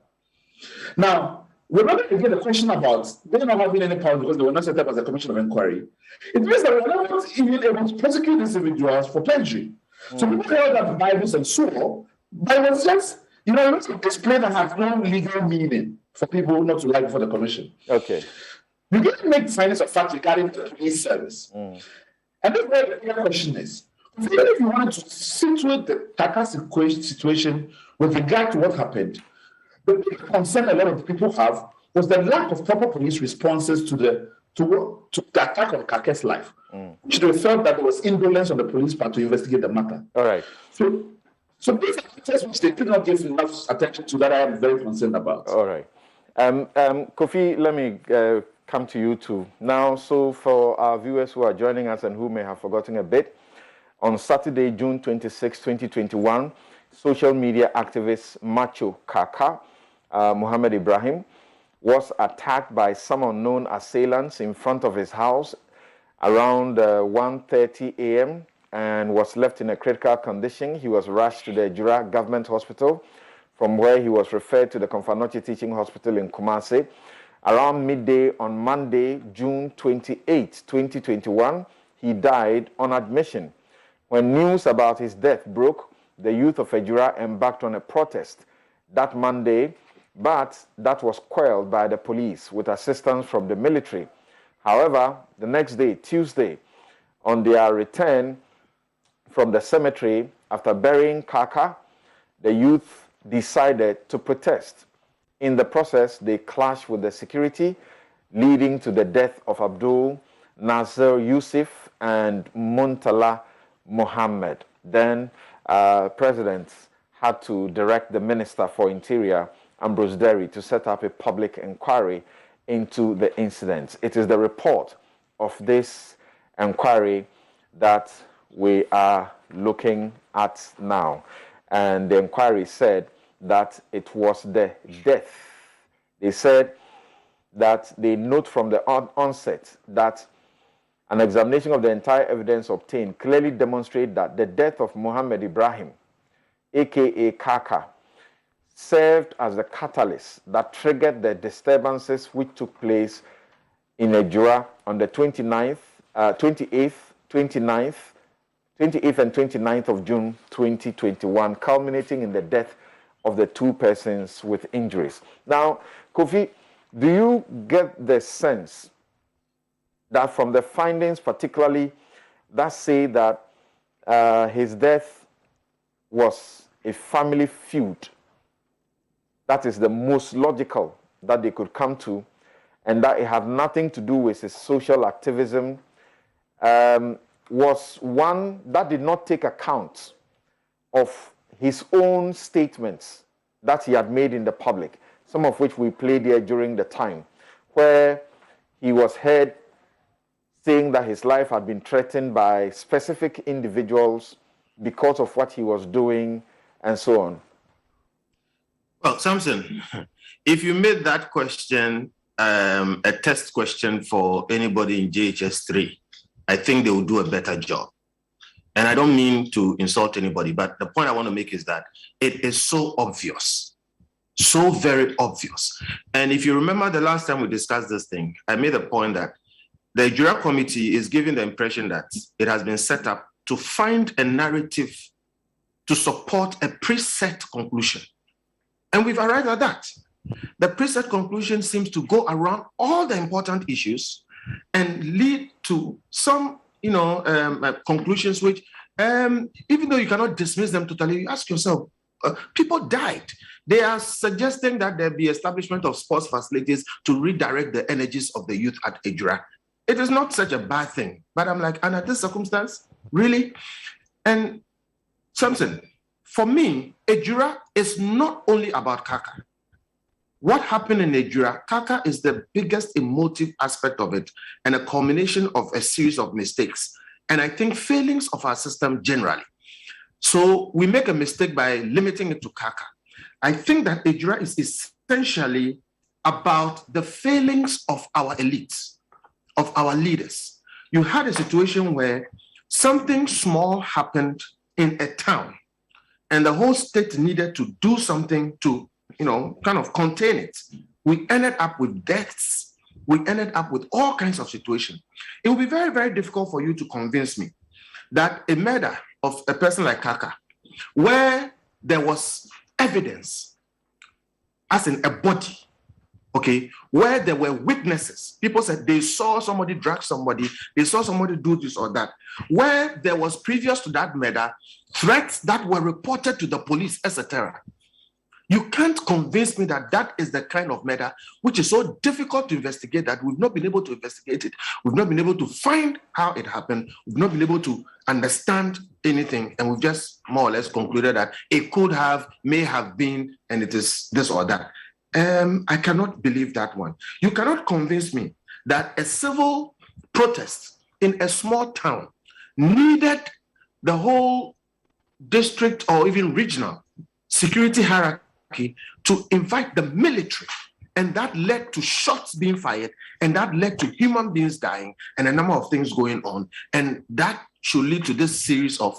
S18: Now, remember again the question about they not having any power because they were not set up as a commission of inquiry. It means that we are not even able to prosecute these individuals for perjury. So people held up Bibles and swore, but it was just, a display that has no legal meaning for people not to lie before the commission.
S16: Okay.
S18: You can make findings of fact regarding the police service. And this is where the question is. Even if you wanted to situate the Kaka situation with regard to what happened, the big concern a lot of people have was the lack of proper police responses to the attack on Kaka's life, which they felt that there was indolence on the police part to investigate the matter.
S16: All right.
S18: So these are matters which they did not give enough attention to that I am very concerned about.
S16: All right. Kofi, let me come to you too. Now, so for our viewers who are joining us and who may have forgotten a bit, on Saturday, June 26, 2021, social media activist Macho Kaka, Muhammad Ibrahim, was attacked by some unknown assailants in front of his house around 1:30 a.m. and was left in a critical condition. He was rushed to the Jura Government Hospital, from where he was referred to the Komfanochi Teaching Hospital in Kumasi.
S5: Around midday on Monday, June 28, 2021, he died on admission. When news about his death broke, the youth of Ejura embarked on a protest that Monday, but that was quelled by the police with assistance from the military. However, the next day, Tuesday, on their return from the cemetery after burying Kaka, the youth decided to protest. In the process, they clashed with the security, leading to the death of Abdul Nasser Yusuf and Muntala Mohammed. Then, President had to direct the Minister for Interior, Ambrose Derry, to set up a public inquiry into the incident. It is the report of this inquiry that we are looking at now. And the inquiry said that it was the death. They said that they note from the onset that an examination of the entire evidence obtained clearly demonstrated that the death of Muhammad Ibrahim, aka Kaka, served as the catalyst that triggered the disturbances which took place in Ejura on the 28th and 29th of June 2021, culminating in the death of the two persons with injuries. Now, Kofi, do you get the sense that from the findings, particularly that say that his death was a family feud, that is the most logical that they could come to, and that it had nothing to do with his social activism, was one that did not take account of his own statements that he had made in the public, some of which we played here during the time, where he was heard saying that his life had been threatened by specific individuals because of what he was doing, and so on.
S19: Well, Samson, if you made that question a test question for anybody in JHS3, I think they will do a better job. And I don't mean to insult anybody, but the point I want to make is that it is so obvious, so very obvious. And if you remember the last time we discussed this thing, I made a point that the Ejura Committee is giving the impression that it has been set up to find a narrative to support a preset conclusion. And we've arrived at that. The preset conclusion seems to go around all the important issues and lead to some, conclusions which, even though you cannot dismiss them totally, you ask yourself, people died. They are suggesting that there be establishment of sports facilities to redirect the energies of the youth at Ejura. It is not such a bad thing, but I'm like, under this circumstance, really? And Samson, for me, Ejura is not only about Kaka. What happened in Ejura, Kaka is the biggest emotive aspect of it and a culmination of a series of mistakes. And I think failings of our system generally. So we make a mistake by limiting it to Kaka. I think that Ejura is essentially about the failings of our elites, of our leaders. You had a situation where something small happened in a town and the whole state needed to do something to, kind of contain it. We ended up with deaths. We ended up with all kinds of situations. It will be very, very difficult for you to convince me that a murder of a person like Kaka, where there was evidence, as in a body, okay, where there were witnesses, people said they saw somebody drag somebody, they saw somebody do this or that, where there was previous to that murder, threats that were reported to the police, etc. You can't convince me that that is the kind of murder which is so difficult to investigate that we've not been able to investigate it. We've not been able to find how it happened. We've not been able to understand anything. And we've just more or less concluded that it could have, may have been, and it is this or that. I cannot believe that one. You cannot convince me that a civil protest in a small town needed the whole district or even regional security hierarchy to invite the military, and that led to shots being fired, and that led to human beings dying, and a number of things going on, and that should lead to this series of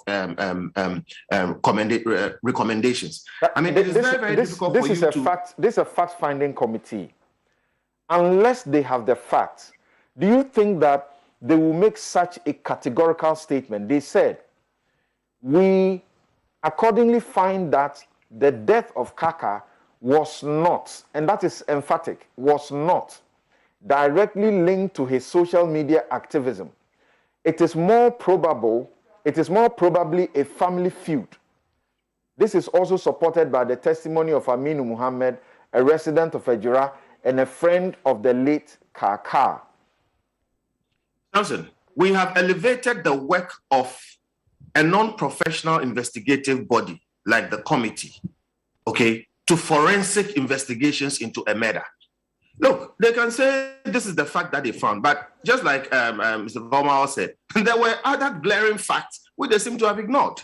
S19: recommendations. I mean, it is very, very difficult for you to...
S5: This is a fact-finding committee. unless they have the facts, do you think that they will make such a categorical statement? They said, we accordingly find that the death of Kaka was not, and that is emphatic, was not directly linked to his social media activism. It is more probably a family feud. This is also supported by the testimony of Aminu Muhammad, a resident of Ejura and a friend of the late Kaka.
S19: Johnson, we have elevated the work of a non-professional investigative body like the committee, okay, to forensic investigations into a murder. Look, they can say this is the fact that they found, but just like Mr. Vomao said, there were other glaring facts which they seem to have ignored.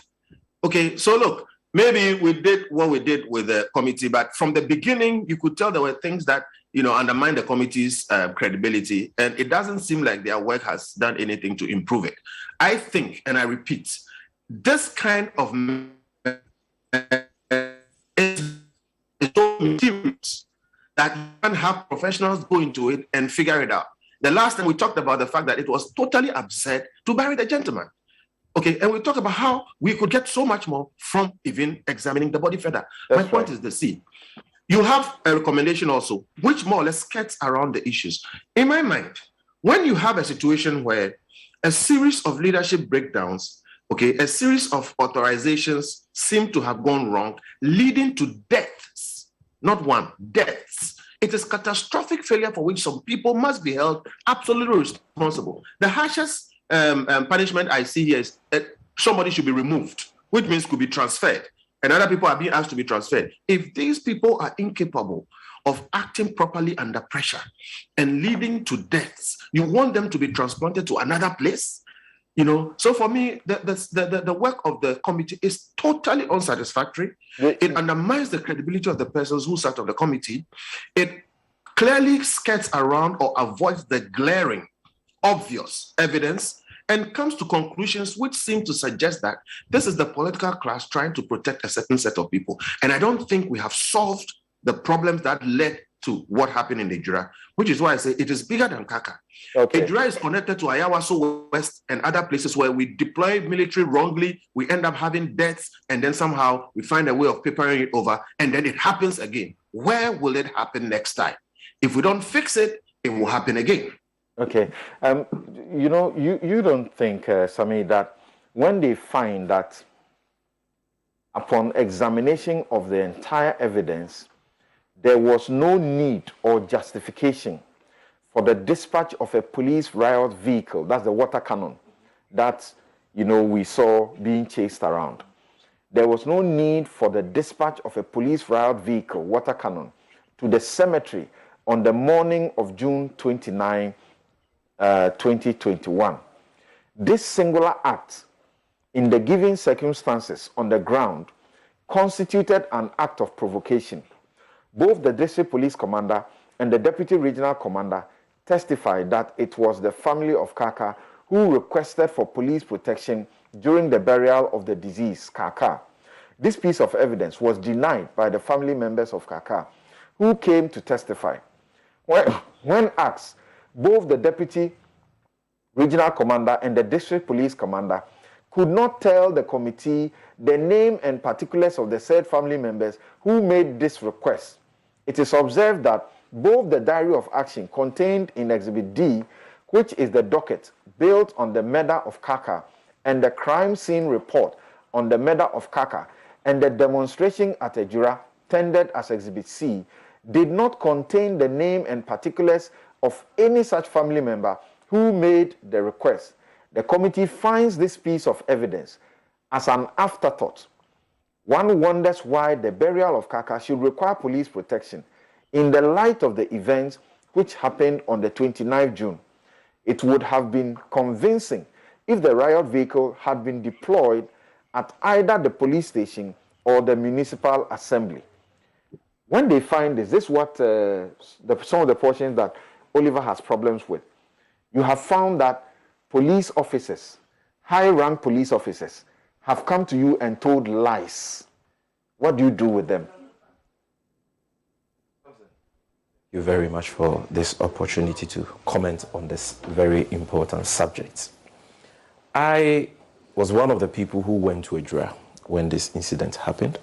S19: Okay, so look, maybe we did what we did with the committee, but from the beginning, you could tell there were things that, you know, undermine the committee's credibility, and it doesn't seem like their work has done anything to improve it. I think, and I repeat, this kind of is so mysterious that you can have professionals go into it and figure it out. The last time we talked about the fact that it was totally absurd to bury the gentleman. Okay, and we talked about how we could get so much more from even examining the body further. My point is the see. You have a recommendation also, which more or less skirts around the issues. In my mind, when you have a situation where a series of leadership breakdowns, okay, a series of authorizations seem to have gone wrong, leading to deaths, not one, deaths. It is catastrophic failure for which some people must be held absolutely responsible. The harshest punishment I see here is somebody should be removed, which means could be transferred, and other people are being asked to be transferred. If these people are incapable of acting properly under pressure and leading to deaths, you want them to be transplanted to another place? You know, so for me, the work of the committee is totally unsatisfactory. It undermines the credibility of the persons who sat on the committee. It clearly skirts around or avoids the glaring, obvious evidence and comes to conclusions which seem to suggest that this is the political class trying to protect a certain set of people. And I don't think we have solved the problems that led to what happened in Ejura, which is why I say it is bigger than Kaka. Okay. Ejura is connected to Ayawaso West and other places where we deploy military wrongly, we end up having deaths, and then somehow we find a way of papering it over, and then it happens again. Where will it happen next time? If we don't fix it, it will happen again.
S5: Okay. You know, you don't think, Sami, that when they find that upon examination of the entire evidence, there was no need or justification for the dispatch of a police riot vehicle, that's the water cannon, that, you know, we saw being chased around. There was no need for the dispatch of a police riot vehicle, water cannon, to the cemetery on the morning of June 29, 2021. This singular act, in the given circumstances on the ground, constituted an act of provocation. Both the district police commander and the deputy regional commander testified that it was the family of Kaka who requested for police protection during the burial of the deceased Kaka. This piece of evidence was denied by the family members of Kaka, who came to testify. When asked, both the deputy regional commander and the district police commander could not tell the committee the name and particulars of the said family members who made this request. It is observed that both the diary of action contained in Exhibit D, which is the docket built on the murder of Kaka, and the crime scene report on the murder of Kaka, and the demonstration at Ejura tendered as Exhibit C, did not contain the name and particulars of any such family member who made the request. The committee finds this piece of evidence as an afterthought. One wonders why the burial of Kaka should require police protection in the light of the events which happened on the 29th June. It would have been convincing if the riot vehicle had been deployed at either the police station or the municipal assembly. When they find this is what some of the portions that Oliver has problems with. You have found that police officers, high-rank police officers, have come to you and told lies. What do you do with them?
S16: you very much for this opportunity to comment on this very important subject. I was one of the people who went to Ejura when this incident happened.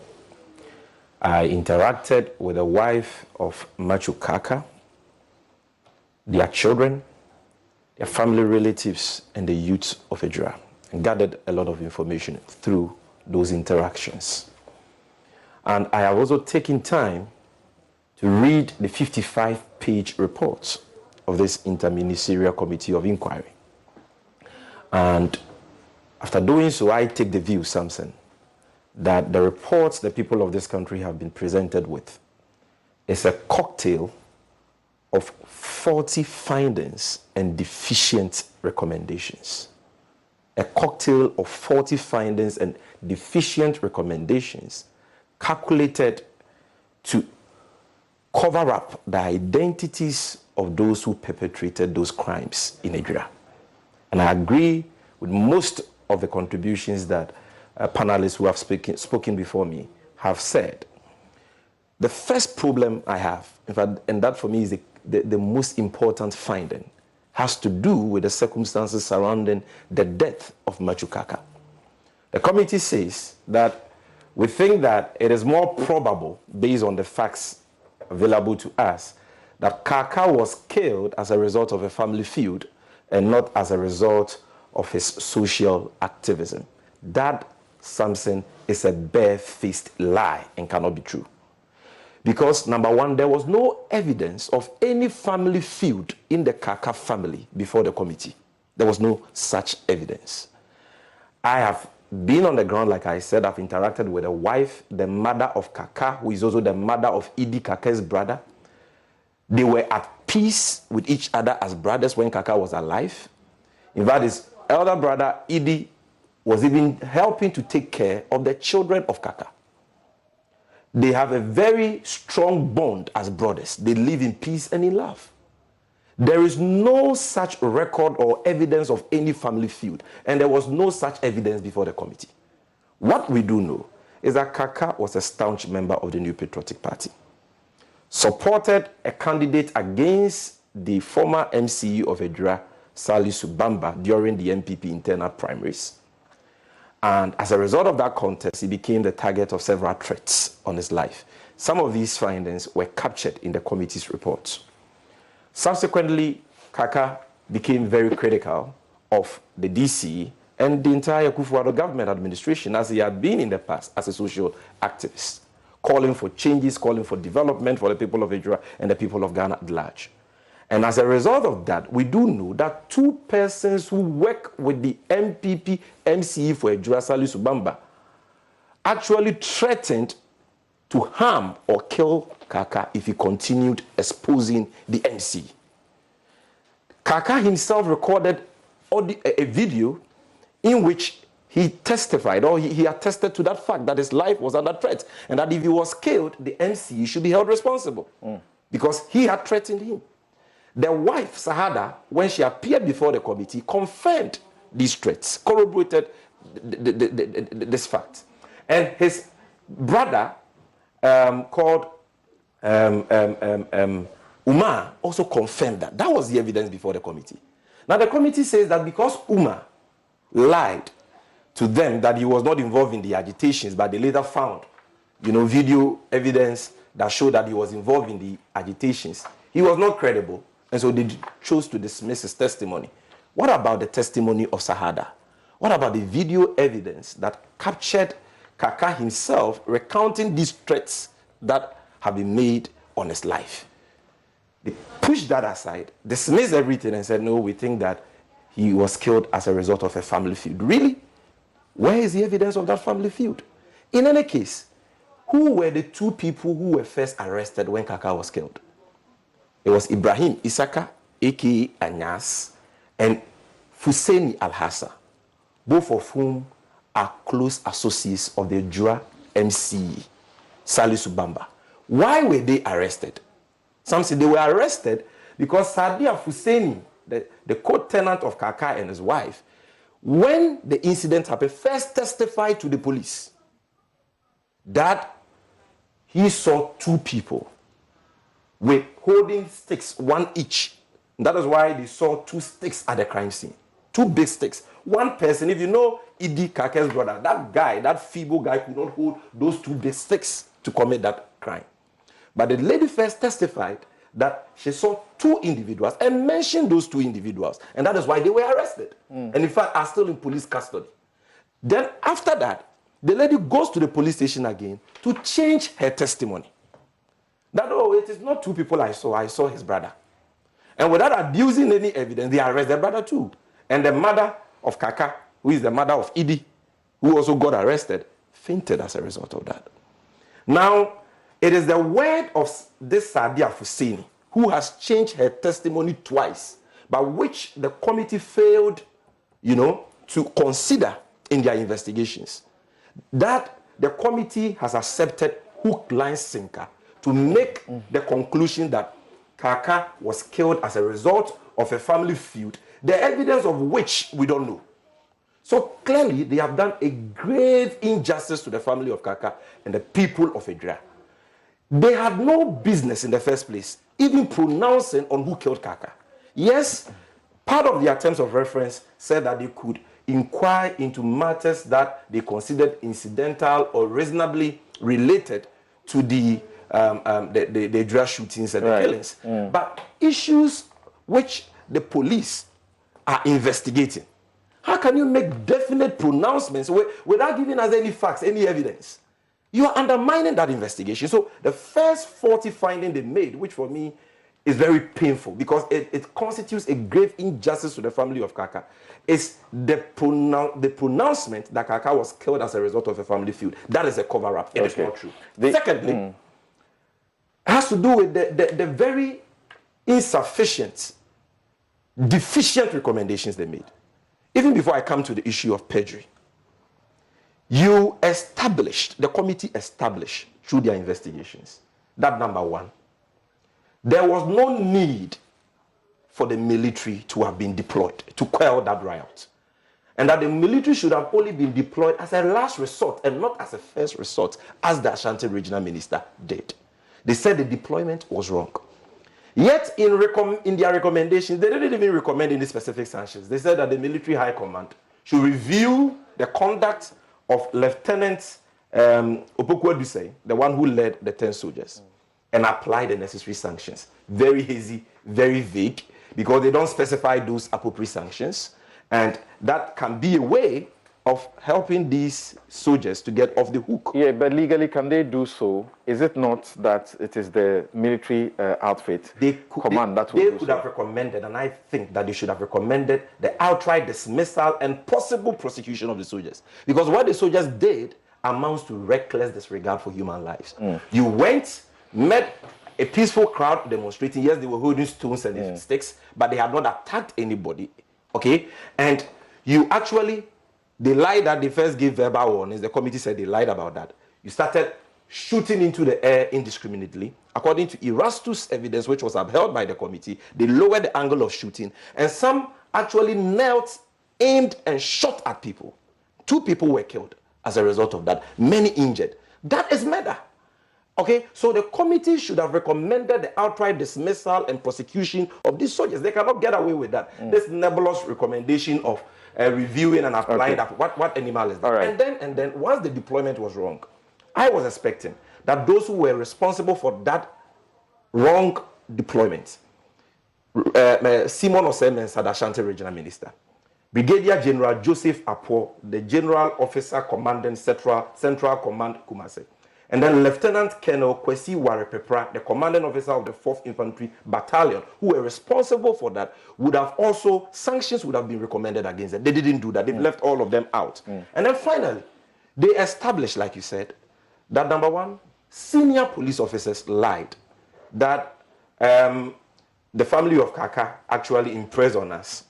S16: I interacted with the wife of Machu Kaka, their children, their family relatives, and the youth of Ejura, and gathered a lot of information through those interactions. And I have also taken time to read the 55-page report of this Interministerial Committee of Inquiry. And after doing so, I take the view, Samson, that the reports the people of this country have been presented with is a cocktail of 40 findings and deficient recommendations. A cocktail of 40 findings and deficient recommendations calculated to cover up the identities of those who perpetrated those crimes in Ejura. And I agree with most of the contributions that panelists who have spoken before me have said. The first problem I have, in fact, and that for me is the most important finding, has to do with the circumstances surrounding the death of Machu Kaka. The committee says that we think that it is more probable, based on the facts available to us, that Kaka was killed as a result of a family feud and not as a result of his social activism. That, Samson, is a bare-faced lie and cannot be true. Because, number one, there was no evidence of any family feud in the Kaka family before the committee. There was no such evidence. I have been on the ground, like I said. I've interacted with a wife, the mother of Kaka, who is also the mother of Idi, Kaka's brother. They were at peace with each other as brothers when Kaka was alive. In fact, his elder brother, Idi, was even helping to take care of the children of Kaka. They have a very strong bond as brothers. They live in peace and in love. There is no such record or evidence of any family feud, and there was no such evidence before the committee. What we do know is that Kaka was a staunch member of the New Patriotic Party, supported a candidate against the former MCE of Ejura, Salisu Bamba, during the MPP internal primaries. And as a result of that contest, he became the target of several threats on his life. Some of these findings were captured in the committee's report. Subsequently, Kaka became very critical of the DC and the entire Kufuor government administration, as he had been in the past as a social activist, calling for changes, calling for development for the people of Ejura and the people of Ghana at large. And as a result of that, we do know that two persons who work with the MPP MCE for Ejura, Salisu Bamba, actually threatened to harm or kill Kaka if he continued exposing the MCE. Kaka himself recorded a video in which he testified, or he attested to that fact, that his life was under threat, and that if he was killed, the MCE should be held responsible because he had threatened him. The wife, Sahada, when she appeared before the committee, confirmed these threats, corroborated this fact. And his brother, called Umar, also confirmed that. That was the evidence before the committee. Now, the committee says that because Umar lied to them that he was not involved in the agitations, but they later found, video evidence that showed that he was involved in the agitations, he was not credible. And so they chose to dismiss his testimony. What about the testimony of Sahada? What about the video evidence that captured Kaka himself recounting these threats that have been made on his life? They pushed that aside, dismissed everything and said, no, we think that he was killed as a result of a family feud. Really? Where is the evidence of that family feud? In any case, who were the two people who were first arrested when Kaka was killed? It was Ibrahim Isaka, a.k.a. Anyas, and Fuseni Al-Hassa, both of whom are close associates of the Ejura MCE, Salisu Bamba. Why were they arrested? Some say they were arrested because Sadia Fuseni, the co-tenant of Kaka and his wife, when the incident happened, first testified to the police that he saw two people with holding sticks, one each. That is why they saw 2 sticks at the crime scene. 2 big sticks. One person, if you know Idi Kake's brother, that guy, that feeble guy could not hold those 2 big sticks to commit that crime. But the lady first testified that she saw 2 individuals and mentioned those 2 individuals. And that is why they were arrested. And in fact, are still in police custody. Then after that, the lady goes to the police station again to change her testimony. That, oh, it is not 2 people I saw his brother. And without abusing any evidence, they arrest their brother too. And the mother of Kaka, who is the mother of Idi, who also got arrested, fainted as a result of that. Now, it is the word of this Sadia Fusini, who has changed her testimony twice, but which the committee failed, to consider in their investigations, that the committee has accepted hook, line, sinker to make the conclusion that Kaka was killed as a result of a family feud, the evidence of which we don't know. So clearly, they have done a grave injustice to the family of Kaka and the people of Edra. They had no business in the first place even pronouncing on who killed Kaka. Yes, part of their terms of reference said that they could inquire into matters that they considered incidental or reasonably related to the drug shootings and the killings. But issues which the police are investigating, how can you make definite pronouncements without giving us any facts, any evidence? You are undermining that investigation. So the first 40 findings they made, which for me is very painful because it constitutes a grave injustice to the family of Kaka, is the pronouncement that Kaka was killed as a result of a family feud. That is a cover-up. It is not true. Secondly, it has to do with the very insufficient, deficient recommendations they made. Even before I come to the issue of perjury, the committee established through their investigations that, number one, there was no need for the military to have been deployed to quell that riot. And that the military should have only been deployed as a last resort and not as a first resort, as the Ashanti regional minister did. They said the deployment was wrong. Yet, in their recommendations, they didn't even recommend any specific sanctions. They said that the military high command should review the conduct of Lieutenant Opoku Adusei, the one who led the 10 soldiers, and apply the necessary sanctions. Very hazy, very vague, because they don't specify those appropriate sanctions. And that can be a way of helping these soldiers to get off the hook.
S5: Yeah, but legally, can they do so? Is it not that it is the military outfit command that will do so? They could have
S16: recommended, and I think that they should have recommended the outright dismissal and possible prosecution of the soldiers. Because what the soldiers did amounts to reckless disregard for human lives. You went, met a peaceful crowd demonstrating. Yes, they were holding stones and sticks, but they had not attacked anybody. Okay? And you actually... They lied that they first gave verbal warnings. The committee said they lied about that. You started shooting into the air indiscriminately. According to Erastus' evidence, which was upheld by the committee, they lowered the angle of shooting. And some actually knelt, aimed, and shot at people. 2 people were killed as a result of that. Many injured. That is murder. Okay, so the committee should have recommended the outright dismissal and prosecution of these soldiers. They cannot get away with that. This nebulous recommendation of reviewing and applying that. What animal is that? Right. And then once the deployment was wrong, I was expecting that those who were responsible for that wrong deployment, Simon Osei-Mensah, the Ashanti regional minister, Brigadier General Joseph Apo, the general officer commanding Central Command Kumasi, and then Lieutenant Colonel Kwesi Warepepra, the commanding officer of the 4th Infantry Battalion, who were responsible for that, sanctions would have been recommended against them. They didn't do that. They've left all of them out. And then finally, they established, like you said, that number one, senior police officers lied that the family of Kaka actually impressed on us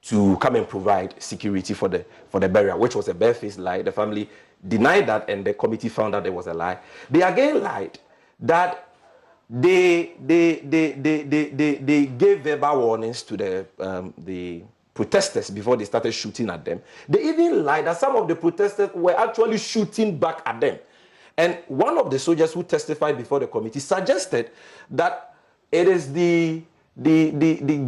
S16: to come and provide security for the burial, which was a barefaced lie. The family denied that, and the committee found out there was a lie. They again lied that they gave verbal warnings to the protesters before they started shooting at them. They even lied that some of the protesters were actually shooting back at them. And one of the soldiers who testified before the committee suggested that It is the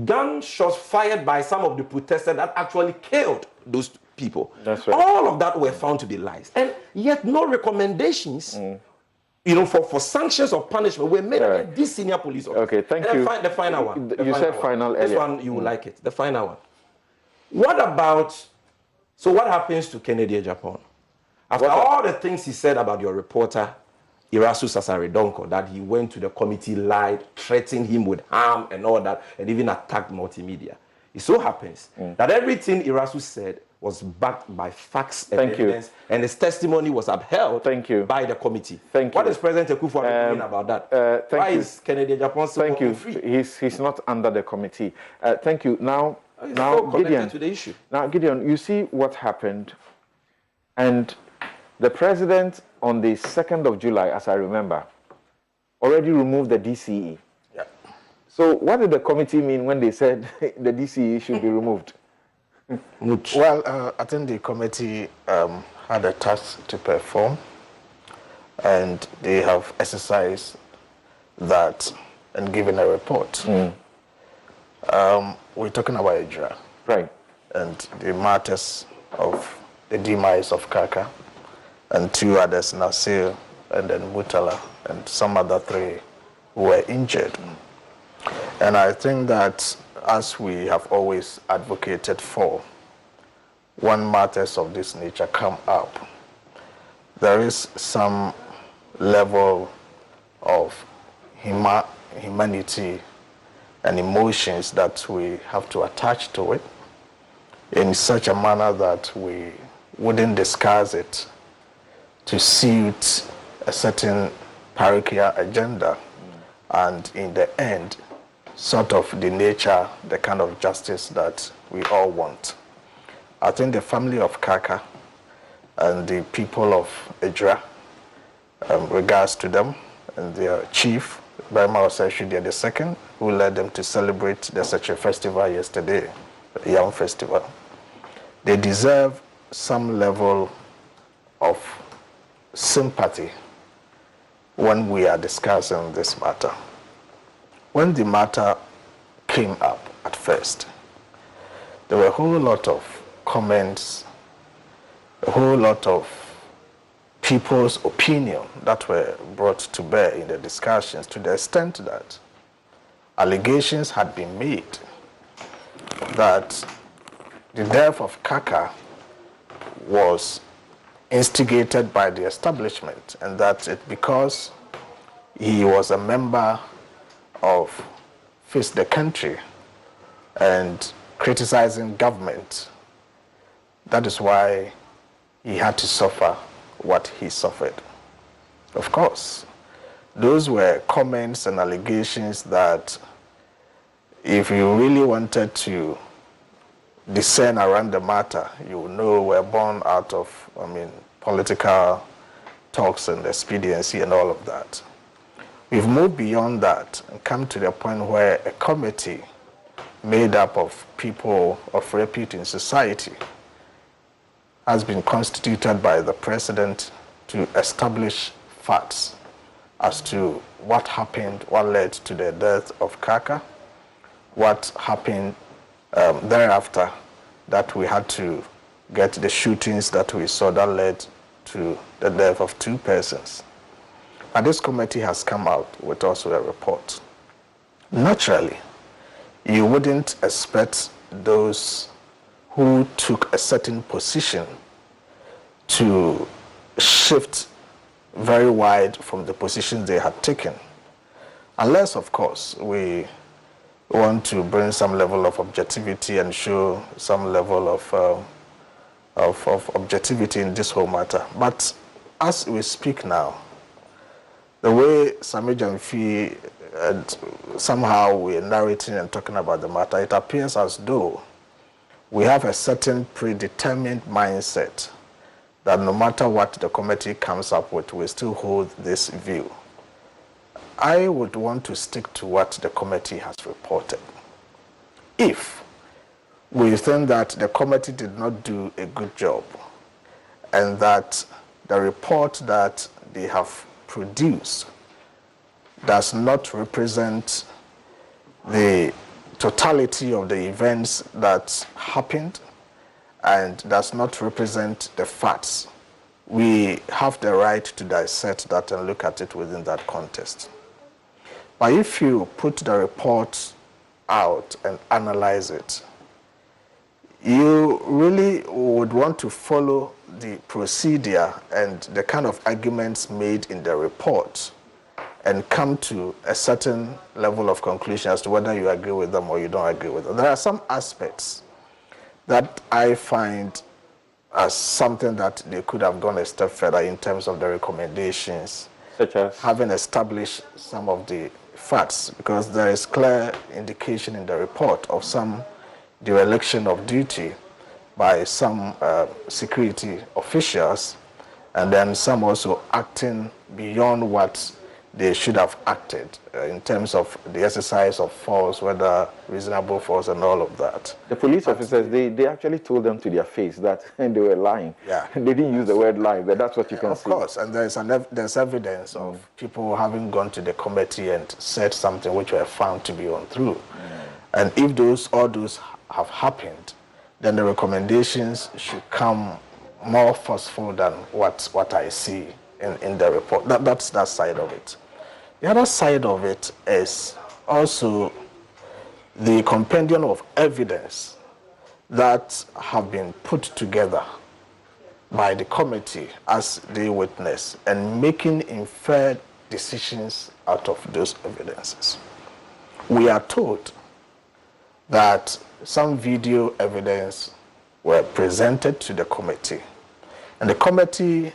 S16: gunshots fired by some of the protesters that actually killed those people.
S21: That's right.
S16: All of that were found to be lies. And yet no recommendations for sanctions or punishment were made against these senior police officers.
S21: Okay, thank you.
S16: The final one.
S21: You said final earlier.
S16: This one, you will like it. The final one. What happens to Kennedy Japan? After all the things he said about your reporter, Irasu Sasaredonko, that he went to the committee, lied, threatened him with harm and all that, and even attacked multimedia. It so happens that everything Irasu said was backed by facts and evidence, and his testimony was upheld by the committee. What is President Akufo-Addo doing about that? Why is Kennedy Japan still free?
S21: He's not under the committee. Thank you. Now,
S16: Gideon, to the issue.
S21: Now, Gideon, you see what happened, and the president on the 2nd of July, as I remember, already removed the DCE.
S16: Yeah.
S21: So what did the committee mean when they said the DCE should be removed?
S20: Well, I think the committee had a task to perform, and they have exercised that and given a report. We're talking about Ejura.
S21: Right.
S20: And the matters of the demise of Kaka, and 2 others, Nasir and then Mutala, and some other 3 who were injured. And I think that, as we have always advocated for, when matters of this nature come up, there is some level of humanity and emotions that we have to attach to it in such a manner that we wouldn't discuss it to suit a certain parochial agenda, and in the end, sort of denature the kind of justice that we all want. I think the family of Kaka and the people of Ejura, regards to them and their chief, Baima Osashudia II, who led them to celebrate the Seche festival yesterday, the Yam Festival. They deserve some level of sympathy when we are discussing this matter. When the matter came up at first, there were a whole lot of comments, a whole lot of people's opinion that were brought to bear in the discussions, to the extent that allegations had been made that the death of Kaka was instigated by the establishment, and that because he was a member of Face the Country and criticizing government, that is why he had to suffer what he suffered. Of course, those were comments and allegations that, if you really wanted to discern around the matter, you would know were born out of, political talks and expediency and all of that. We've moved beyond that and come to the point where a committee made up of people of repute in society has been constituted by the president to establish facts as to what happened, what led to the death of Kaka, what happened thereafter, that we had to get the shootings that we saw that led to the death of 2 persons. And this committee has come out with also a report. Naturally, you wouldn't expect those who took a certain position to shift very wide from the positions they had taken. Unless, of course, we want to bring some level of objectivity and show some level of objectivity in this whole matter. But as we speak now, the way Sammy Jamfi and somehow we're narrating and talking about the matter, it appears as though we have a certain predetermined mindset that no matter what the committee comes up with, we still hold this view. I would want to stick to what the committee has reported. If we think that the committee did not do a good job and that the report that they have produced does not represent the totality of the events that happened and does not represent the facts, we have the right to dissect that and look at it within that context. But if you put the report out and analyze it, you really would want to follow the procedure and the kind of arguments made in the report and come to a certain level of conclusion as to whether you agree with them or you don't agree with them. There are some aspects that I find as something that they could have gone a step further in terms of the recommendations,
S21: such as
S20: having established some of the facts, because there is clear indication in the report of some dereliction of duty by some security officials, and then some also acting beyond what they should have acted in terms of the exercise of force, whether reasonable force and all of that.
S21: The police officers, they actually told them to their face that they were lying.
S20: Yeah.
S21: They didn't use the word lying, but that's what you can see.
S20: Of course, and there's evidence of people having gone to the committee and said something which were found to be untrue. And if all those have happened, then the recommendations should come more forceful than what I see in the report. That's that side of it. The other side of it is also the compendium of evidence that have been put together by the committee as they witness and making inferred decisions out of those evidences. We are told that some video evidence were presented to the committee, and the committee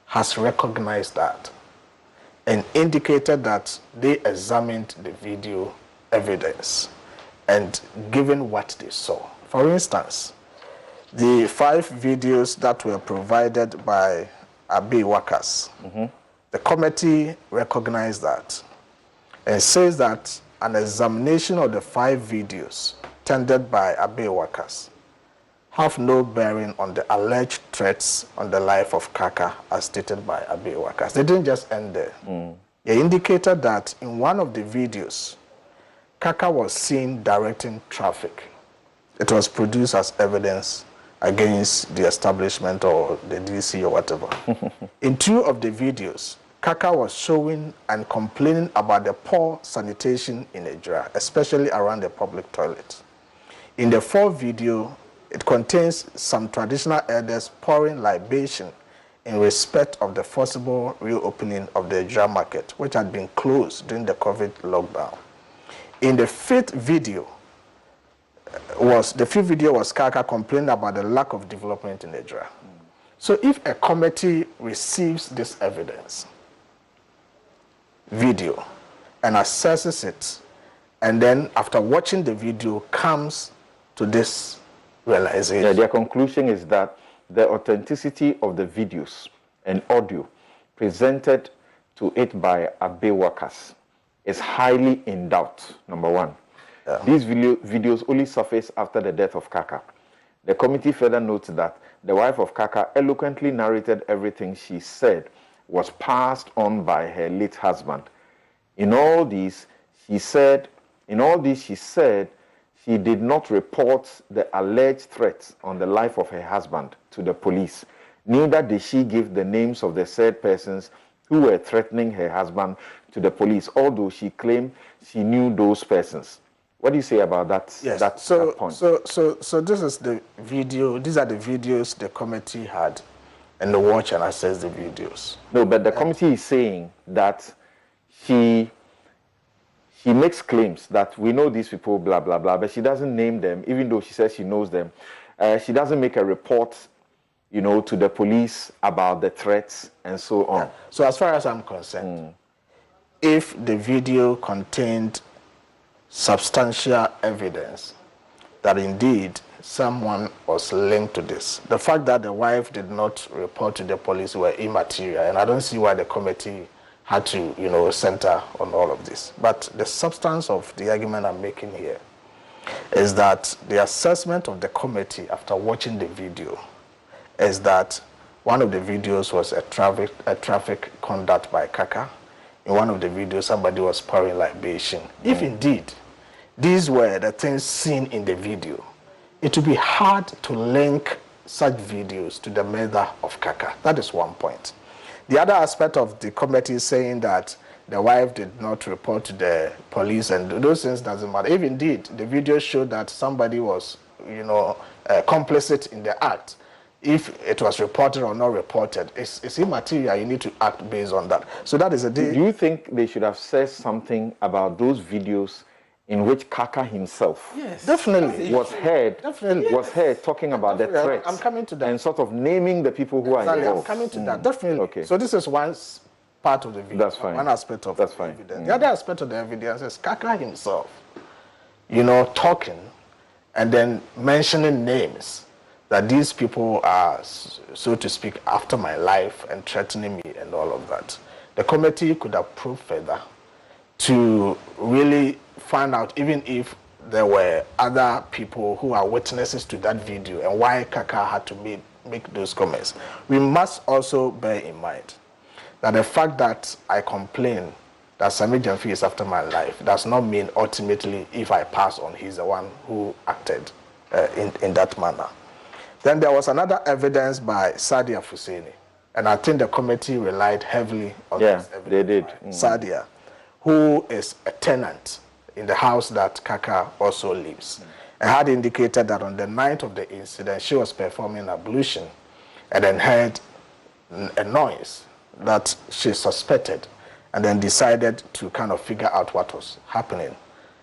S20: has recognized that and indicated that they examined the video evidence and given what they saw. For instance, the 5 videos that were provided by Abe Wakas, the committee recognized that and says that an examination of the 5 videos tendered by Abe Wakas have no bearing on the alleged threats on the life of Kaka as stated by Abe Wakas. They didn't just end there. They indicated that in one of the videos, Kaka was seen directing traffic. It was produced as evidence against the establishment or the DC or whatever. In 2 of the videos, Kaka was showing and complaining about the poor sanitation in Ejura, especially around the public toilet. In the 4th video, it contains some traditional elders pouring libation in respect of the forcible reopening of the Ejura market, which had been closed during the COVID lockdown. In the 5th video, was Kaka complaining about the lack of development in Ejura. So if a committee receives this evidence, video, and assesses it, and then after watching the video comes to this realization.
S21: Yeah, their conclusion is that the authenticity of the videos and audio presented to it by Abe Wakas is highly in doubt, number 1. These videos only surfaced after the death of Kaka. The committee further notes that the wife of Kaka eloquently narrated everything she said was passed on by her late husband. In all this, she said she did not report the alleged threats on the life of her husband to the police. Neither did she give the names of the said persons who were threatening her husband to the police, although she claimed she knew those persons. What do you say about that?
S20: Yes.
S21: That point?
S20: So this is the video. These are the videos the committee had, and they watch and assess the videos.
S21: No, but the committee is saying that she makes claims that we know these people, blah, blah, blah, but she doesn't name them, even though she says she knows them. She doesn't make a report, to the police about the threats and so on.
S20: Yeah. So as far as I'm concerned, if the video contained substantial evidence that indeed someone was linked to this, the fact that the wife did not report to the police were immaterial, and I don't see why the committee had to, center on all of this. But the substance of the argument I'm making here is that the assessment of the committee after watching the video is that one of the videos was a traffic conduct by Kaka. In one of the videos, somebody was pouring libation. If indeed these were the things seen in the video, it would be hard to link such videos to the murder of Kaka. That is one point. The other aspect of the committee is saying that the wife did not report to the police, and those things doesn't matter. If indeed the video showed that somebody was, complicit in the act, if it was reported or not reported, it's immaterial. You need to act based on that. So that is a day.
S21: Do you think they should have said something about those videos in which Kaka himself was heard talking about the threats?
S20: I'm coming to that.
S21: And sort of naming the people who are involved.
S20: I'm coming to that, definitely.
S21: Okay.
S20: So this is one part of the video.
S21: That's fine.
S20: One aspect of
S21: the
S20: evidence. The other aspect of the evidence is Kaka himself, talking and then mentioning names that these people are, so to speak, after my life and threatening me and all of that. The committee could have probed further to really find out even if there were other people who are witnesses to that video and why Kaka had to make those comments. We must also bear in mind that the fact that I complain that Sammy Gyamfi is after my life does not mean ultimately if I pass on, he's the one who acted in that manner. Then there was another evidence by Sadia Fuseni, and I think the committee relied heavily on this evidence.
S21: They did.
S20: Sadia, who is a tenant in the house that Kaka also lives, and had indicated that on the night of the incident, she was performing ablution and then heard a noise that she suspected, and then decided to kind of figure out what was happening.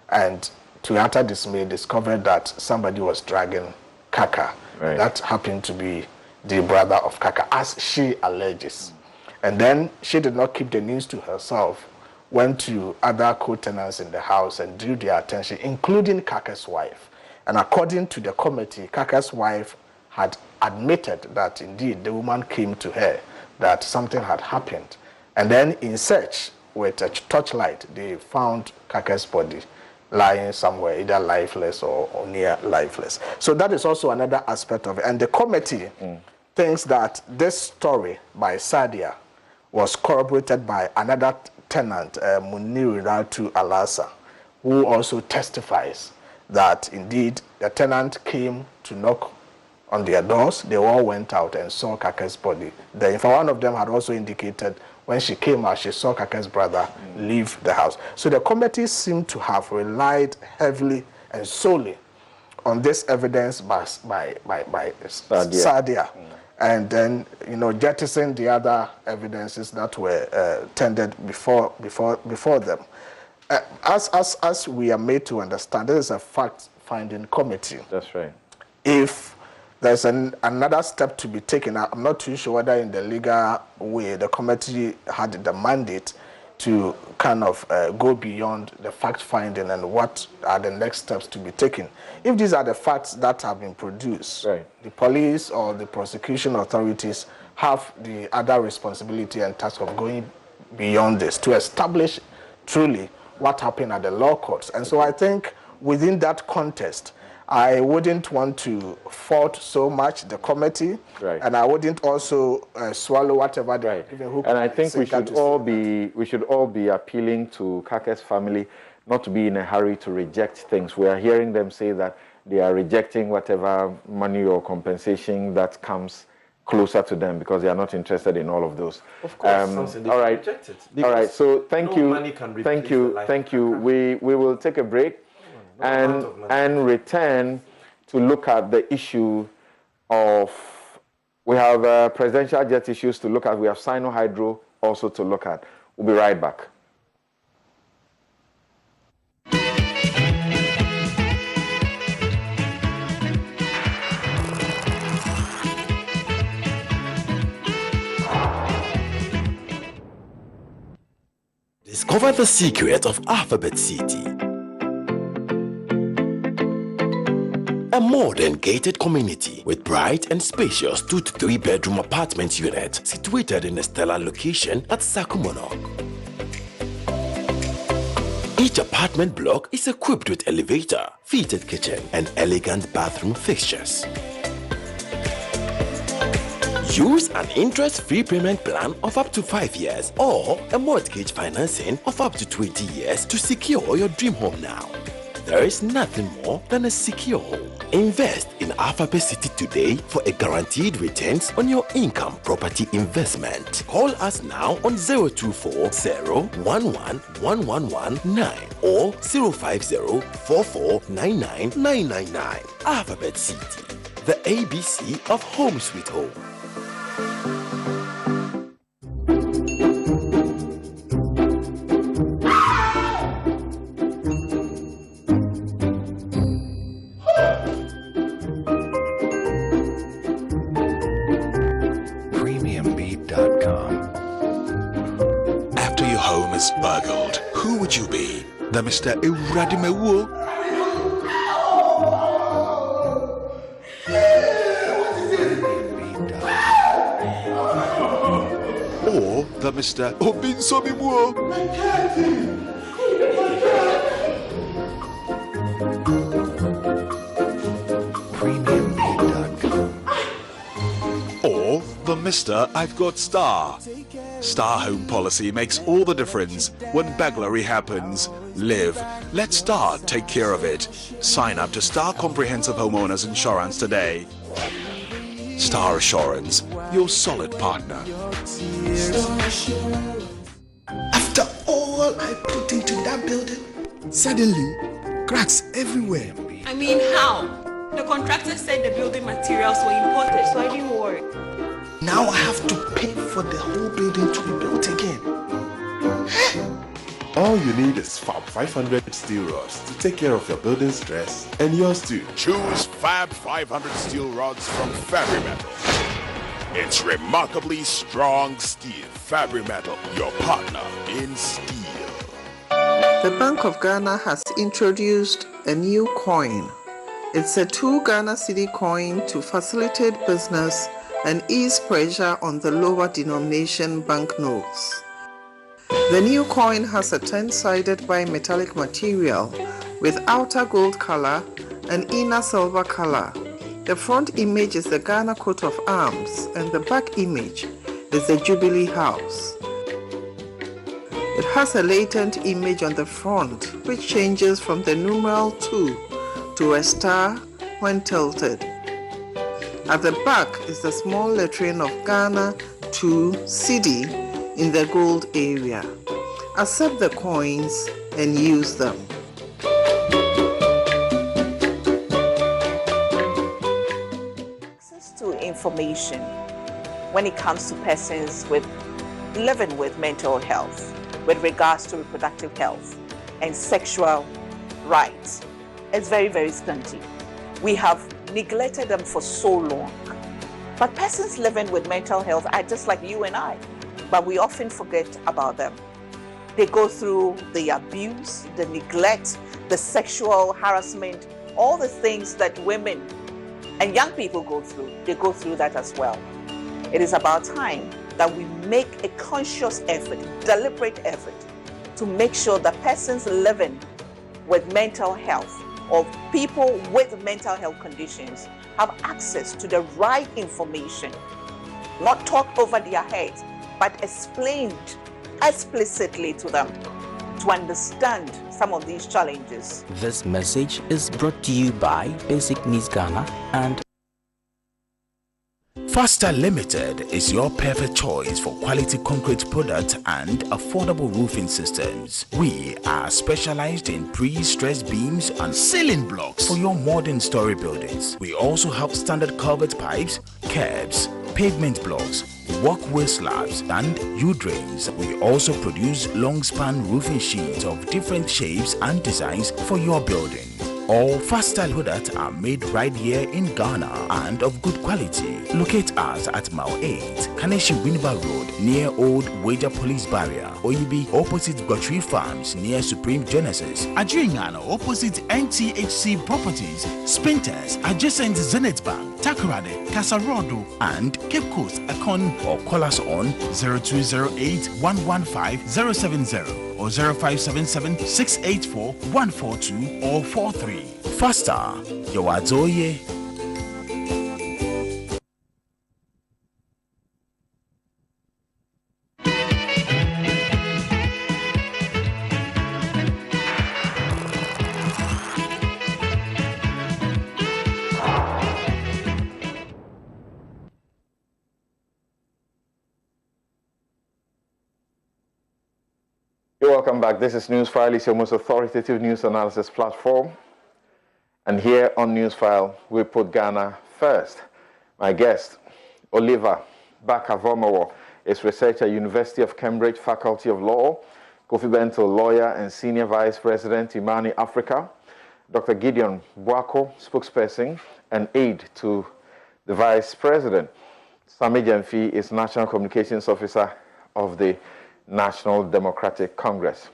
S20: And to her utter dismay, discovered that somebody was dragging Kaka.
S21: Right.
S20: That happened to be the brother of Kaka, as she alleges. And then she did not keep the news to herself, went to other co-tenants in the house and drew their attention, including Kaka's wife. And according to the committee, Kaka's wife had admitted that indeed the woman came to her, that something had happened. And then in search with a torchlight, they found Kaka's body lying somewhere, either lifeless or near lifeless. So that is also another aspect of it. And the committee thinks that this story by Sadia was corroborated by another tenant, Munir Ratu Alasa, who also testifies that indeed the tenant came to knock on their doors. They all went out and saw Kaka's body. In fact, one of them had also indicated when she came out, she saw Kaka's brother leave the house. So the committee seemed to have relied heavily and solely on this evidence by Sadia. And then, jettison the other evidences that were tendered before them. As we are made to understand, this is a fact-finding committee.
S21: That's right.
S20: If there's another step to be taken, I'm not too sure whether in the legal way the committee had the mandate to kind of go beyond the fact-finding and what are the next steps to be taken. If these are the facts that have been produced, the police or the prosecution authorities have the other responsibility and task of going beyond this to establish truly what happened at the law courts. And so I think within that context, I wouldn't want to fault so much the committee, and I wouldn't also swallow whatever they
S21: And I think we should all be appealing to Kaka's family not to be in a hurry to reject things. We are hearing them say that they are rejecting whatever money or compensation that comes closer to them because they are not interested in all of those.
S16: Of course,
S21: all right. All right. So thank you. We will take a break and return to look at the issue of, we have presidential jet issues to look at. We have Sino-Hydro also to look at. We'll be right back.
S4: Discover the secret of Alphabet City. A modern gated community with bright and spacious 2 to 3 bedroom apartment unit situated in a stellar location at Sakumonok. Each apartment block is equipped with elevator, fitted kitchen and elegant bathroom fixtures. Use an interest-free payment plan of up to 5 years or a mortgage financing of up to 20 years to secure your dream home now. There is nothing more than a secure home. Invest in Alphabet City today for a guaranteed returns on your income property investment. Call us now on 024-011-1119 or 050-4499-999. Alphabet City, the ABC of Home Sweet Home.
S2: After your home is burgled, who would you be? The Mr. Iradimewo? Or the Mr. Obinsomiwo? Or the Mr. I've got Star. Star Home Policy makes all the difference when burglary happens. Live. Let Star take care of it. Sign up to Star Comprehensive Homeowners Insurance today. Star Assurance, your solid partner.
S22: After all I put into that building, suddenly cracks everywhere.
S23: I mean, how? The contractor said the building materials were imported, so I didn't worry.
S22: Now I have to pay for the whole building to be built again.
S24: All you need is Fab 500 steel rods to take care of your building stress and yours too.
S25: Choose Fab 500 steel rods from Fabri-Metal. It's remarkably strong steel. Fabri-Metal, your partner in steel.
S26: The Bank of Ghana has introduced a new coin. It's a 2 Ghana cedi coin to facilitate business and ease pressure on the lower denomination banknotes. The new coin has a 10-sided bimetallic material with outer gold color and inner silver color. The front image is the Ghana coat of arms and the back image is the Jubilee House. It has a latent image on the front which changes from the numeral 2 to a star when tilted. At the back is the small lettering of Ghana to cedi in the gold area. Accept the coins and use them.
S27: Access to information when it comes to persons living with mental health, with regards to reproductive health and sexual rights, is very, very scanty. We have neglected them for so long. But persons living with mental health are just like you and I, but we often forget about them. They go through the abuse, the neglect, the sexual harassment, all the things that women and young people go through. They go through that as well. It is about time that we make a conscious effort, deliberate effort, to make sure that persons living with mental health or people with mental health conditions have access to the right information, not talk over their heads, but explained explicitly to them to understand some of these challenges.
S28: This message is brought to you by Basic Needs Ghana and
S2: Faster Limited is your perfect choice for quality concrete products and affordable roofing systems. We are specialized in pre-stressed beams and ceiling blocks for your modern story buildings. We also have standard covered pipes, curbs, pavement blocks, walkway slabs and U-drains. We also produce long span roofing sheets of different shapes and designs for your building. All Faster products are made right here in Ghana and of good quality. Locate us at Mile 8, Kaneshi Winneba Road near Old Wager Police Barrier, Oyibi opposite Gotri Farms near Supreme Genesis, Adriana opposite NTHC Properties, Spinters adjacent Zenith Bank, Takoradi, Kasarodo and Cape Coast Akon, or call us on 0208 115 070 or 0577 684 142 or 43. Faster, your Adoye.
S21: You're welcome back. This is Newsfile. It's your most authoritative news analysis platform. And here on Newsfile, we put Ghana first. My guest, Oliver Barker-Vormawor, is researcher at University of Cambridge Faculty of Law, Kofi Bento, lawyer and senior vice president, Imani Africa, Dr. Gideon Boako, spokesperson and aide to the vice president. Sami Gyamfi is national communications officer of the National Democratic Congress.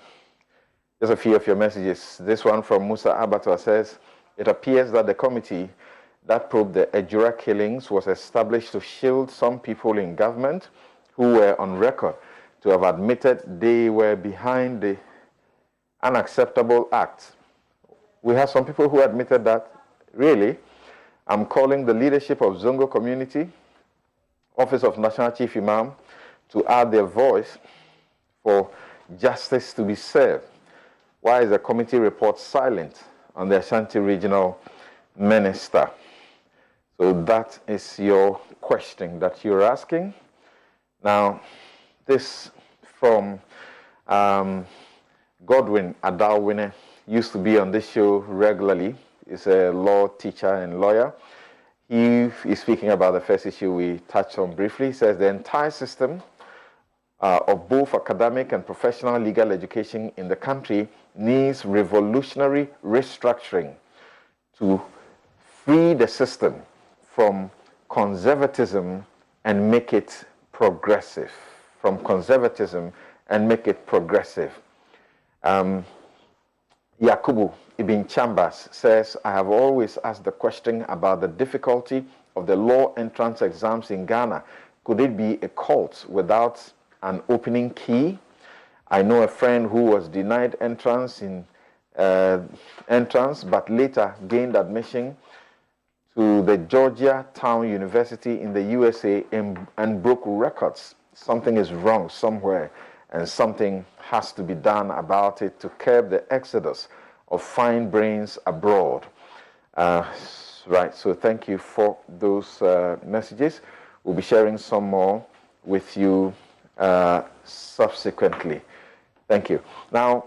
S21: Just a few of your messages. This one from Musa Abatwa says, it appears that the committee that probed the Ejura killings was established to shield some people in government who were on record to have admitted they were behind the unacceptable acts. We have some people who admitted that. Really, I'm calling the leadership of Zongo community, Office of National Chief Imam, to add their voice for justice to be served. Why is the committee report silent on the Ashanti Regional Minister? So that is your question that you're asking. Now, this from Godwin Adalwine, used to be on this show regularly. He's a law teacher and lawyer. He is speaking about the first issue we touched on briefly. He says the entire system of both academic and professional legal education in the country needs revolutionary restructuring to free the system from conservatism and make it progressive. From conservatism and make it progressive. Yakubu Ibn Chambers says, I have always asked the question about the difficulty of the law entrance exams in Ghana. Could it be a cult without an opening key? I know a friend who was denied entrance but later gained admission to the Georgetown University in the USA and broke records. Something is wrong somewhere, and something has to be done about it to curb the exodus of fine brains abroad. Right, so thank you for those messages. We'll be sharing some more with you subsequently. Thank you. Now,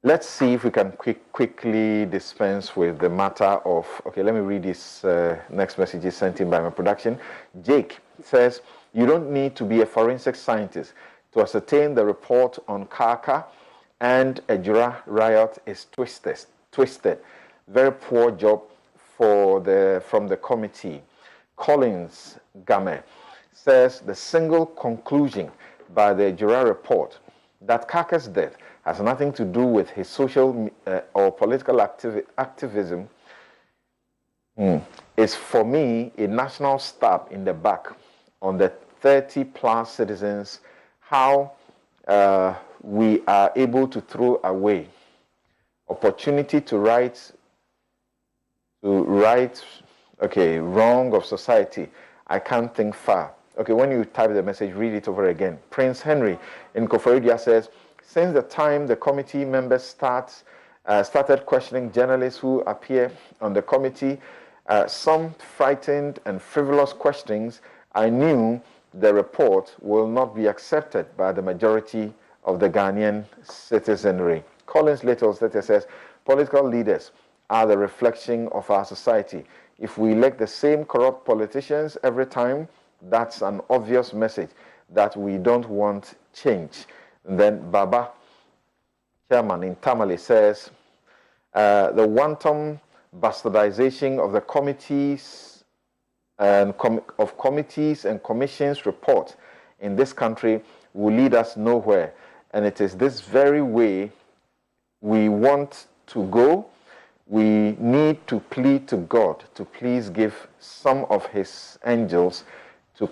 S21: let's see if we can quickly dispense with the matter of, okay, let me read this next message sent in by my production. Jake says, you don't need to be a forensic scientist to ascertain the report on Kaka and Ejura riot is twisted. Very poor job from the committee. Collins Game says the single conclusion by the Ejura report that Kaka's death has nothing to do with his social or political activism is for me a national stab in the back on the 30+ citizens, how we are able to throw away opportunity to right wrong of society. I can't think far. Okay, when you type the message, read it over again. Prince Henry in Koforidua says, since the time the committee members started questioning journalists who appear on the committee, some frightened and frivolous questions, I knew the report will not be accepted by the majority of the Ghanaian citizenry. Collins Littles says, political leaders are the reflection of our society. If we elect the same corrupt politicians every time, that's an obvious message that we don't want change. And then Baba, chairman in Tamale, says, the wanton bastardization of the committees and committees and commissions report in this country will lead us nowhere. And it is this very way we want to go. We need to plead to God to please give some of his angels to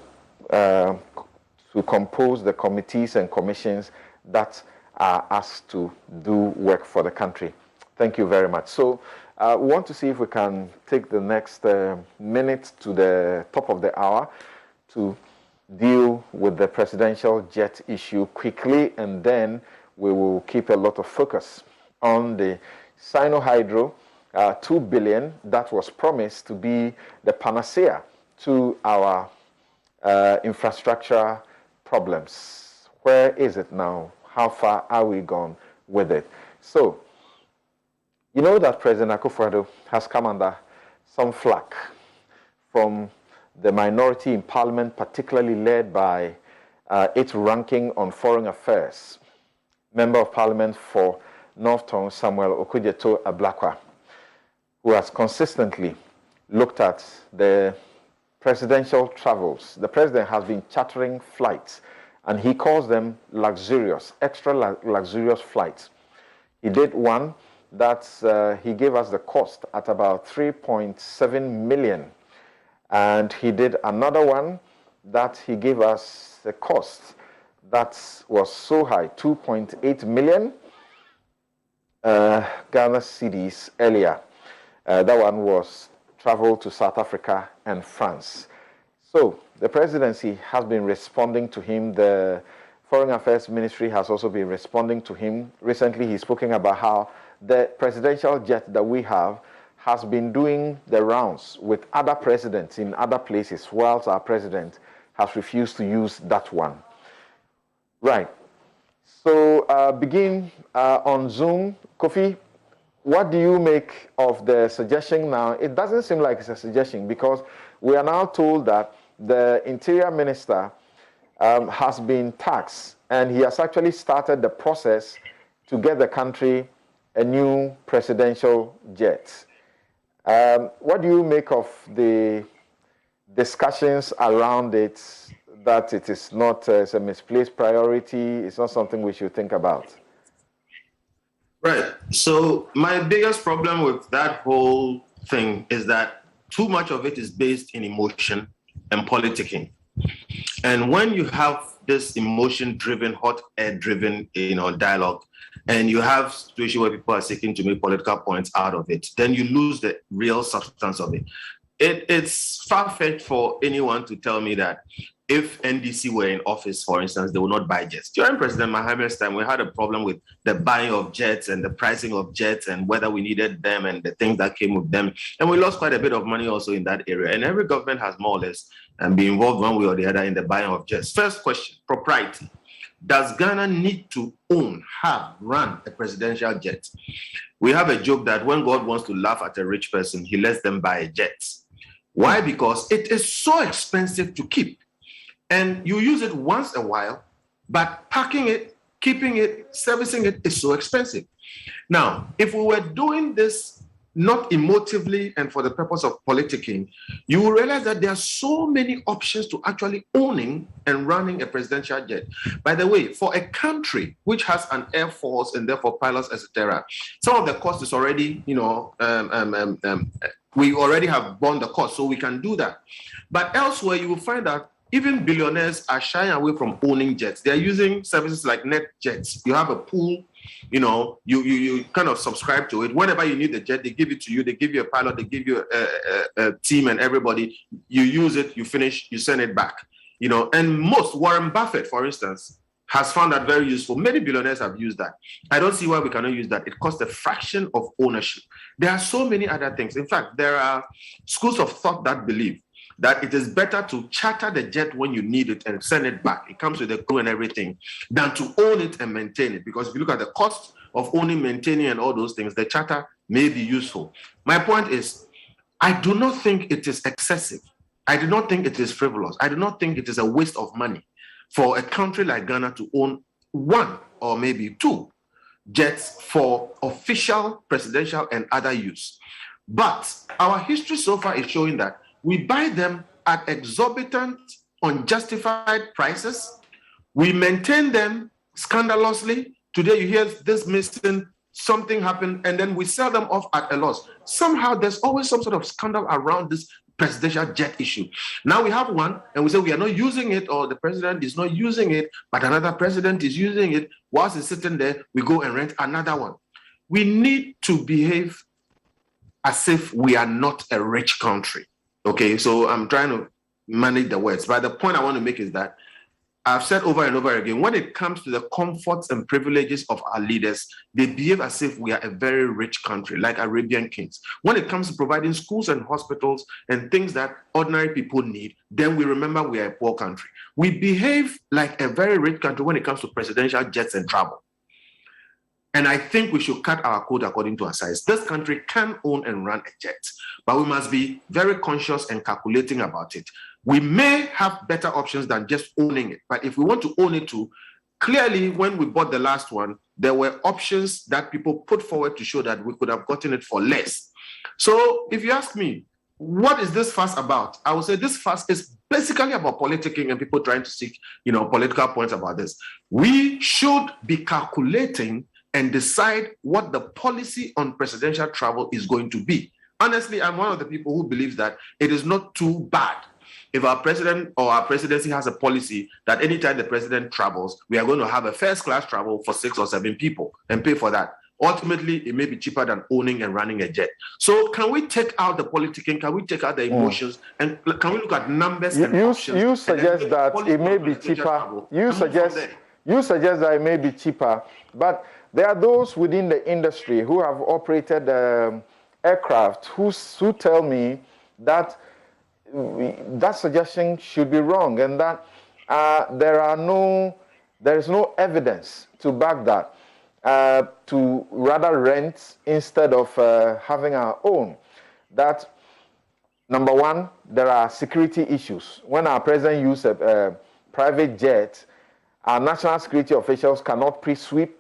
S21: compose the committees and commissions that are asked to do work for the country. Thank you very much. So we want to see if we can take the next minute to the top of the hour to deal with the presidential jet issue quickly, and then we will keep a lot of focus on the Sino-Hydro, 2 billion that was promised to be the panacea to our infrastructure problems. Where is it now? how far are we gone with it? So, you know that President Akufo-Addo has come under some flack from the minority in parliament, particularly led by its ranking on foreign affairs, Member of Parliament for North Tongue, Samuel Okudzeto-Ablakwa, who has consistently looked at the presidential travels. The president has been chartering flights, and he calls them luxurious, extra luxurious flights. He did one that he gave us the cost at about 3.7 million. And he did another one that he gave us the cost that was so high, 2.8 million Ghana cedis earlier. That one was travel to South Africa and France. So the presidency has been responding to him. The Foreign Affairs Ministry has also been responding to him. Recently, he's spoken about how the presidential jet that we have has been doing the rounds with other presidents in other places, whilst our president has refused to use that one. Right. So begin on Zoom. Kofi, what do you make of the suggestion now? It doesn't seem like it's a suggestion, because we are now told that the Interior Minister has been taxed, and he has actually started the process to get the country a new presidential jet. What do you make of the discussions around it, that it is not a misplaced priority, it's not something we should think about?
S19: Right. So my biggest problem with that whole thing is that too much of it is based in emotion and politicking. And when you have this emotion-driven, hot air-driven, dialogue, and you have situation where people are seeking to make political points out of it, then you lose the real substance of it. It's far-fetched for anyone to tell me that if NDC were in office, for instance, they would not buy jets. During President Mahamir's time, we had a problem with the buying of jets and the pricing of jets and whether we needed them and the things that came with them. And we lost quite a bit of money also in that area. And every government has more or less been involved one way or the other in the buying of jets. First question, propriety. Does Ghana need to run a presidential jet? We have a joke that when God wants to laugh at a rich person, he lets them buy a jet. Why? Because it is so expensive to keep. And you use it once a while, but packing it, keeping it, servicing it is so expensive. Now, if we were doing this not emotively and for the purpose of politicking, you will realize that there are so many options to actually owning and running a presidential jet. By the way, for a country which has an air force and therefore pilots, etc., some of the cost is already, we already have borne the cost, so we can do that. But elsewhere, you will find that even billionaires are shying away from owning jets. They're using services like NetJets. You have a pool, you kind of subscribe to it. Whenever you need the jet, they give it to you. They give you a pilot, they give you a team and everybody. You use it, you finish, you send it back. And Warren Buffett, for instance, has found that very useful. Many billionaires have used that. I don't see why we cannot use that. It costs a fraction of ownership. There are so many other things. In fact, there are schools of thought that believe that it is better to charter the jet when you need it and send it back. It comes with the crew and everything, than to own it and maintain it. Because if you look at the cost of owning, maintaining, and all those things, the charter may be useful. My point is, I do not think it is excessive. I do not think it is frivolous. I do not think it is a waste of money for a country like Ghana to own one or maybe two jets for official, presidential, and other use. But our history so far is showing that we buy them at exorbitant, unjustified prices. We maintain them scandalously. Today you hear this missing, something happened, and then we sell them off at a loss. Somehow there's always some sort of scandal around this presidential jet issue. Now we have one, and we say we are not using it, or the president is not using it, but another president is using it. Whilst it's sitting there, we go and rent another one. We need to behave as if we are not a rich country. Okay, so I'm trying to manage the words. But the point I want to make is that I've said over and over again, when it comes to the comforts and privileges of our leaders, they behave as if we are a very rich country, like Arabian kings. When it comes to providing schools and hospitals and things that ordinary people need, then we remember we are a poor country. We behave like a very rich country when it comes to presidential jets and travel. And I think we should cut our code according to our size. This country can own and run a jet, but we must be very conscious and calculating about it. We may have better options than just owning it, but if we want to own it too, clearly when we bought the last one, there were options that people put forward to show that we could have gotten it for less. So if you ask me, what is this fuss about? I would say this fuss is basically about politicking and people trying to seek, political points about this. We should be calculating and decide what the policy on presidential travel is going to be. Honestly, I'm one of the people who believes that it is not too bad if our president or our presidency has a policy that anytime the president travels, we are going to have a first class travel for 6 or 7 people and pay for that. Ultimately, it may be cheaper than owning and running a jet. So can we take out the politicking? Can we take out the emotions? And can we look at numbers and options?
S21: You suggest that it may be cheaper. You suggest that it may be cheaper, but there are those within the industry who have operated aircraft who tell me that that suggestion should be wrong and that there is no evidence to back that, to rather rent instead of having our own. That, number one, there are security issues. When our president used a private jet, our national security officials cannot pre-sweep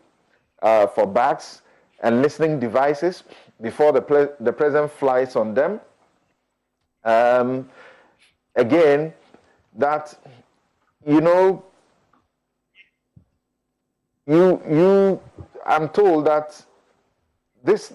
S21: for bags and listening devices before the president flies on them. Again, that, I'm told that this